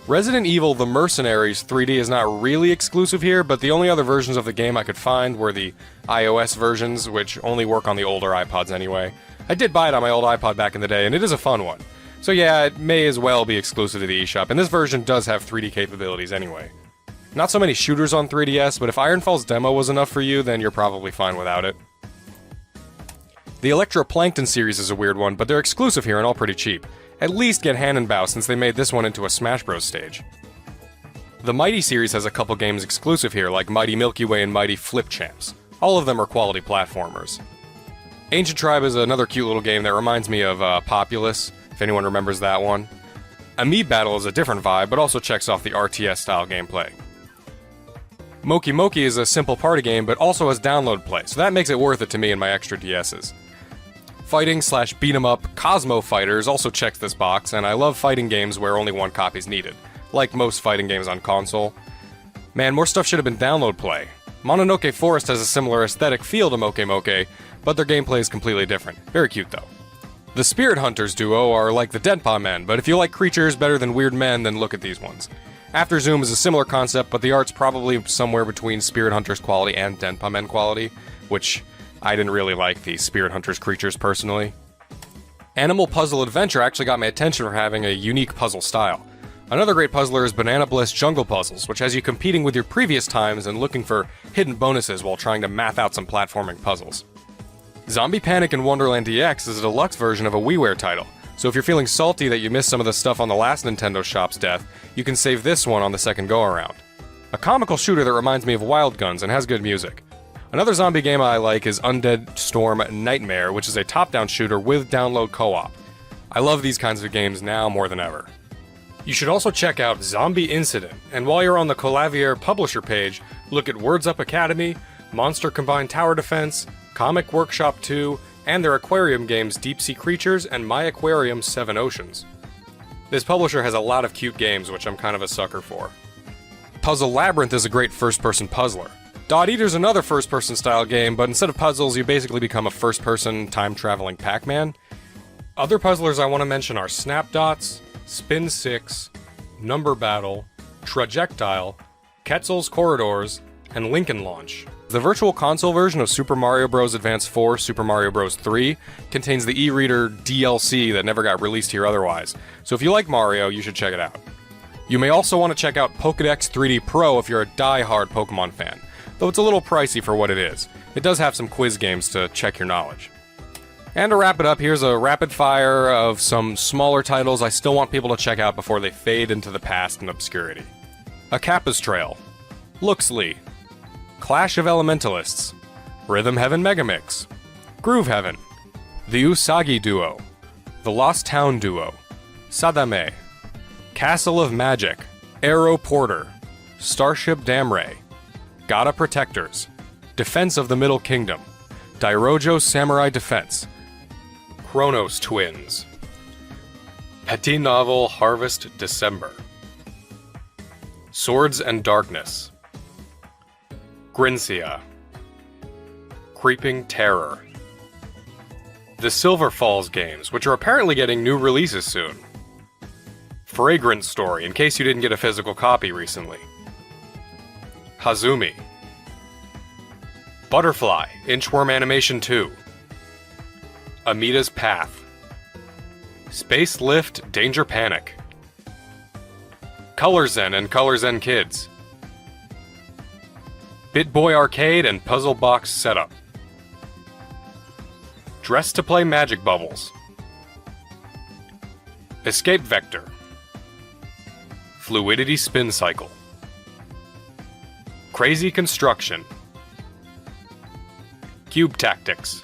Resident Evil The Mercenaries 3D is not really exclusive here, but the only other versions of the game I could find were the iOS versions, which only work on the older iPods anyway. I did buy it on my old iPod back in the day, and it is a fun one. So yeah, it may as well be exclusive to the eShop, and this version does have 3D capabilities anyway. Not so many shooters on 3DS, but if Ironfall's demo was enough for you, then you're probably fine without it. The Electroplankton series is a weird one, but they're exclusive here and all pretty cheap. At least get Hannenbau since they made this one into a Smash Bros. Stage. The Mighty series has a couple games exclusive here, like Mighty Milky Way and Mighty Flip Champs. All of them are quality platformers. Ancient Tribe is another cute little game that reminds me of Populous, if anyone remembers that one. Amiibo Battle is a different vibe, but also checks off the RTS-style gameplay. Moki Moki is a simple party game, but also has download play, so that makes it worth it to me and my extra DSs. Fighting/beat-em-up Cosmo Fighters also checks this box, and I love fighting games where only one copy is needed, like most fighting games on console. Man, more stuff should have been download play. Mononoke Forest has a similar aesthetic feel to Moke Moke, but their gameplay is completely different. Very cute, though. The Spirit Hunters duo are like the Denpa Men, but if you like creatures better than weird men, then look at these ones. After Zoom is a similar concept, but the art's probably somewhere between Spirit Hunters quality and Denpa Men quality, which I didn't really like the Spirit Hunters creatures personally. Animal Puzzle Adventure actually got my attention for having a unique puzzle style. Another great puzzler is Banana Bliss Jungle Puzzles, which has you competing with your previous times and looking for hidden bonuses while trying to math out some platforming puzzles. Zombie Panic in Wonderland DX is a deluxe version of a WiiWare title, so if you're feeling salty that you missed some of the stuff on the last Nintendo Shop's death, you can save this one on the second go-around. A comical shooter that reminds me of Wild Guns and has good music. Another zombie game I like is Undead Storm Nightmare, which is a top-down shooter with download co-op. I love these kinds of games now more than ever. You should also check out Zombie Incident, and while you're on the Colavier publisher page, look at Words Up Academy, Monster Combined Tower Defense, Comic Workshop 2, and their aquarium games Deep Sea Creatures and My Aquarium 7 Oceans. This publisher has a lot of cute games, which I'm kind of a sucker for. Puzzle Labyrinth is a great first-person puzzler. Dot Eater's another first-person style game, but instead of puzzles, you basically become a first-person, time-traveling Pac-Man. Other puzzlers I want to mention are Snapdots, Spin 6, Number Battle, Trajectile, Quetzal's Corridors, and Lincoln Launch. The Virtual Console version of Super Mario Bros. Advance 4 Super Mario Bros. 3 contains the e-reader DLC that never got released here otherwise, so if you like Mario, you should check it out. You may also want to check out Pokédex 3D Pro if you're a die-hard Pokemon fan, though it's a little pricey for what it is. It does have some quiz games to check your knowledge. And to wrap it up, here's a rapid fire of some smaller titles I still want people to check out before they fade into the past and obscurity. A Kappa's Trail, Luxley, Clash of Elementalists, Rhythm Heaven Megamix, Groove Heaven, The Usagi Duo, The Lost Town Duo, Sadame, Castle of Magic, Arrow Porter, Starship Damray, Gata Protectors, Defense of the Middle Kingdom, Dairojo Samurai Defense, Chronos Twins, Petit Novel Harvest December, Swords and Darkness, Grinsia, Creeping Terror, the Silver Falls games, which are apparently getting new releases soon, Fragrance Story, in case you didn't get a physical copy recently, Hazumi, Butterfly, Inchworm Animation 2, Amita's Path, Space Lift Danger Panic, Color Zen and Color Zen Kids, BitBoy Arcade and Puzzle Box Setup, Dress to Play Magic Bubbles, Escape Vector, Fluidity Spin Cycle, Crazy Construction, Cube Tactics,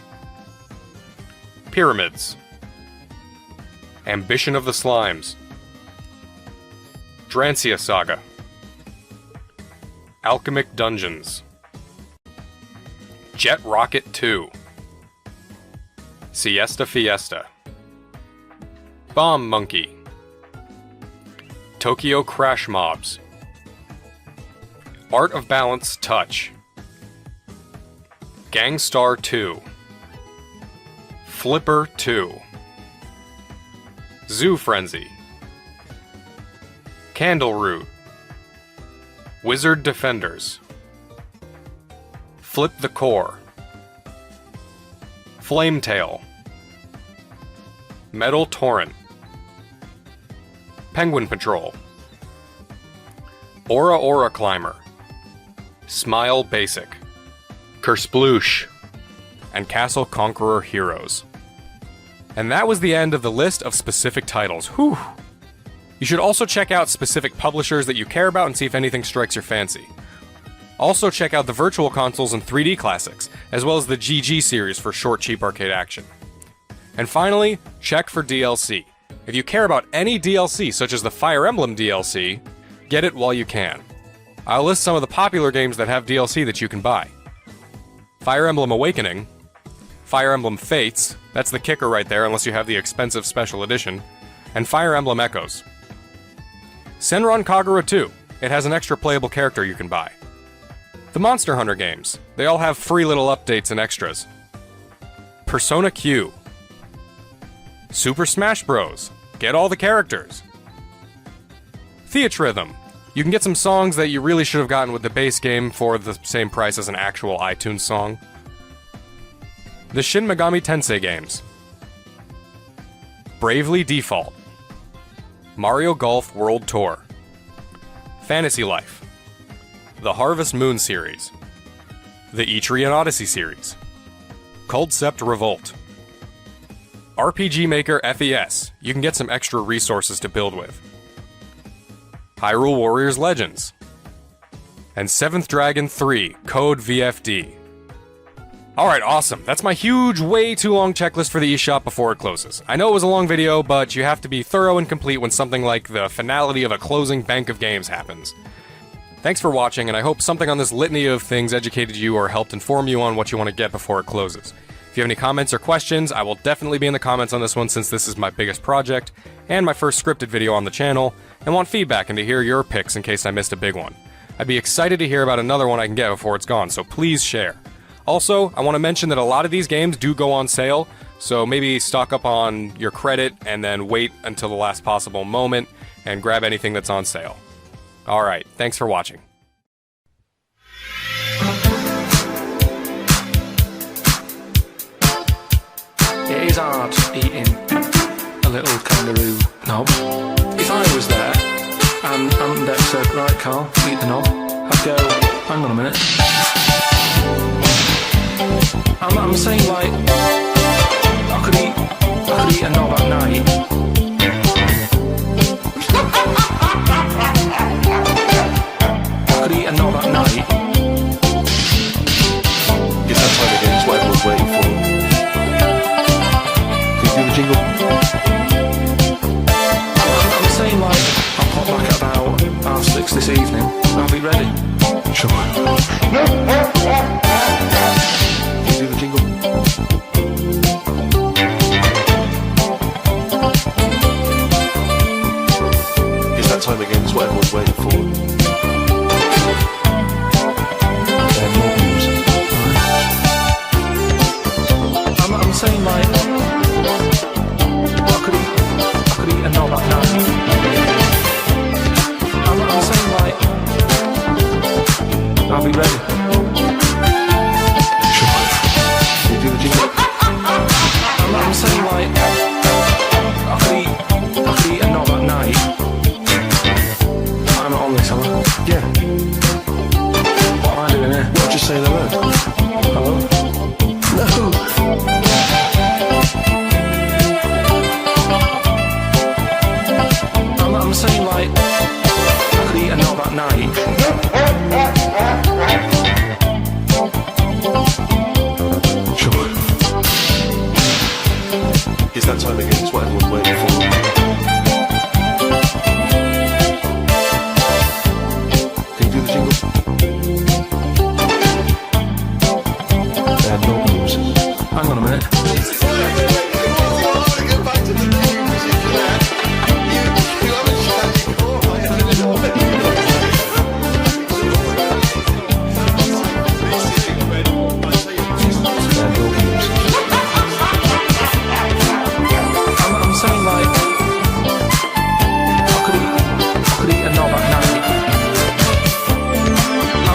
Pyramids, Ambition of the Slimes, Drancia Saga, Alchemic Dungeons, Jet Rocket 2, Siesta Fiesta, Bomb Monkey, Tokyo Crash Mobs, Art of Balance Touch, Gangstar 2, Flipper 2, Zoo Frenzy, Candle Root, Wizard Defenders, Flip the Core, Flametail, Metal Torrent, Penguin Patrol, Aura Climber, Smile Basic, Kersploosh, and Castle Conqueror Heroes. And that was the end of the list of specific titles. Whew! You should also check out specific publishers that you care about and see if anything strikes your fancy. Also check out the Virtual Consoles and 3D Classics, as well as the GG series for short, cheap arcade action. And finally, check for DLC. If you care about any DLC, such as the Fire Emblem DLC, get it while you can. I'll list some of the popular games that have DLC that you can buy. Fire Emblem Awakening, Fire Emblem Fates, that's the kicker right there unless you have the expensive special edition, and Fire Emblem Echoes. Senran Kagura 2, it has an extra playable character you can buy. The Monster Hunter games, they all have free little updates and extras. Persona Q, Super Smash Bros. Get all the characters. Theatrhythm. You can get some songs that you really should have gotten with the base game for the same price as an actual iTunes song. The Shin Megami Tensei games. Bravely Default. Mario Golf World Tour. Fantasy Life. The Harvest Moon series. The Etrian Odyssey series. Coldcept Revolt. RPG Maker FES. You can get some extra resources to build with. Hyrule Warriors Legends. And 7th Dragon 3 Code VFD. Alright, awesome. That's my huge, way too long checklist for the eShop before it closes. I know it was a long video, but you have to be thorough and complete when something like the finality of a closing bank of games happens. Thanks for watching, and I hope something on this litany of things educated you or helped inform you on what you want to get before it closes. If you have any comments or questions, I will definitely be in the comments on this one since this is my biggest project and my first scripted video on the channel, and want feedback and to hear your picks in case I missed a big one. I'd be excited to hear about another one I can get before it's gone, so please share. Also, I want to mention that a lot of these games do go on sale, so maybe stock up on your credit and then wait until the last possible moment and grab anything that's on sale. Alright, thanks for watching. It is hard eating a little kangaroo knob. If I was there and Dex said, right Carl, eat the knob, I'd go, hang on a minute. I'm saying like, I could eat a knob at night. I could eat a knob at night. It's that time again, it's what everyone's waiting for. Can you do the jingle? I'm saying like, I'll pop back at about 6:30 this evening, and I'll be ready. Sure. Can you do the jingle? It's that time again, it's what everyone's waiting for. I'm saying like, I could eat a knob at night. I'm saying like, I'll be ready. Sure. Can you do the jingle? I'm saying like, I could eat a knob at night. I'm not on this, am I? Yeah. What am I doing here? Well, just saying hello. Hello? No. I'm saying like, I could eat a knob at night. Sure. It's that time again, it's what everyone's waiting for. Can you do the jingle? No news. Hang on a minute. I'm saying like, I could eat a knob at night.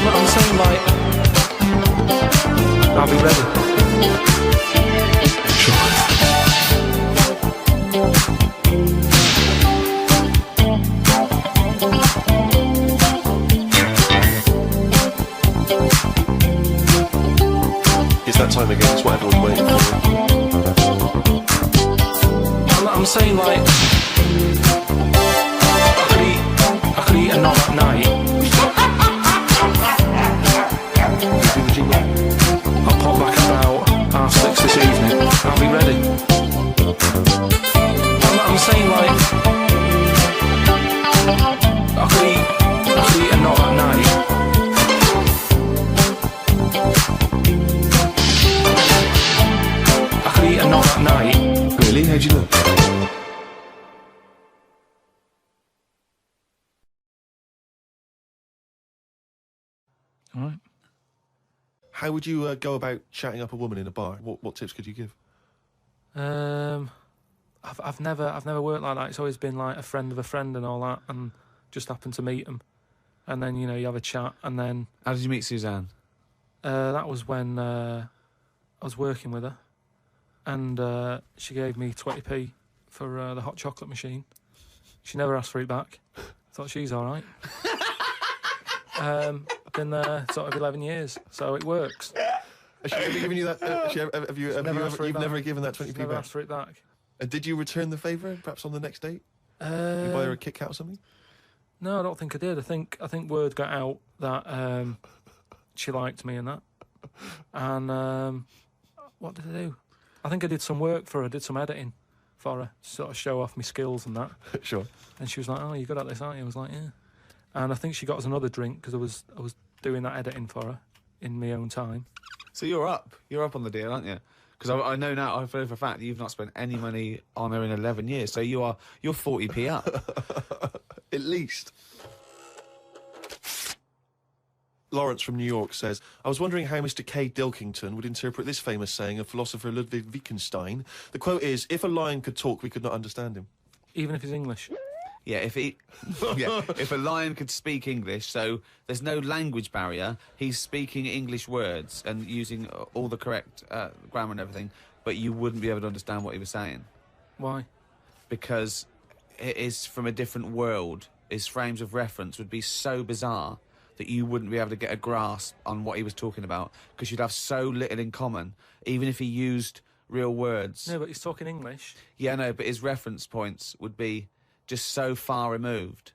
I'm saying like, I'll be ready. Sure. It's that time again, it's what everyone's waiting for. I'm saying like, I could eat a knob at night. Can you do the jingle? I'll pop back about 6:30 this evening. I'll be ready. I'm saying like, I could eat a knob at night. I could eat a knob at night. Really? How'd you know? All right. How would you go about chatting up a woman in a bar? What tips could you give? I I've never worked like that. It's always been like a friend of a friend and all that, and just happened to meet them, and then you have a chat, and then. How did you meet Suzanne? That was when I was working with her, and she gave me 20p for the hot chocolate machine. She never asked for it back. Thought she's all right. Been there sort of 11 years, so it works. Has she ever given you that? You've never given that 20p never back? asked for it back. And did you return the favour, perhaps on the next date? You buy her a Kit Kat or something? No, I don't think I did. I think word got out that she liked me and that. And what did I do? I think I did some work for her. I did some editing for her, sort of show off my skills and that. Sure. And she was like, "Oh, you're good at this, aren't you?" I was like, "Yeah." And I think she got us another drink because I was doing that editing for her in my own time. So you're up on the deal, aren't you? Because I know now, I know for a fact that you've not spent any money on her in 11 years. So you're 40p up. At least. Lawrence from New York says, I was wondering how Mr. K. Pilkington would interpret this famous saying of philosopher Ludwig Wittgenstein. The quote is, if a lion could talk, we could not understand him. Even if he's English? Yeah, if a lion could speak English, so there's no language barrier, he's speaking English words and using all the correct grammar and everything, but you wouldn't be able to understand what he was saying. Why? Because it is from a different world. His frames of reference would be so bizarre that you wouldn't be able to get a grasp on what he was talking about, because you'd have so little in common, even if he used real words. No, but he's talking English. Yeah, no, but his reference points would be just so far removed.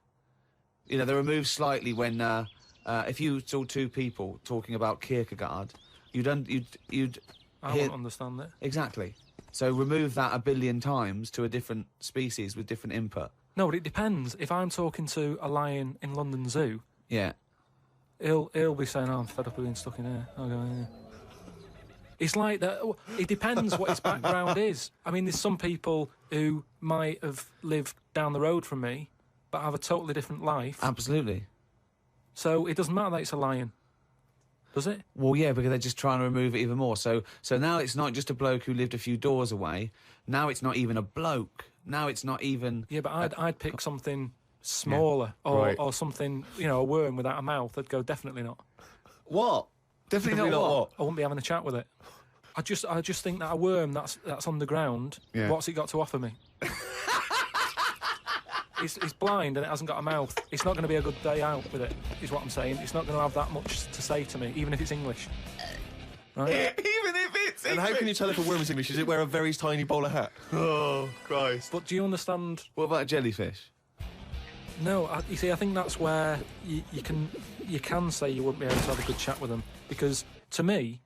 You know, they're removed slightly when, if you saw two people talking about Kierkegaard, you'd I wouldn't understand it. Exactly. So remove that a billion times to a different species with different input. No, but it depends. If I'm talking to a lion in London Zoo, yeah, he'll be saying, "Oh, I'm fed up of being stuck in here." I'll go, "Yeah." It's like that. It depends what his background is. I mean, there's some people who might have lived down the road from me, but have a totally different life. Absolutely. So it doesn't matter that it's a lion, does it? Well, yeah, because they're just trying to remove it even more. So now it's not just a bloke who lived a few doors away. Now it's not even a bloke. Now it's not even. Yeah, but I'd pick something smaller, or something, a worm without a mouth. I'd go, definitely not. What? Definitely not what? I wouldn't be having a chat with it. I just think that a worm that's on the ground, what's it got to offer me? It's blind and it hasn't got a mouth. It's not going to be a good day out with it, is what I'm saying. It's not going to have that much to say to me, even if it's English. Right? Even if it's English? And how can you tell if a worm is English? Is it wear a very tiny bowler hat? Oh, Christ. But do you understand... What about a jellyfish? No, you see, I think that's where you can say you wouldn't be able to have a good chat with them, because to me,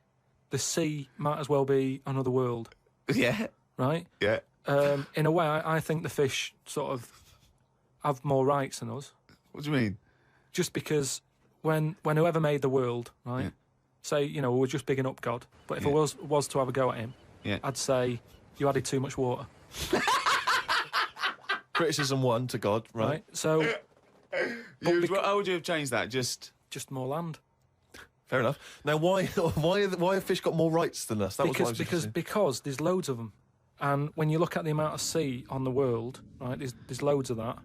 the sea might as well be another world. Yeah. Right? Yeah. In a way, I think the fish sort of have more rights than us. What do you mean? Just because when whoever made the world, right, say, we're just bigging up God, but if I was to have a go at him, I'd say, you added too much water. Criticism 1 to God, right? So, how would you have changed that? Just more land. Fair enough. Now, why have fish got more rights than us? Because there's loads of them, and when you look at the amount of sea on the world, right, there's loads of that.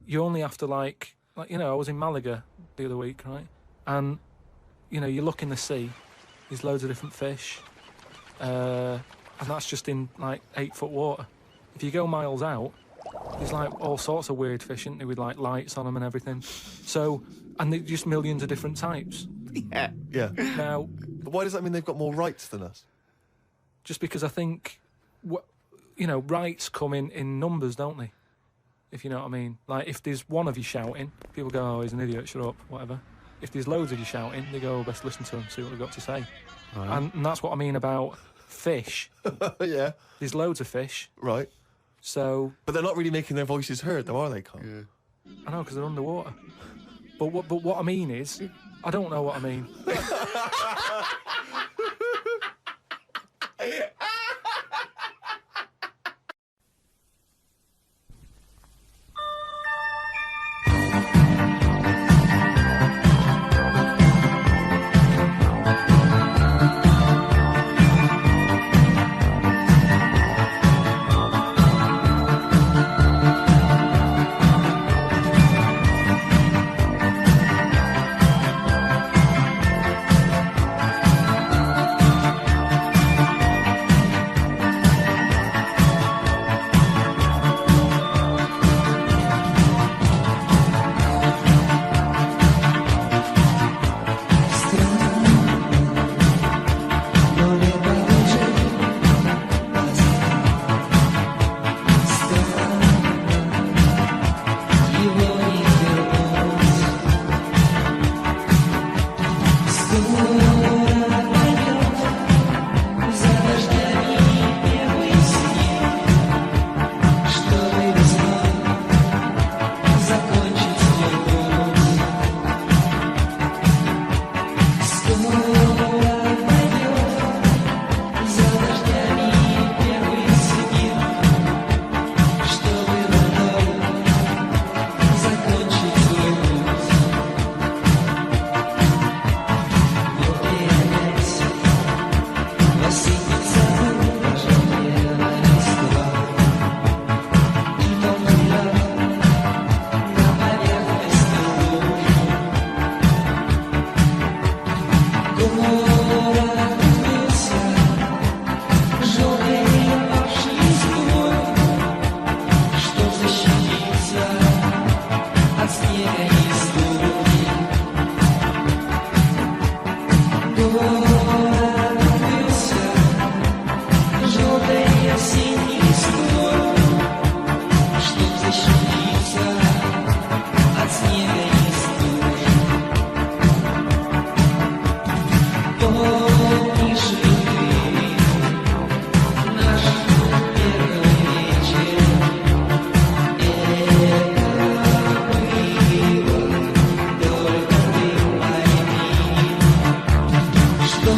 You only have to I was in Malaga the other week, right, and you look in the sea, there's loads of different fish, and that's just in 8-foot water. If you go miles out, there's all sorts of weird fish, isn't there, with lights on them and everything. So, and there's just millions of different types. Yeah. Now, but why does that mean they've got more rights than us? Just because I think, rights come in numbers, don't they? If you know what I mean. Like, if there's one of you shouting, people go, "Oh, he's an idiot, shut up," whatever. If there's loads of you shouting, they go, "Oh, best listen to him, see what they've got to say." Right. And that's what I mean about fish. Yeah. There's loads of fish. Right. So... But they're not really making their voices heard, though, are they, Carl? Yeah. I know, because they're underwater. But what I mean is, I don't know what I mean. Что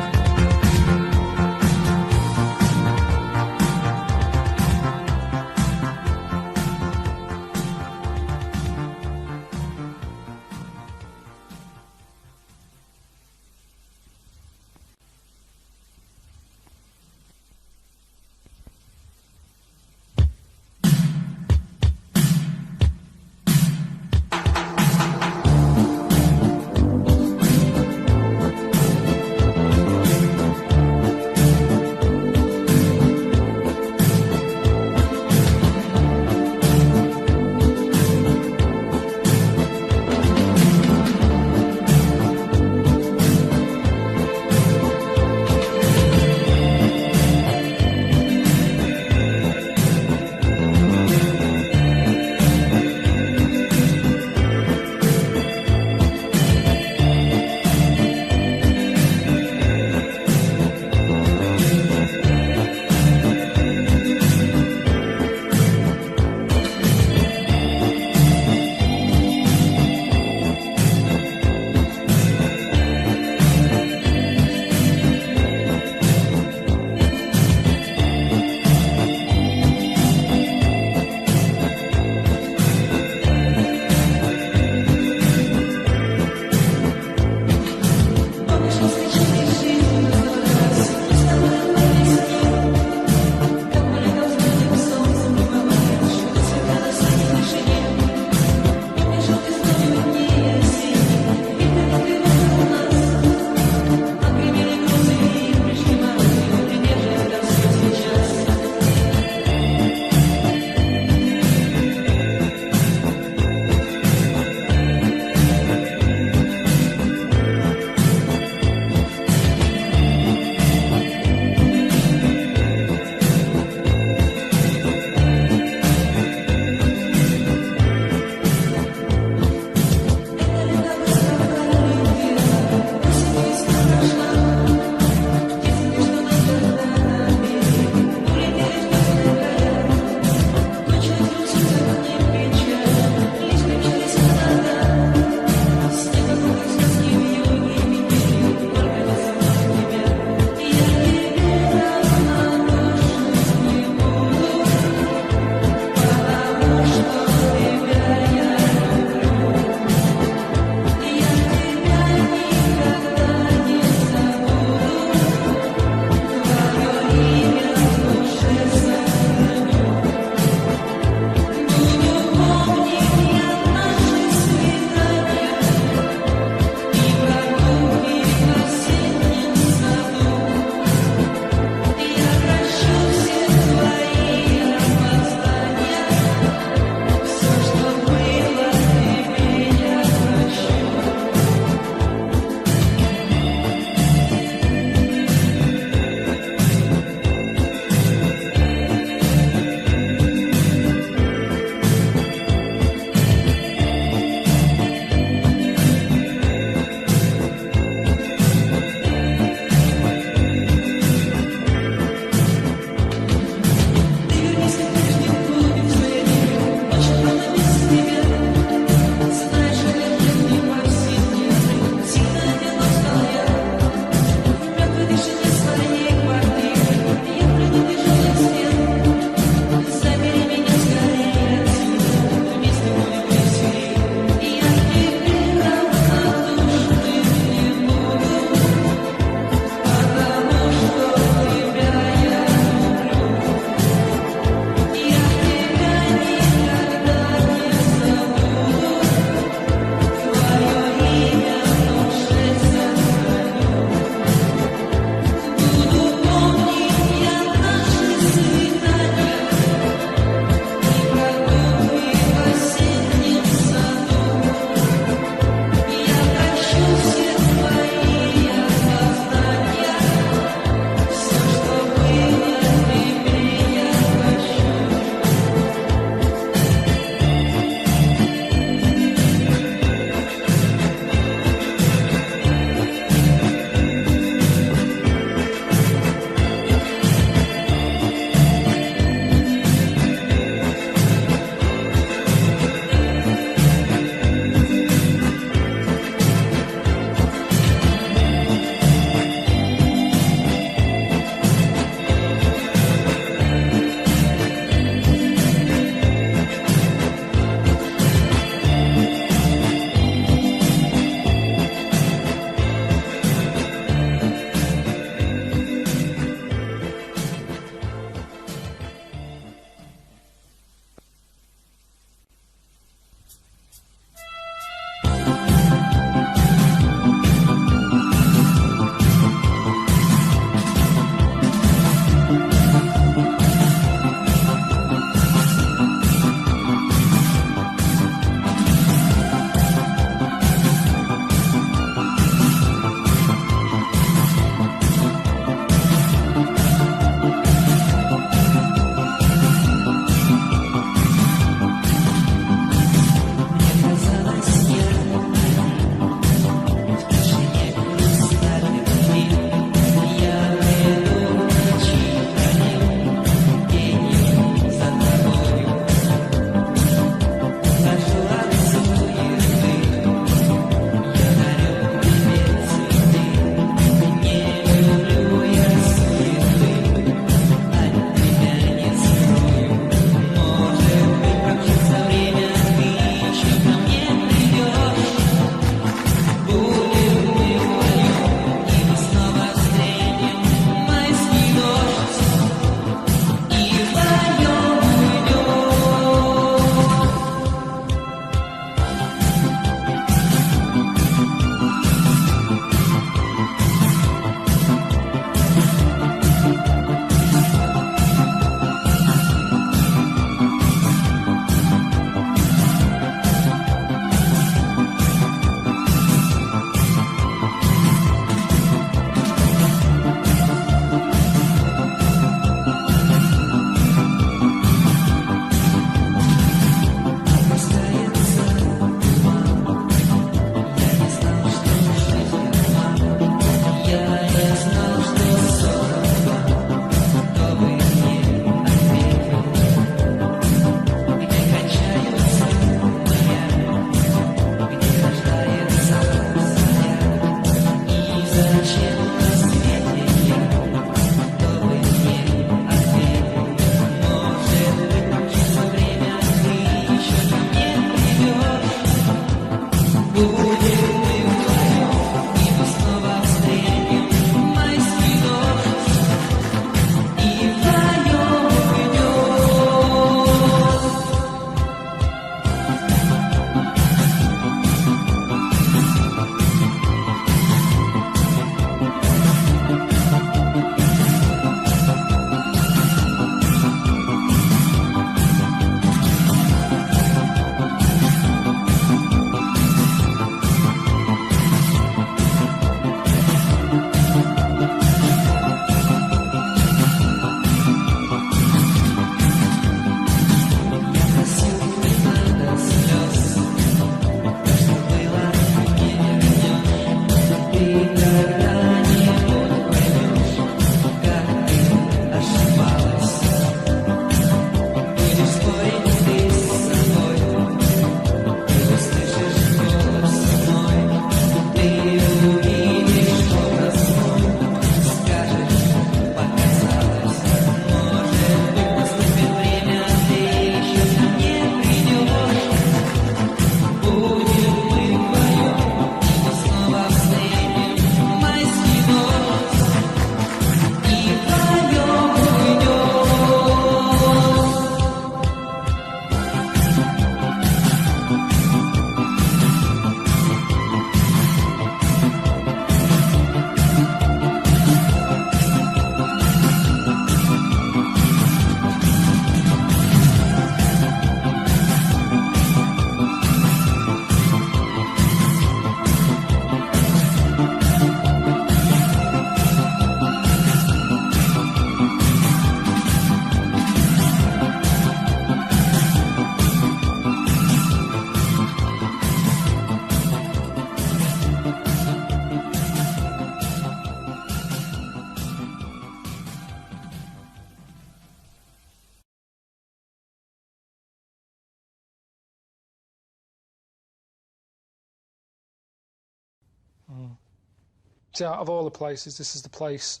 See, out of all the places, this is the place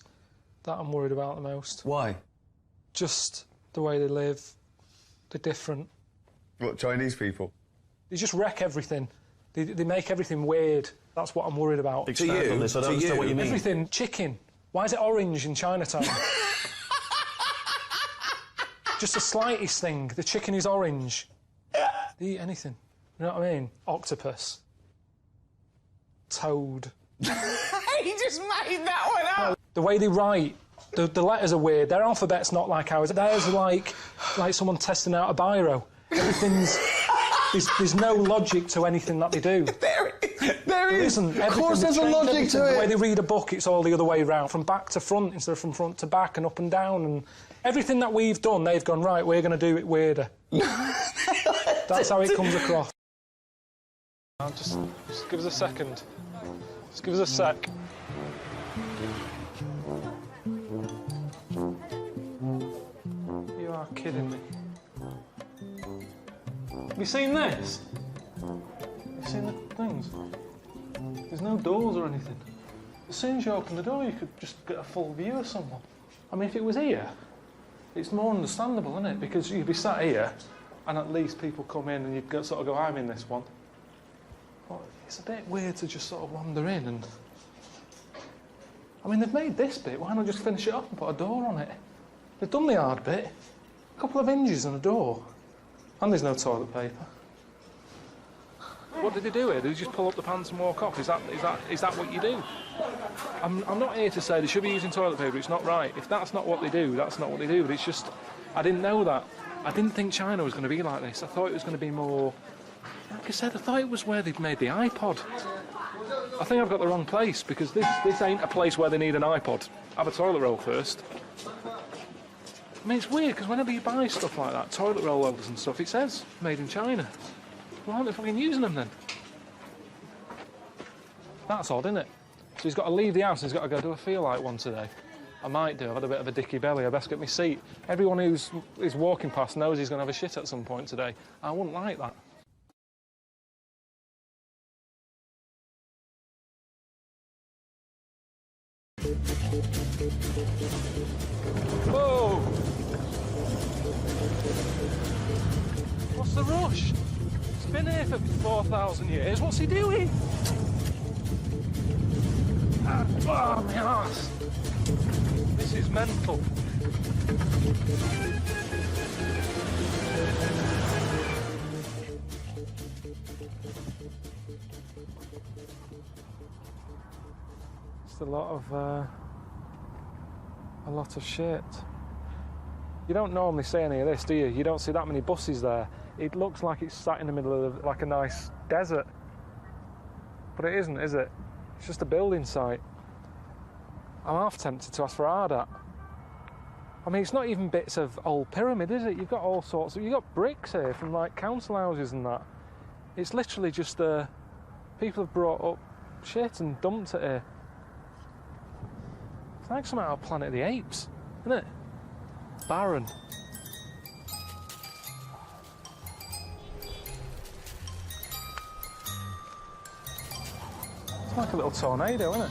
that I'm worried about the most. Why? Just the way they live. They're different. What, Chinese people? They just wreck everything. They make everything weird. That's what I'm worried about. Expand on this, I don't understand what you mean. Everything. Chicken. Why is it orange in Chinatown? Just the slightest thing. The chicken is orange. They eat anything. You know what I mean? Octopus. Toad. He just made that one up! The way they write, the letters are weird. Their alphabet's not like ours. Theirs are like someone testing out a biro. Everything's... there's no logic to anything that they do. There is. Of course there's a logic to it. The way they read a book, it's all the other way round. From back to front instead of from front to back and up and down. And everything that we've done, they've gone, right, we're going to do it weirder. That's how it comes across. Just give us a second. Just give us a sec. You are kidding me. Have you seen this? Have you seen the things? There's no doors or anything. As soon as you open the door, you could just get a full view of someone. I mean, if it was here, it's more understandable, isn't it? Because you'd be sat here, and at least people come in and you'd sort of go, I'm in this one. But it's a bit weird to just sort of wander in and... I mean, they've made this bit, why not just finish it off and put a door on it? They've done the hard bit. A couple of hinges and a door. And there's no toilet paper. What did they do here? Did they just pull up the pants and walk off? Is that what you do? I'm not here to say they should be using toilet paper, it's not right. If that's not what they do, that's not what they do. But it's just, I didn't know that. I didn't think China was going to be like this. I thought it was going to be more... Like I said, I thought it was where they'd made the iPod. I think I've got the wrong place, because this ain't a place where they need an iPod. Have a toilet roll first. I mean, it's weird, because whenever you buy stuff like that, toilet roll holders and stuff, it says made in China. Why aren't they fucking using them then? That's odd, isn't it? So he's got to leave the house and he's got to go, do I feel like one today? I might do. I've had a bit of a dicky belly. I best get my seat. Everyone who's walking past knows he's going to have a shit at some point today. I wouldn't like that. Whoa! What's the rush? It's been here for 4,000 years. What's he doing? Oh, my arse. This is mental. It's a lot of shit. You don't normally see any of this, do you? You don't see that many buses there. It looks like it's sat in the middle of like a nice desert. But it isn't, is it? It's just a building site. I'm half tempted to ask for Ardat. I mean, it's not even bits of old pyramid, is it? You've got all sorts of... You've got bricks here from, like, council houses and that. It's literally just, people have brought up shit and dumped it here. It's like something out of Planet of the Apes, isn't it? Barren. It's like a little tornado, isn't it?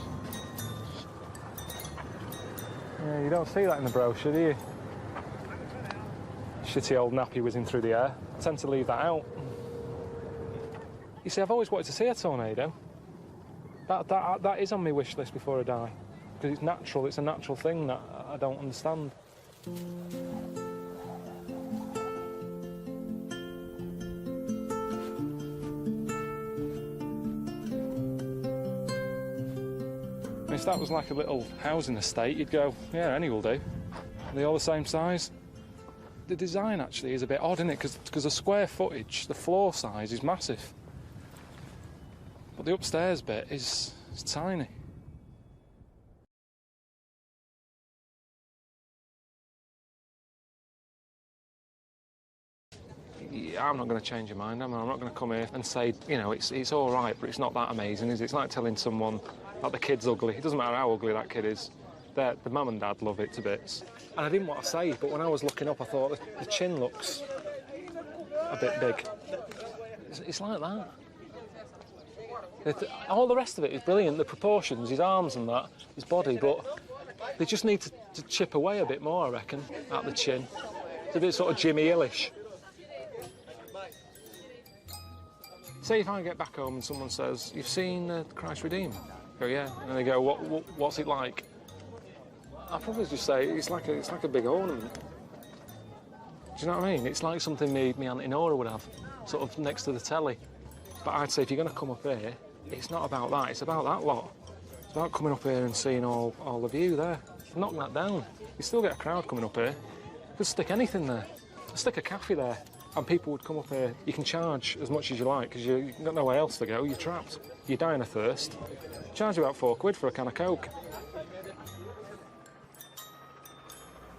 Yeah, you don't see that in the brochure, do you? Shitty old nappy whizzing through the air. I tend to leave that out. You see, I've always wanted to see a tornado. That is on my wish list before I die. Because it's natural, it's a natural thing that I don't understand. If that was like a little housing estate, you'd go, yeah, any will do. They're all the same size. The design actually is a bit odd, isn't it? Because the square footage, the floor size is massive. But the upstairs bit is tiny. Yeah, I'm not going to change your mind, am I? I'm not going to come here and say, you know, it's all right, but it's not that amazing, is it? It's like telling someone that the kid's ugly. It doesn't matter how ugly that kid is. The mum and dad love it to bits. And I didn't want to say, but when I was looking up, I thought the chin looks a bit big. It's like that. All the rest of it is brilliant, the proportions, his arms and that, his body, but they just need to chip away a bit more, I reckon, at the chin. It's a bit sort of Jimmy Hill-ish. Say if I get back home and someone says, "You've seen Christ Redeemer?" I go, "Yeah." And they go, "What's it like?" I'll probably just say, it's like a big ornament. Do you know what I mean? It's like something me Auntie Nora would have, sort of next to the telly. But I'd say if you're going to come up here, it's not about that, it's about that lot. It's about coming up here and seeing all the view there. Knock that down. You still get a crowd coming up here. You could stick anything there. Stick a cafe there, and people would come up here. You can charge as much as you like, because you've got nowhere else to go, you're trapped. You're dying of thirst. Charge you about £4 for a can of Coke.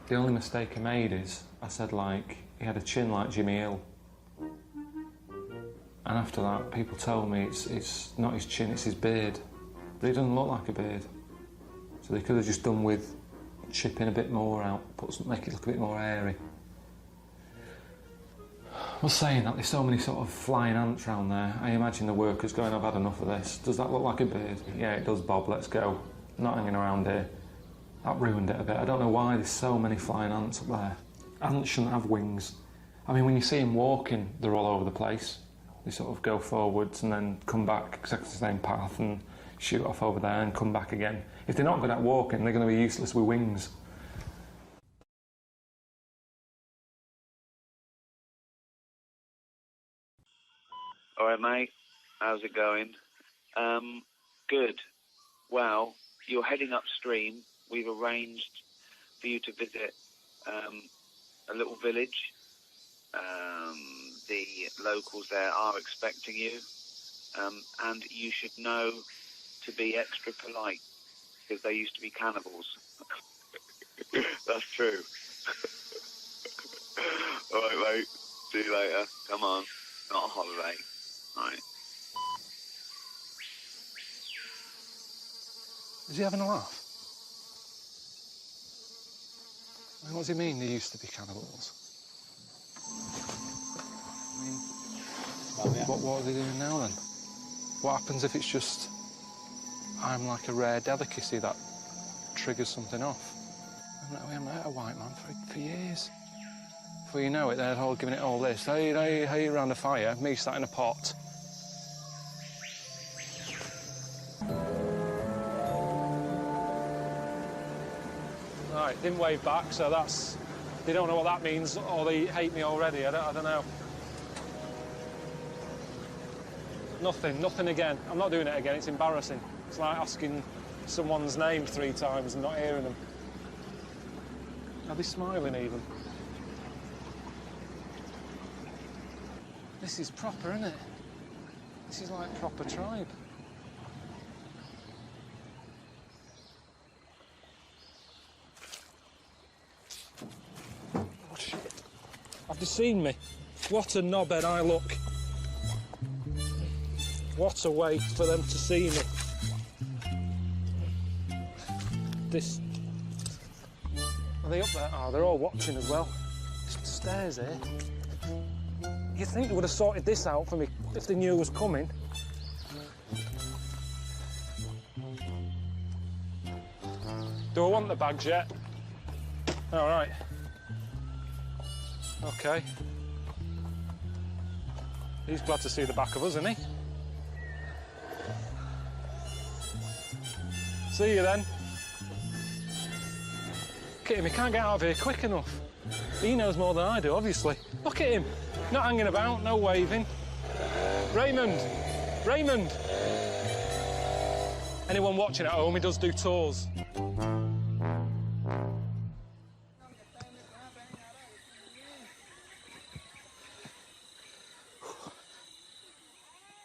The only mistake I made is, I said, like, he had a chin like Jimmy Hill. And after that, people told me it's not his chin, it's his beard. But it doesn't look like a beard. So they could have just done with chipping a bit more out, make it look a bit more airy. I was saying that there's so many sort of flying ants around there. I imagine the workers going, "I've had enough of this. Does that look like a beard?" "Yeah, it does, Bob, let's go. I'm not hanging around here." That ruined it a bit. I don't know why there's so many flying ants up there. Ants shouldn't have wings. I mean, when you see them walking, they're all over the place. They sort of go forwards and then come back exactly the same path and shoot off over there and come back again. If they're not good at walking, they're going to be useless with wings. All right, mate. How's it going? Good. Well, you're heading upstream. We've arranged for you to visit a little village. The locals there are expecting you, and you should know to be extra polite, because they used to be cannibals. That's true. All right, mate. See you later. Come on. Not a holiday. All right. Is he having a laugh? I mean, what does he mean they used to be cannibals? I mean, what are they doing now then? What happens if it's just I'm like a rare delicacy that triggers something off? We haven't met a white man for years. Before you know it, they're all giving it all this. Hey, around the fire, me sat in a pot. Right, didn't wave back, so that's... They don't know what that means, or they hate me already, I don't know. Nothing again. I'm not doing it again, it's embarrassing. It's like asking someone's name 3 times and not hearing them. Are they smiling even? This is proper, isn't it? This is like proper tribe. Oh, shit. Have they seen me? What a knobhead I look. What a way for them to see me. This... Are they up there? Oh, they're all watching as well. Some stairs here. You'd think they would have sorted this out for me if they knew I was coming. Do I want the bags yet? All right. OK. He's glad to see the back of us, isn't he? See you then. Look at him, he can't get out of here quick enough. He knows more than I do, obviously. Look at him. Not hanging about, no waving. Raymond! Raymond! Anyone watching at home, he does do tours.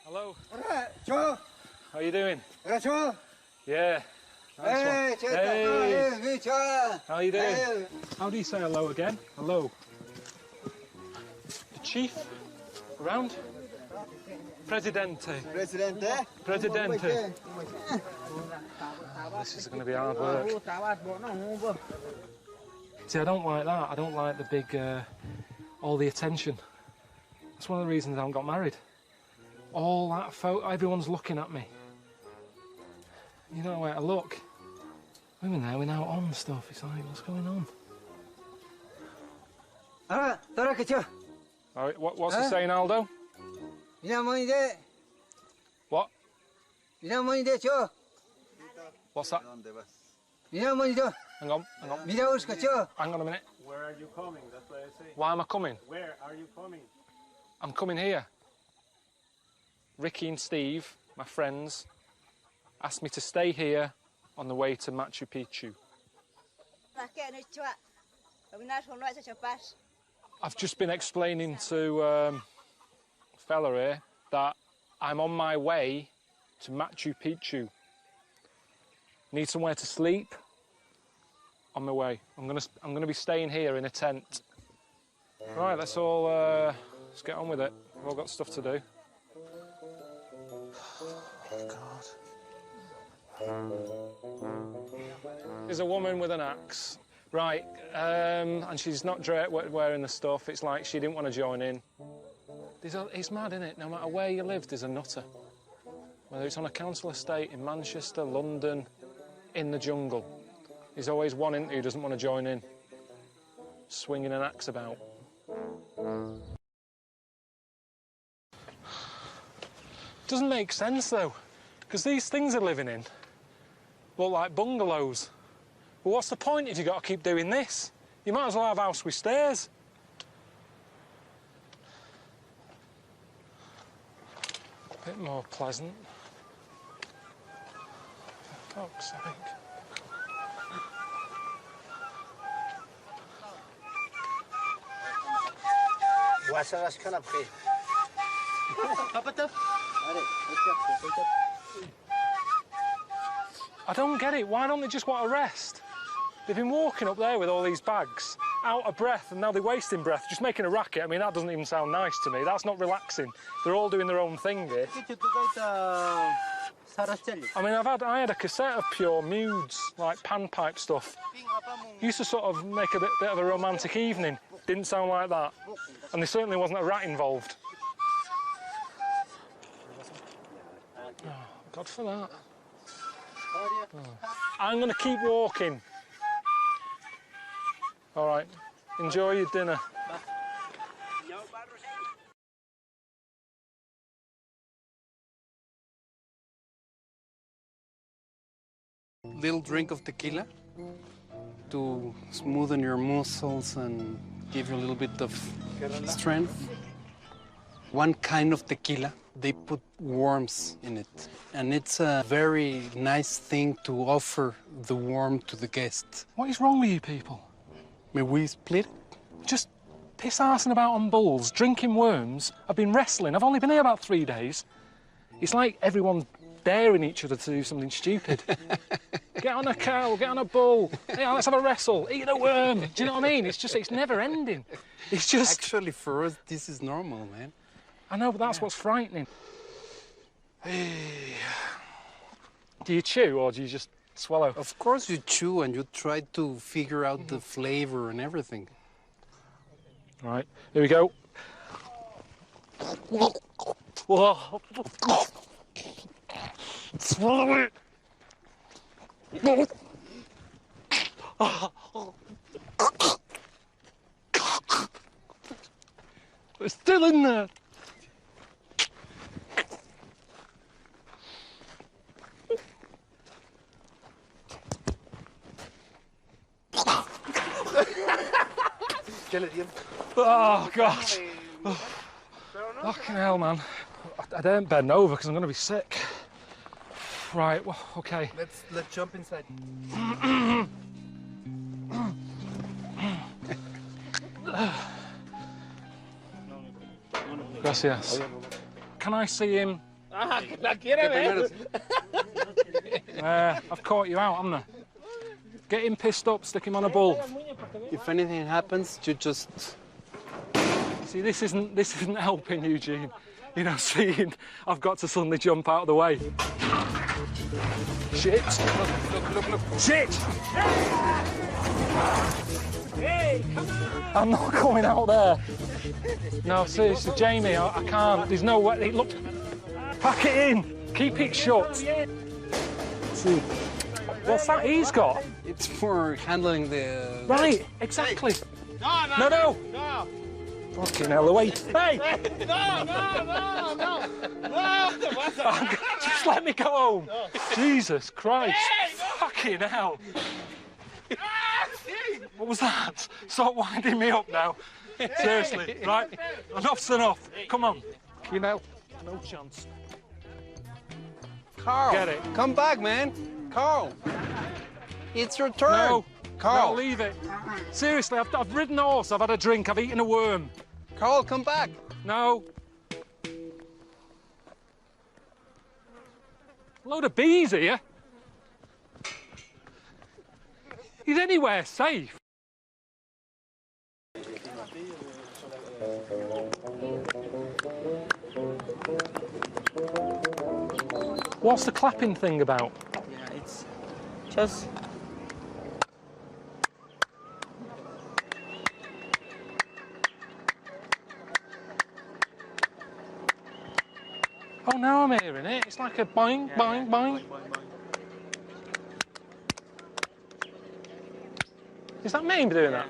Hello. Joe. How you doing? Joe. Yeah. Nice one. Hey. How you doing? Hey. How do you say hello again? Hello. The chief? Around? Presidente. Presidente. Presidente. This is going to be hard work. See, I don't like that. I don't like the big, all the attention. That's one of the reasons I haven't got married. all that photo, everyone's looking at me. You don't know where to look. Women there, we're now on stuff. It's like, what's going on? All right, what's he saying, Aldo? What? What's that? Hang on. Hang on a minute. Where are you coming? That's what I say. Why am I coming? Where are you coming? I'm coming here. Ricky and Steve, my friends, asked me to stay here on the way to Machu Picchu. I've just been explaining to a fella here that I'm on my way to Machu Picchu. Need somewhere to sleep. On my way. I'm gonna be staying here in a tent. Right, let's get on with it. We've all got stuff to do. God. There's a woman with an axe. Right, and she's not wearing the stuff. It's like she didn't want to join in. It's mad, isn't it? No matter where you live, there's a nutter. Whether it's on a council estate in Manchester, London, in the jungle. There's always one in who doesn't want to join in. Swinging an axe about. Doesn't make sense, though, because these things they're living in look like bungalows. But what's the point if you've got to keep doing this? You might as well have a house with stairs. A bit more pleasant. For fuck's sake. I don't get it. Why don't they just want to rest? They've been walking up there with all these bags, out of breath, and now they're wasting breath, just making a racket. I mean, that doesn't even sound nice to me. That's not relaxing. They're all doing their own thing here. I mean, I had a cassette of pure moods, like panpipe stuff. Used to sort of make a bit of a romantic evening. Didn't sound like that. And there certainly wasn't a rat involved. Oh, God for that. Oh. I'm going to keep walking. All right. Enjoy your dinner. Little drink of tequila to smoothen your muscles and give you a little bit of strength. One kind of tequila, they put worms in it. And it's a very nice thing to offer the worm to the guest. What is wrong with you people? May we split? Just piss-arsing about on bulls, drinking worms. I've been wrestling. I've only been here about 3 days. It's like everyone's daring each other to do something stupid. Get on a cow, get on a bull. Hey, let's have a wrestle. Eat a worm. Do you know what I mean? It's never ending. It's just... Actually, for us, this is normal, man. I know, but that's what's frightening. Do you chew or do you just swallow? Of course you chew and you try to figure out the flavor and everything. All right, here we go. Swallow it. It's still in there. Oh, God. Oh. Fucking hell, man. I daren't bend over because I'm going to be sick. Right, well, OK. Let's jump inside. Gracias. Can I see him? I've caught you out, haven't I? Get him pissed up, stick him on a bull. If anything happens, you just... See, this isn't helping, Eugene. You know, seeing I've got to suddenly jump out of the way. Shit! Look. Shit! Hey, come on! I'm not going out there. No, seriously, Jamie, I can't. There's no way. Look, Pack it in. Keep it shut. See, what's that he's got? It's for handling the... Right, exactly. No. Fucking hell, away. Hey! No. Just let me go home. Jesus Christ. Fucking hell. What was that? Stop winding me up now. Seriously, right? Enough's enough. Come on. You know, no chance. Carl, get it. Come back, man. Carl, it's your turn. No, Carl, no, leave it. Seriously, I've ridden a horse, I've had a drink, I've eaten a worm. Carl, come back. No. Load of bees here. Is anywhere safe? What's the clapping thing about? Yeah, it's just... Oh, now I'm hearing it. It's like a boing, boing, boing. Is that me doing that?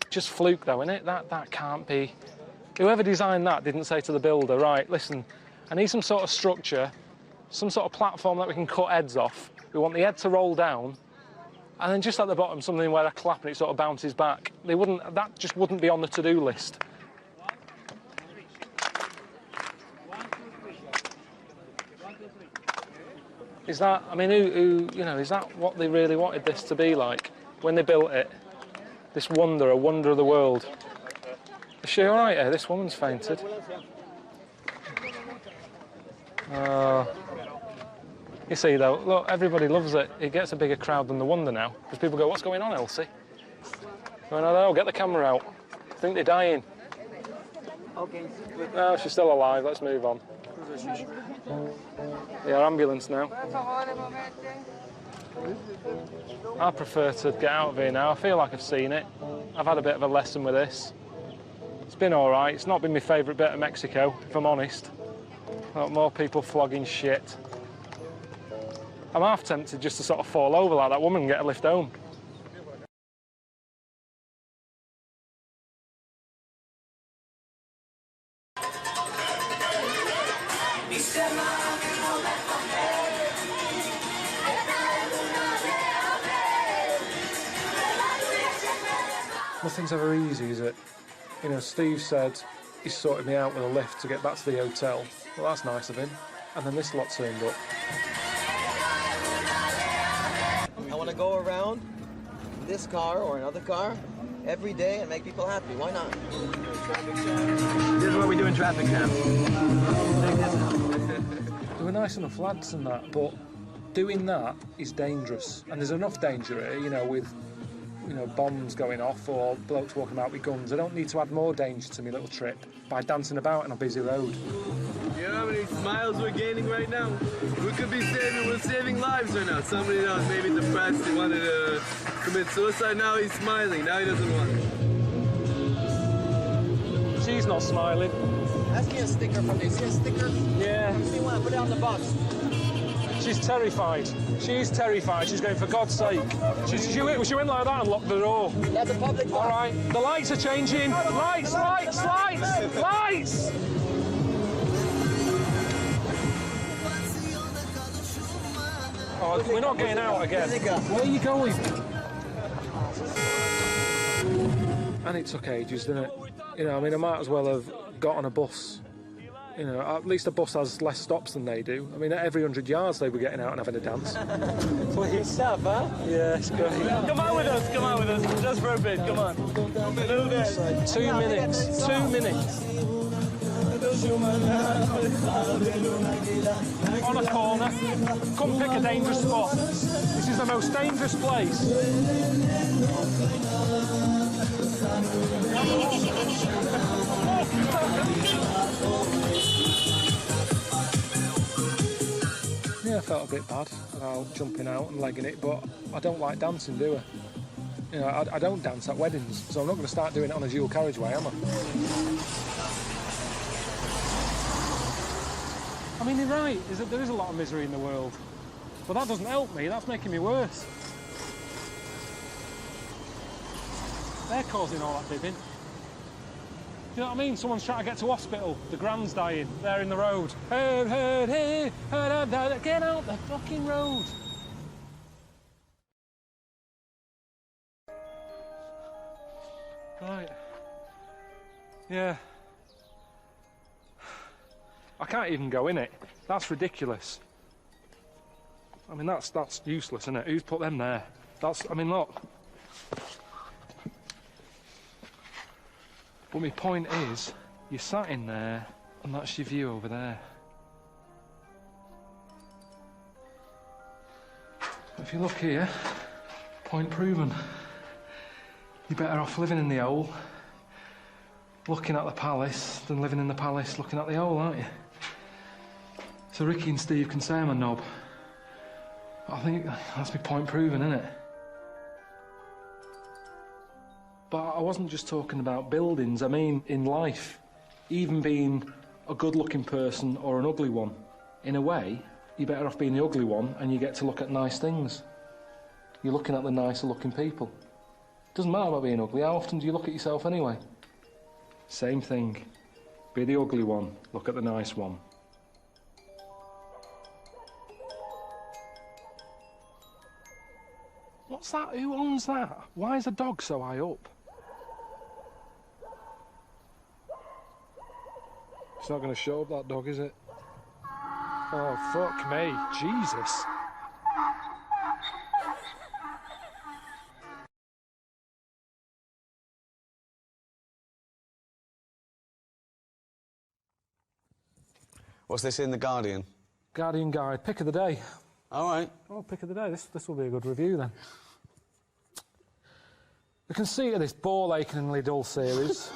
Just fluke though, innit? That can't be. Whoever designed that didn't say to the builder, right, listen, I need some sort of structure, some sort of platform that we can cut heads off. We want the head to roll down, and then just at the bottom something where I clap and it sort of bounces back. That just wouldn't be on the to-do list. Is that, I mean, is that what they really wanted this to be like when they built it? This wonder, a wonder of the world. Is she all right here? This woman's fainted. You see, though, look, everybody loves it. It gets a bigger crowd than the wonder now. Because people go, what's going on, Elsie? Going, oh, get the camera out. I think they're dying. Okay. No, she's still alive. Let's move on. Yeah, ambulance now. I prefer to get out of here now. I feel like I've seen it. I've had a bit of a lesson with this. It's been all right. It's not been my favourite bit of Mexico, if I'm honest. More people flogging shit. I'm half tempted just to sort of fall over like that woman and get a lift home. Nothing's ever easy, is it? You know, Steve said he sorted me out with a lift to get back to the hotel. Well, that's nice of him. And then this lot turned up. I want to go around this car or another car every day and make people happy. Why not? This is what we do in traffic jam. They were nice enough lads and that, but doing that is dangerous. And there's enough danger here, you know, with bombs going off or blokes walking out with guns. I don't need to add more danger to my little trip by dancing about on a busy road. You know how many smiles we're gaining right now? We're saving lives right now. Somebody else maybe depressed, he wanted to commit suicide, now he's smiling, now he doesn't want it. She's not smiling. Ask me a sticker from this. See a sticker? Yeah. Give me one, put it on the box. She's terrified. She's terrified. She's going, for God's sake. She went like that and locked the door. That's a public box. All right. The lights are changing. Lights, lights, lights, lights! Oh, we're not getting out again. Where are you going? And it took ages, didn't it? You know, I mean, I might as well have got on a bus. You know, at least a bus has less stops than they do. I mean, at every 100 yards they were getting out and having a dance. Good stuff, huh? Yeah, it's great. Come on with us, just for a bit, come on. A little bit. 2 minutes, 2 minutes. On a corner, come pick a dangerous spot. This is the most dangerous place. Yeah, I felt a bit bad about jumping out and legging it, but I don't like dancing, do I? You know, I don't dance at weddings, so I'm not going to start doing it on a dual carriageway, am I? I mean, you're right, there is a lot of misery in the world. But that doesn't help me, that's making me worse. They're causing all that bibbing. Do you know what I mean? Someone's trying to get to hospital, the grand's dying, they're in the road. Get out the fucking road. Right. Yeah. I can't even go in it. That's ridiculous. I mean, that's useless, isn't it? Who's put them there? I mean, look. But my point is, you're sat in there, and that's your view over there. If you look here, point proven. You're better off living in the hole, looking at the palace, than living in the palace looking at the hole, aren't you? So Ricky and Steve can say I'm a knob. But I think that's my point proven, isn't it? But I wasn't just talking about buildings, I mean in life. Even being a good-looking person or an ugly one. In a way, you're better off being the ugly one and you get to look at nice things. You're looking at the nicer-looking people. Doesn't matter about being ugly, how often do you look at yourself anyway? Same thing. Be the ugly one, look at the nice one. What's that? Who owns that? Why is a dog so high up? It's not going to show up, that dog, is it? Oh, fuck me. Jesus. What's this in The Guardian? Guardian Guide, pick of the day. All right. Oh, pick of the day. This will be a good review, then. The conceit of this ball-achingly dull series...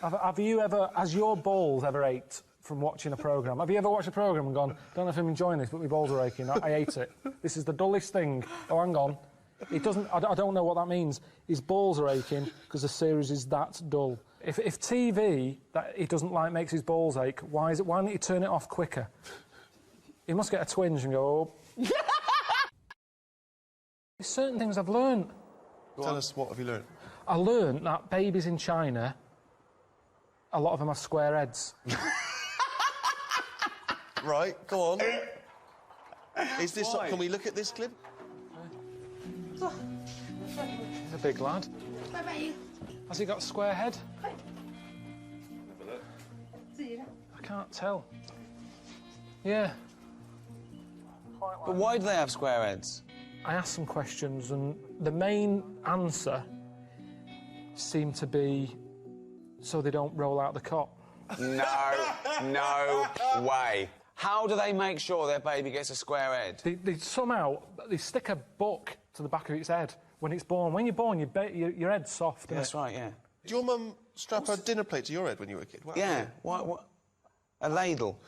Has your balls ever ached from watching a programme? Have you ever watched a programme and gone, don't know if I'm enjoying this, but my balls are aching, I hate it. This is the dullest thing. Oh, hang on. It doesn't, I don't know what that means. His balls are aching because the series is that dull. If TV that he doesn't like makes his balls ache, why don't you turn it off quicker? He must get a twinge and go, oh. There's certain things I've learned. Tell us, what have you learned? I learned that babies in China, a lot of them have square heads. Right, go on. Is this... Can we look at this clip? He's a big lad. Has he got a square head? I can't tell. Yeah. But why do they have square heads? I asked some questions and the main answer seemed to be so they don't roll out the cot. No way. How do they make sure their baby gets a square head? They somehow stick a book to the back of its head when it's born. When you're born, your head's soft. That's right, yeah. Did your mum strap a dinner plate to your head when you were a kid? Yeah. What? A ladle.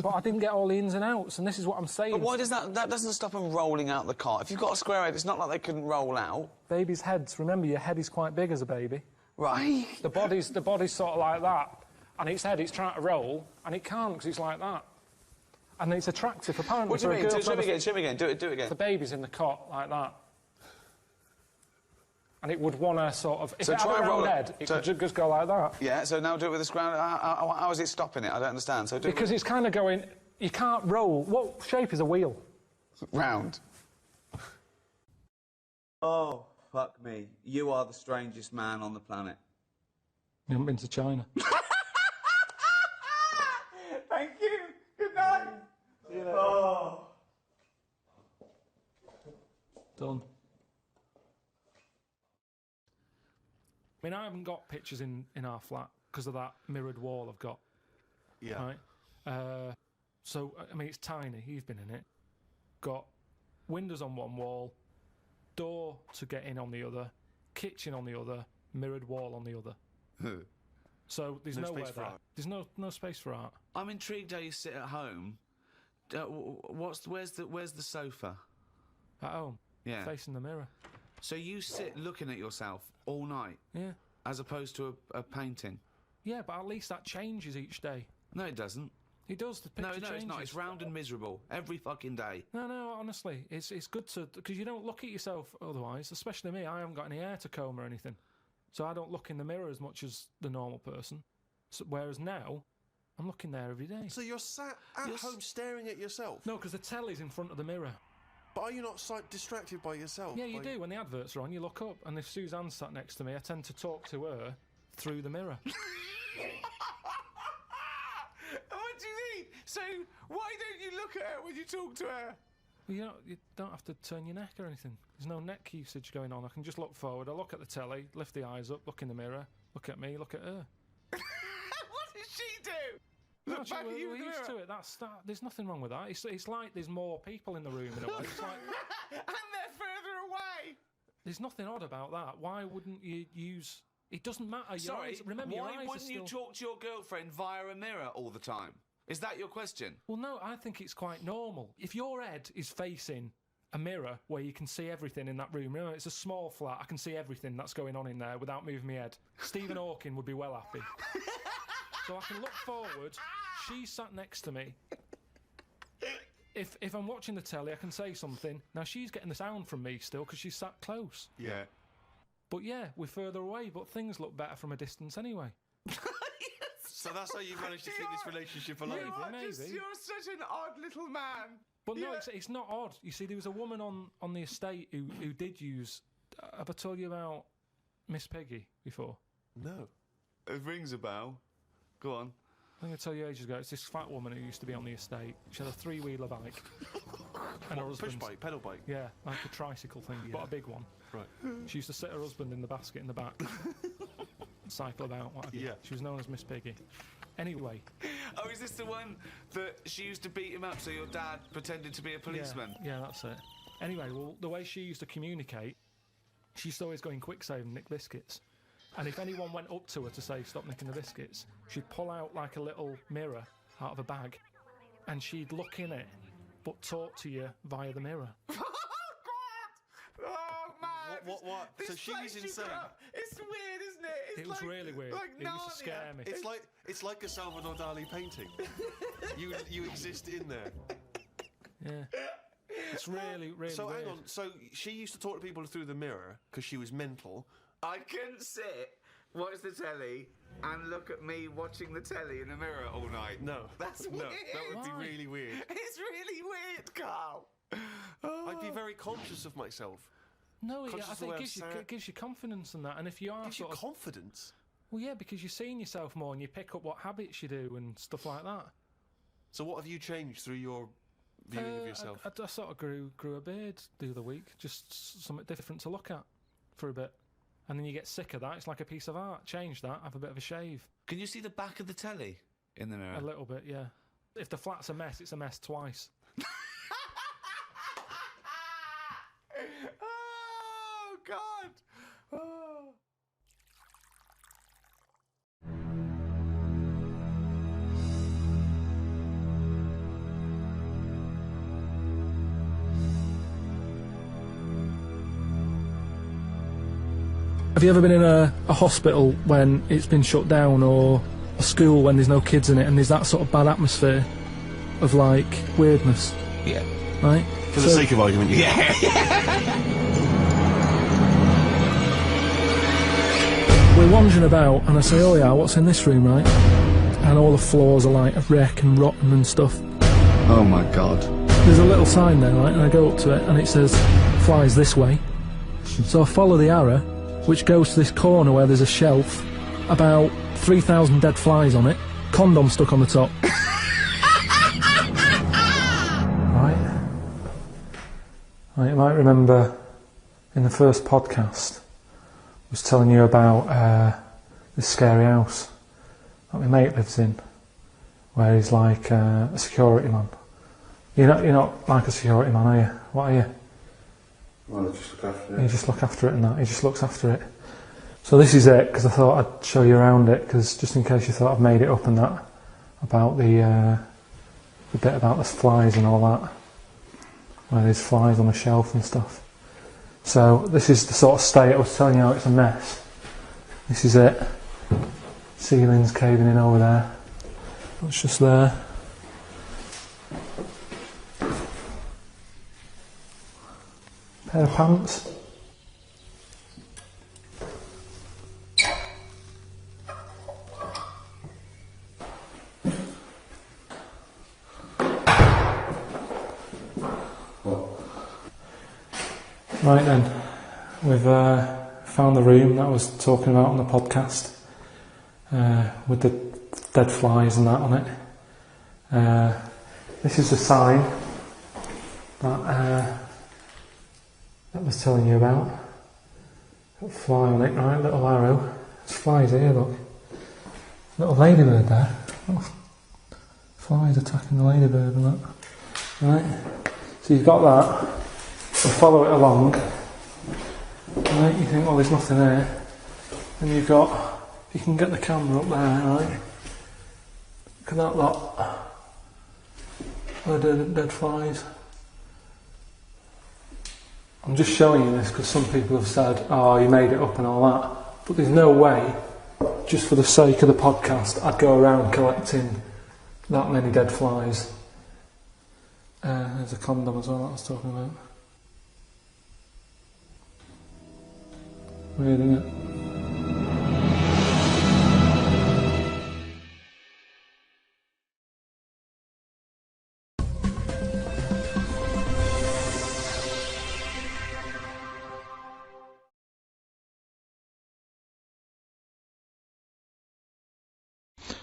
But I didn't get all the ins and outs, and this is what I'm saying. But why does that doesn't stop them rolling out the cot? If you've got a square head, it's not like they couldn't roll out. Babies' heads, remember, your head is quite big as a baby. Right. The body's sort of like that, and its head, it's trying to roll, and it can't because it's like that. And it's attractive, apparently. What do you mean? Show me again. Do it again. The baby's in the cot like that. And it would want to sort of... If it had a round head, it could just go like that. Yeah, so now do it with the square... How is it stopping it? I don't understand. So because it's kind of going... You can't roll. What shape is a wheel? Round. Oh, fuck me. You are the strangest man on the planet. You haven't been to China. Thank you. Good night. See you later. Oh. Done. I mean, I haven't got pictures in our flat because of that mirrored wall I've got. Yeah. Right? So, I mean, it's tiny. You've been in it. Got windows on one wall, door to get in on the other, kitchen on the other, mirrored wall on the other. So there's no nowhere space for there. art. There's no space for art. I'm intrigued how you sit at home. Where's the sofa? At home? Yeah. Facing the mirror. So you sit looking at yourself all night? Yeah. As opposed to a painting? Yeah, but at least that changes each day. No, it doesn't. It does. The picture changes. It's not. It's round and miserable every fucking day. No, honestly, it's good to, because you don't look at yourself otherwise. Especially me, I haven't got any hair to comb or anything, so I don't look in the mirror as much as the normal person. So, whereas now, I'm looking there every day. So you're sat at home staring at yourself? No, because the telly's in front of the mirror. But are you not distracted by yourself? Yeah, you do. When the adverts are on, you look up, and if Suzanne's sat next to me, I tend to talk to her through the mirror. What do you mean? So why don't you look at her when you talk to her? Well, you don't have to turn your neck or anything. There's no neck usage going on. I can just look forward. I look at the telly, lift the eyes up, look in the mirror, look at me, look at her. What does she do? No, Look back at you we're in the used to mirror. it. There's nothing wrong with that. It's like there's more people in the room in a way. It's like, And they're further away. there's nothing odd about that. Why wouldn't you use... It doesn't matter. Your Sorry, eyes, remember, your why eyes wouldn't are you still... talk to your girlfriend via a mirror all the time? Is that your question? Well, no, I think it's quite normal. If your head is facing a mirror where you can see everything in that room, remember, it's a small flat, I can see everything that's going on in there without moving my head. Stephen Hawking would be well happy. So I can look forward, she's sat next to me. If I'm watching the telly, I can say something. Now, she's getting the sound from me still because she's sat close. Yeah. But yeah, we're further away, but things look better from a distance anyway. So that's how you managed to keep this relationship alive? Maybe. You're such an odd little man. But no, it's not odd. You see, there was a woman on the estate who did use... have I told you about Miss Peggy before? No. It rings a bell. Go on. I'm going to tell you ages ago, it's this fat woman who used to be on the estate. She had a three-wheeler bike. And her husband... Push bike, pedal bike? Yeah, like a tricycle thing, but a big one. Right. She used to sit her husband in the basket in the back. Cycle about, what have you. Yeah. She was known as Miss Piggy. Anyway. Oh, is this the one that she used to beat him up so your dad pretended to be a policeman? Yeah, that's it. Anyway, well, the way she used to communicate, she used to always go in quick save and nick biscuits. And if anyone went up to her to say, stop nicking the biscuits, she'd pull out like a little mirror out of a bag, and she'd look in it, but talk to you via the mirror. Oh, man. What? So she was insane. It's weird, isn't it? It was really weird. Like It used to scare me. It's like a Salvador Dali painting. you exist in there. Yeah. It's really, really So weird. hang on. So she used to talk to people through the mirror because she was mental. I couldn't sit, watch the telly, and look at me watching the telly in the mirror all night. No. That's no, weird. that would be really weird. It's really weird, Carl. I'd be very conscious of myself. No, Conscious I of the think way it I'm gives you, sat. gives you confidence and that. And if you are Gives you sort of... confidence? Well, yeah, because you're seeing yourself more and you pick up what habits you do and stuff like that. So what have you changed through your viewing of yourself? I sort of grew a beard the other week, just something different to look at for a bit. And then you get sick of that. It's like a piece of art. Change that, have a bit of a shave. Can you see the back of the telly in the mirror? A little bit, yeah. If the flat's a mess, it's a mess twice. Oh, God. Oh. Have you ever been in a hospital when it's been shut down, or a school when there's no kids in it, and there's that sort of bad atmosphere of, like, weirdness? Yeah. Right? For the sake of argument, yeah. We're wandering about, and I say, oh yeah, what's in this room, right? And all the floors are like a wreck and rotten and stuff. Oh my God. There's a little sign there, right? And I go up to it, and it says, flies this way. So I follow the arrow, which goes to this corner where there's a shelf, about 3,000 dead flies on it, condom stuck on the top. Right, you might remember in the first podcast, I was telling you about this scary house that my mate lives in, where he's like a security man. You're not like a security man, are you? What are you? Well, I just look after it. You just look after it and that. He just looks after it. So this is it, because I thought I'd show you around it, because just in case you thought I'd made it up and that, about the bit about the flies and all that, where there's flies on the shelf and stuff. So this is the sort of state I was telling you how it's a mess. This is it. Ceiling's caving in over there. That's just there. Pair of pants. Right then, we've found the room that I was talking about on the podcast, with the dead flies and that on it. This is the sign that I was telling you about. Got a fly on it, right? Little arrow. There's flies here, look. Little ladybird there. Little flies attacking the ladybird and that. Right? So you've got that. We'll follow it along. Right? You think, well, there's nothing there. And you've got, you can get the camera up there, right? Look at that lot. Dead flies. I'm just showing you this because some people have said, oh, you made it up and all that. But there's no way, just for the sake of the podcast, I'd go around collecting that many dead flies. There's a condom as well that I was talking about. Weird, isn't it?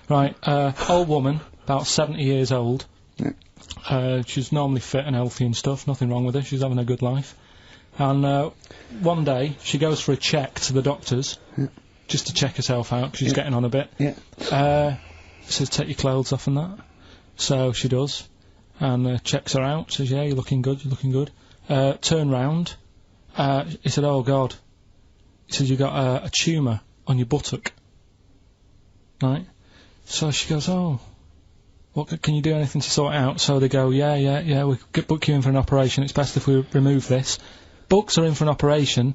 Right, old woman, about 70 years old. Yeah. She's normally fit and healthy and stuff, nothing wrong with her, she's having a good life. And one day, she goes for a check to the doctors, just to check herself out, because she's getting on a bit. Yeah. Says, take your clothes off and that. So she does, and checks her out, says, yeah, you're looking good, you're looking good. Turn round, he said, oh God. He says, you've got a tumour on your buttock. Right? So she goes, oh, what, can you do anything to sort it out? So they go, yeah, we could book you in for an operation, it's best if we remove this. Books are in for an operation,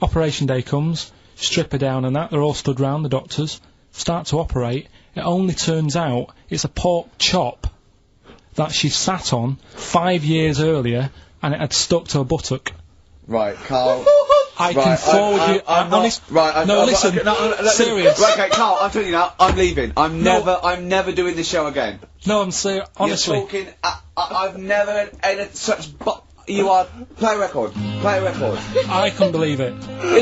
operation day comes, strip her down and that, they're all stood round, the doctors, start to operate. It only turns out it's a pork chop that she sat on 5 years earlier and it had stuck to her buttock. Right, Carl. I can forward you. Listen. Serious. Right, okay, Carl. I'm telling you now. I'm leaving. I'm never doing this show again. No, I'm serious. Honestly. You're talking. I've never had such. You are. Play a record. Play a record. I couldn't believe it.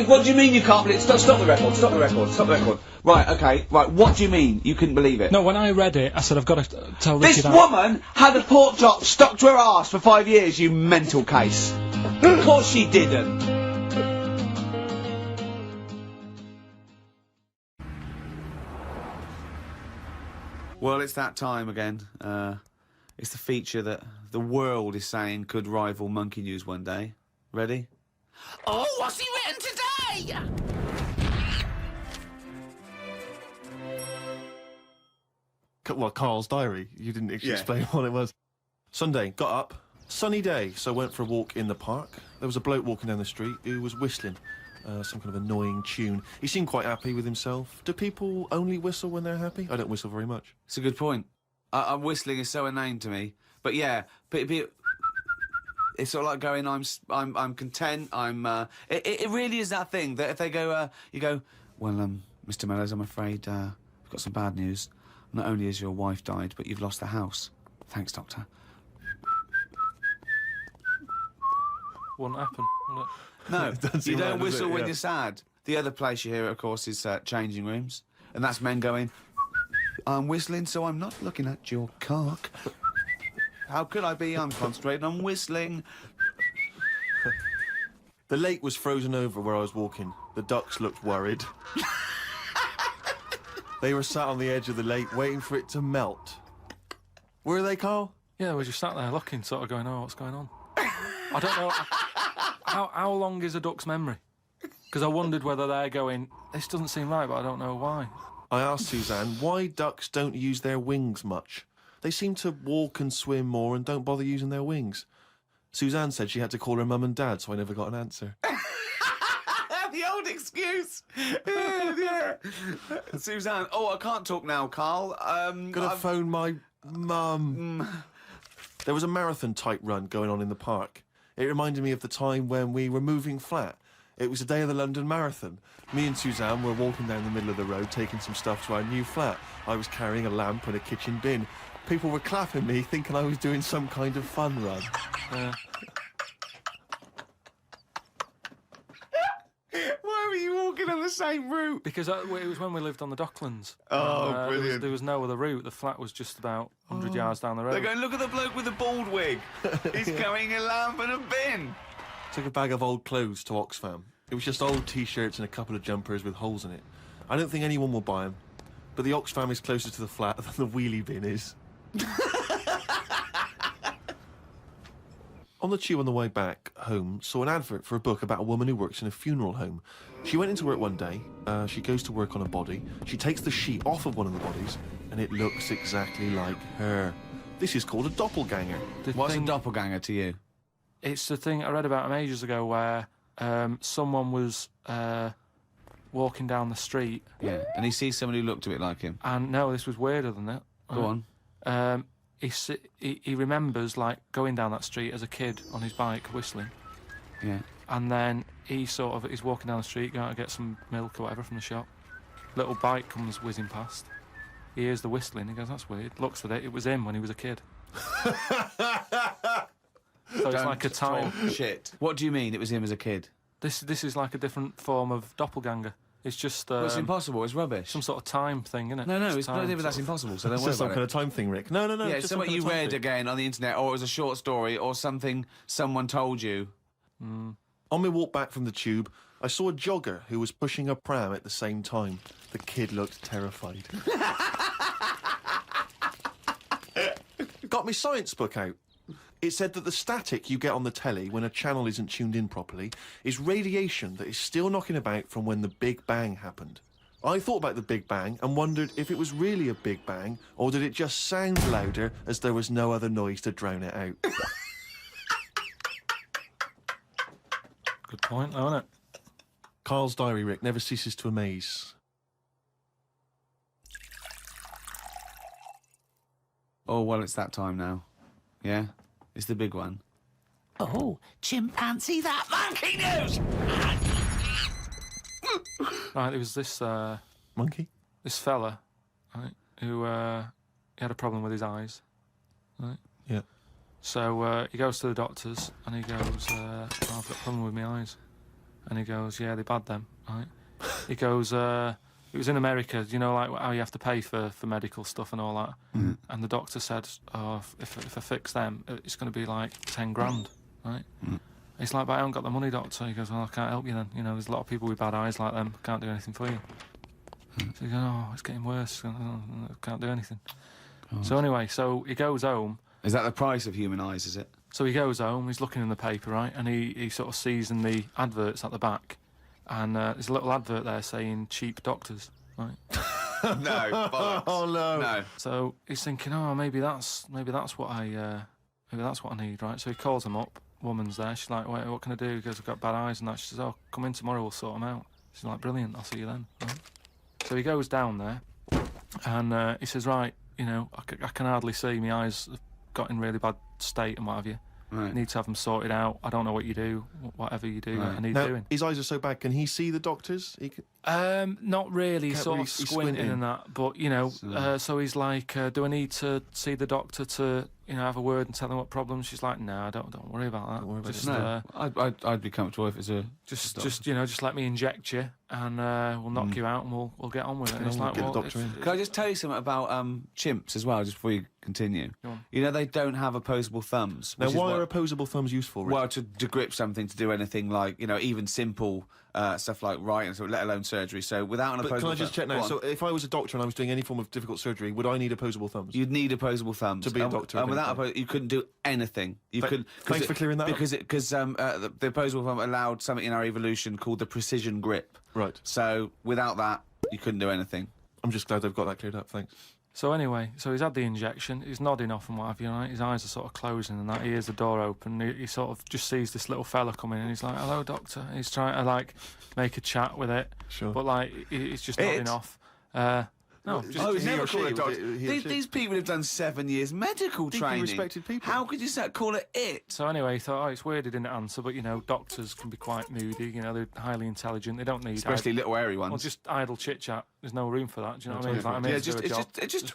What do you mean you can't believe it? Stop the record. Stop the record. Stop the record. Right. Okay. Right. What do you mean you couldn't believe it? No. When I read it, I said I've got to tell Ricky this that. woman had a pork chop stuck to her arse for 5 years. You mental case. Of course she didn't. Well, it's that time again. It's the feature that the world is saying could rival Monkey News one day. Ready? Oh, what's he written today? Well, Carl's diary. You didn't explain what it was. Sunday, got up. Sunny day, so went for a walk in the park. There was a bloke walking down the street who was whistling. Some kind of annoying tune. He seemed quite happy with himself. Do people only whistle when they're happy? I don't whistle very much. It's a good point. Whistling is so inane to me. But yeah, it's sort of like going, I'm content. It really is that thing that if they go, you go, well, Mr. Mellors, I'm afraid we've got some bad news. Not only has your wife died, but you've lost the house. Thanks, Doctor. Wouldn't happen, would it? No, you don't whistle when you're sad. The other place you hear it, of course, is changing rooms. And that's men going, I'm whistling, so I'm not looking at your cock. How could I be? I'm concentrating on whistling. The lake was frozen over where I was walking. The ducks looked worried. They were sat on the edge of the lake waiting for it to melt. Were they, Carl? Yeah, we just sat there looking, sort of going, oh, what's going on? I don't know. How long is a duck's memory? Because I wondered whether they're going, this doesn't seem right, but I don't know why. I asked Suzanne why ducks don't use their wings much. They seem to walk and swim more and don't bother using their wings. Suzanne said she had to call her mum and dad, so I never got an answer. The old excuse. Yeah. Suzanne. Oh, I can't talk now, Carl. Gotta phone my mum. There was a marathon type run going on in the park. It reminded me of the time when we were moving flat. It was the day of the London Marathon. Me and Suzanne were walking down the middle of the road, taking some stuff to our new flat. I was carrying a lamp and a kitchen bin. People were clapping me, thinking I was doing some kind of fun run. Why were you walking on the same route? Because it was when we lived on the Docklands. Oh, brilliant. There was no other route. The flat was just about 100 yards down the road. They're going, look at the bloke with the bald wig. He's carrying a lamp and a bin. Took a bag of old clothes to Oxfam. It was just old T-shirts and a couple of jumpers with holes in it. I don't think anyone will buy them, but the Oxfam is closer to the flat than the wheelie bin is. On the tube on the way back home, saw an advert for a book about a woman who works in a funeral home. She went into work one day, she goes to work on a body, she takes the sheet off of one of the bodies, and it looks exactly like her. This is called a doppelganger. What's a doppelganger to you? It's the thing I read about him ages ago where someone was walking down the street. Yeah, and he sees somebody who looked a bit like him. And no, this was weirder than that. Go on. He remembers, like, going down that street as a kid on his bike, whistling. Yeah. And then he's walking down the street, going to get some milk or whatever from the shop. Little bike comes whizzing past. He hears the whistling, he goes, that's weird. Looks at it, it was him when he was a kid. So it's like a time. Shit. What do you mean it was him as a kid? This is like a different form of doppelganger. It's just... well, it's impossible, it's rubbish. Some sort of time thing, isn't it? No, it's not even that's impossible, so don't It's worry just some about kind it. of time thing, Rick. No. Yeah, it's something you read again on the internet, or it was a short story, or something someone told you. On my walk back from the tube, I saw a jogger who was pushing a pram at the same time. The kid looked terrified. Got my science book out. It said that the static you get on the telly when a channel isn't tuned in properly is radiation that is still knocking about from when the Big Bang happened. I thought about the Big Bang and wondered if it was really a Big Bang, or did it just sound louder as there was no other noise to drown it out. Good point, though, isn't it? Carl's diary, Rick, never ceases to amaze. Oh, well, it's that time now. Yeah? It's the big one. Oh, chimpanzee that monkey news! Right, there was this... monkey? This fella, right, who he had a problem with his eyes, right? Yeah. So he goes to the doctors and he goes, I've got a problem with my eyes. And he goes, yeah, they're bad then, right? He goes, it was in America, you know, like how you have to pay for medical stuff and all that. And the doctor said, oh, if I fix them, it's going to be like 10 grand, right? He's like, but I haven't got the money, doctor. He goes, well, I can't help you then. You know, there's a lot of people with bad eyes like them. I can't do anything for you. So he goes, oh, it's getting worse. I can't do anything. God. So anyway, so he goes home. Is that the price of human eyes, is it? So he goes home, he's looking in the paper, right? And he sort of sees in the adverts at the back. And there's a little advert there saying cheap doctors, right? No, bollocks. Oh no. No. So he's thinking, oh, maybe that's what I need, right? So he calls them up. Woman's there. She's like, wait, what can I do? He goes, I've got bad eyes and that. She says, oh, come in tomorrow, we'll sort them out. She's like, brilliant, I'll see you then. Right? So he goes down there and he says, right, you know, I can hardly see. My eyes have got in really bad state and what have you. Right. Need to have them sorted out. I don't know what you do. Whatever you do, Right. I need Now, doing. his eyes are so bad, can he see the doctors? He can... Not really, Can't sort really- of he's squinting squinting. and that, but, you know, so he's like, do I need to see the doctor to, you know, have a word and tell him what problems? She's like, no, don't worry about that. Don't worry about no, I'd be comfortable if it's a... Just you know, just let me inject you and we'll knock you out and we'll get on with it. And it's like, well, Can I just tell you something about chimps as well, just before you continue? Go on. You know, they don't have opposable thumbs. Now, which is why what- are opposable thumbs useful, Rick? Well, to grip something, to do anything like, you know, even simple stuff like writing, so let alone surgery. So without an But opposable can I just check now? So if I was a doctor and I was doing any form of difficult surgery, would I need opposable thumbs? You'd need opposable thumbs To be a doctor, And without okay. you couldn't do anything. You couldn't. Thanks for clearing that up. Because the opposable thumb allowed something in our evolution called the precision grip. Right. So without that, you couldn't do anything. I'm just glad they've got that cleared up. Thanks. So anyway, so he's had the injection, he's nodding off and what have you, right? His eyes are sort of closing and that, he hears the door open, he sort of just sees this little fella coming in, he's like, hello, doctor. And he's trying to, like, make a chat with it. Sure. But, like, he's just nodding off. No, just Oh, he's he never or she, called it was doctor. it he or she? These people have done 7 years medical training. respected people. How could you call it it? So anyway, he thought, oh, it's weird he didn't answer, but, you know, doctors can be quite moody, you know, they're highly intelligent, they don't need... Especially little airy ones. Well, just idle chit-chat. There's no room for that, do you know what I mean? Yeah, Like, I'm here to do a job.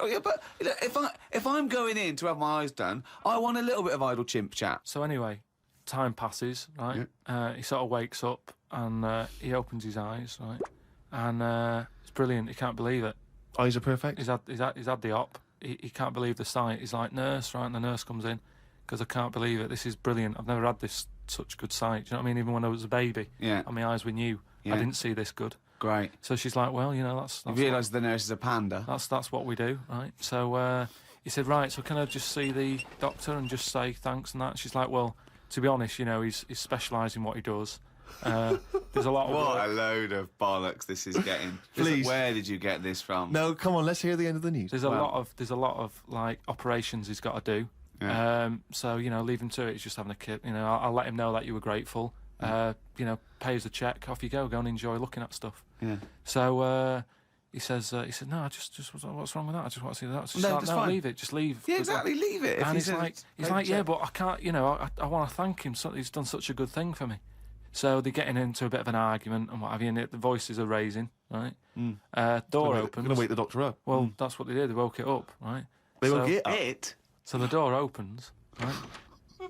Yeah, but you know, if I'm going in to have my eyes done, I want a little bit of idle chimp chat. So anyway, time passes, right? He sort of wakes up and he opens his eyes, right? And it's brilliant. He can't believe it. Eyes are perfect. He's had the op. He can't believe the sight. He's like, nurse, right? And the nurse comes in because I can't believe it. This is brilliant. I've never had such good sight. Do you know what I mean? Even when I was a baby, and my eyes were new, I didn't see this good. Great. So she's like, well, you know, that's you realise the nurse is a panda. That's what we do, right? So he said, right, so can I just see the doctor and just say thanks and that? And she's like, well, to be honest, you know, he's specialised in what he does. There's a lot of What a load of bollocks this is getting. Please. Where did you get this from? No, come on, let's hear the end of the news. There's a lot of like operations he's got to do. Yeah. So you know, leave him to it. He's just having a kid. You know, I'll let him know that you were grateful. You know, pay us a check. Off you go. Go and enjoy looking at stuff. Yeah. So he said, no, I just what's wrong with that? I just want to see that. She's like, no, leave it. Just leave. Yeah, exactly. Leave it. And he's like, yeah, but I can't. You know, I want to thank him. He's done such a good thing for me. So they're getting into a bit of an argument and what have you, and the voices are raising, right? Door opens. Going to wake the doctor up. Well, that's what they did. They woke it up, right? They woke it up. So the door opens, right?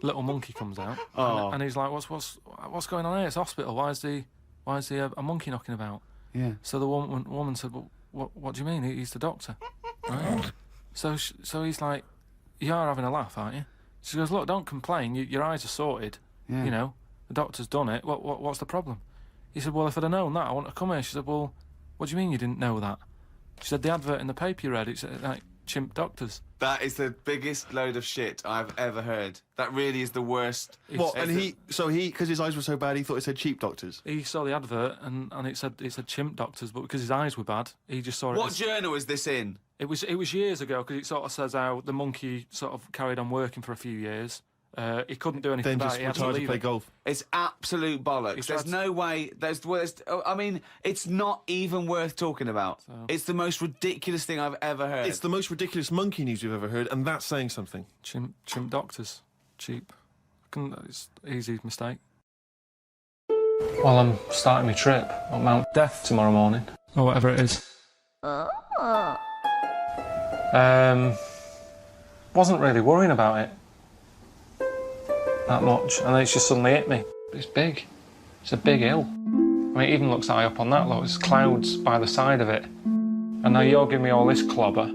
Little monkey comes out, and he's like, "What's going on here? It's a hospital. Why is there a monkey knocking about?" Yeah. So the woman said, "Well, what do you mean? He's the doctor." Right? So he's like, "You are having a laugh, aren't you?" She goes, "Look, don't complain. Your eyes are sorted. Yeah. You know, the doctor's done it. What's the problem?" He said, "Well, if I'd have known that, I wouldn't have come here." She said, "Well, what do you mean you didn't know that?" She said, "The advert in the paper you read, it's like chimp doctors." That is the biggest load of shit I've ever heard. That really is the worst. What? And because his eyes were so bad, he thought it said cheap doctors. He saw the advert and it said chimp doctors, but because his eyes were bad, he just saw it. What journal is this in? It was years ago, because it sort of says how the monkey sort of carried on working for a few years. He couldn't do anything about it. He had to leave play it. golf. It's absolute bollocks. There's no way. I mean, it's not even worth talking about. It's the most ridiculous thing I've ever heard. It's the most ridiculous monkey news you've ever heard, and that's saying something. Chimp doctors, cheap. It's easy mistake. Well, I'm starting my trip on Mount Death tomorrow morning, or whatever it is. Wasn't really worrying about it that much, and then it's just suddenly hit me. It's big. It's a big hill. I mean, it even looks high up on that. Look, there's clouds by the side of it. And now you're giving me all this clobber.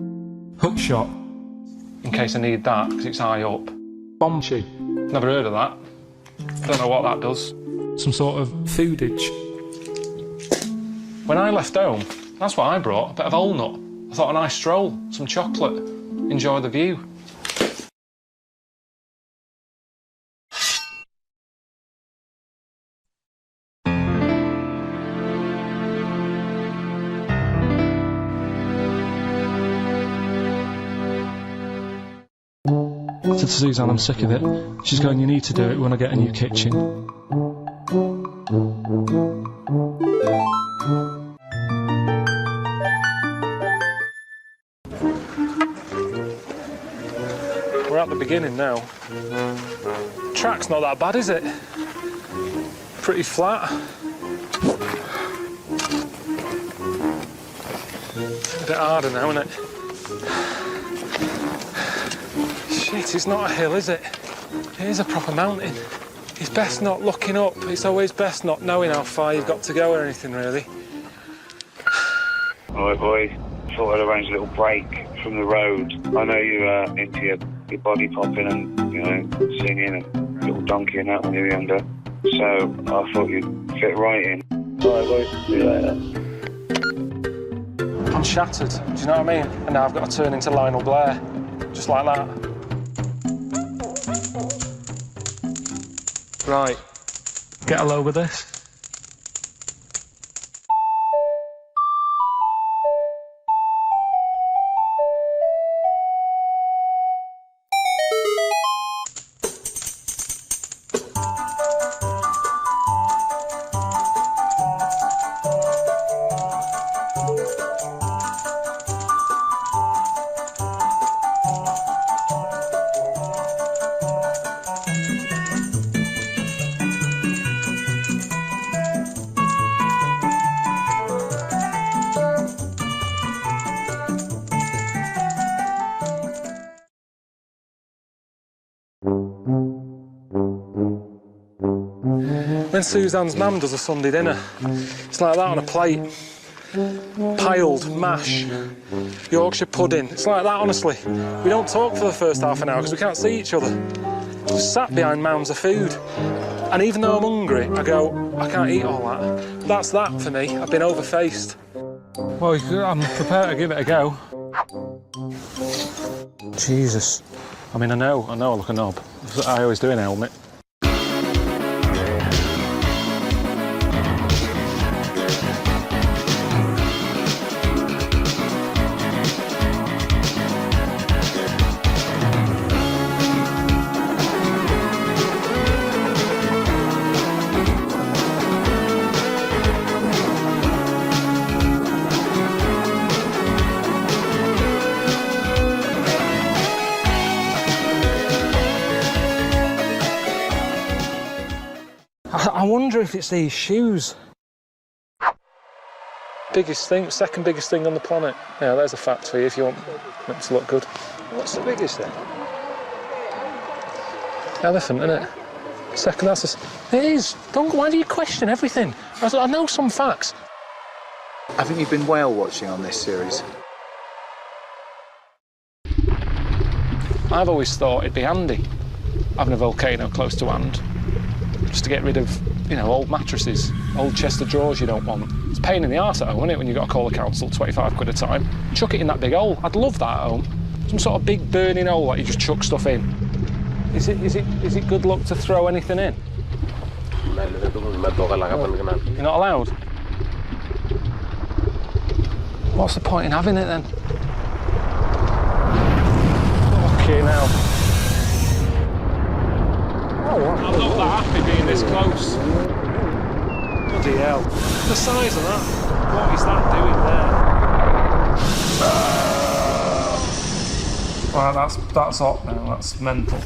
Hook shot, in case I need that, because it's high up. Bombshy. Never heard of that. Don't know what that does. Some sort of foodage. When I left home, that's what I brought, a bit of walnut. I thought a nice stroll, some chocolate, enjoy the view. I said to Suzanne, I'm sick of it. She's going, you need to do it when I get a new kitchen. We're at the beginning now. Track's not that bad, is it? Pretty flat. A bit harder now, isn't it? Shit, it's not a hill, is it? It is a proper mountain. It's best not looking up. It's always best not knowing how far you've got to go or anything, really. All right, boys. Thought I'd arrange a little break from the road. I know you're into your body popping and, you know, singing and little donkey and that when you were younger. So I thought you'd fit right in. All right, boys. See you later. I'm shattered, do you know what I mean? And now I've got to turn into Lionel Blair. Just like that. Right, get a load with this. When Suzanne's mum does a Sunday dinner, it's like that on a plate. Piled mash, Yorkshire pudding. It's like that, honestly. We don't talk for the first half an hour because we can't see each other. Just sat behind mounds of food. And even though I'm hungry, I go, I can't eat all that. That's that for me. I've been overfaced. Well, I'm prepared to give it a go. Jesus. I mean, I know I look a knob. I always do in a helmet. I wonder if it's these shoes. Biggest thing, second biggest thing on the planet. Yeah, there's a fact for you if you want it to look good. What's the biggest thing? Elephant, isn't it? Second, that's it is. Why do you question everything? I know some facts. Haven't you been whale watching on this series? I've always thought it'd be handy having a volcano close to hand. Just to get rid of, old mattresses, old chest of drawers you don't want. It's a pain in the arse at home, isn't it, when you've got to call the council 25 quid a time. Chuck it in that big hole. I'd love that at home. Some sort of big burning hole that you just chuck stuff in. Is it good luck to throw anything in? You're not allowed? What's the point in having it then? Okay, now. I'm not that happy being this close. Bloody hell. The size of that. What is that doing there? Right, that's hot now, that's mental.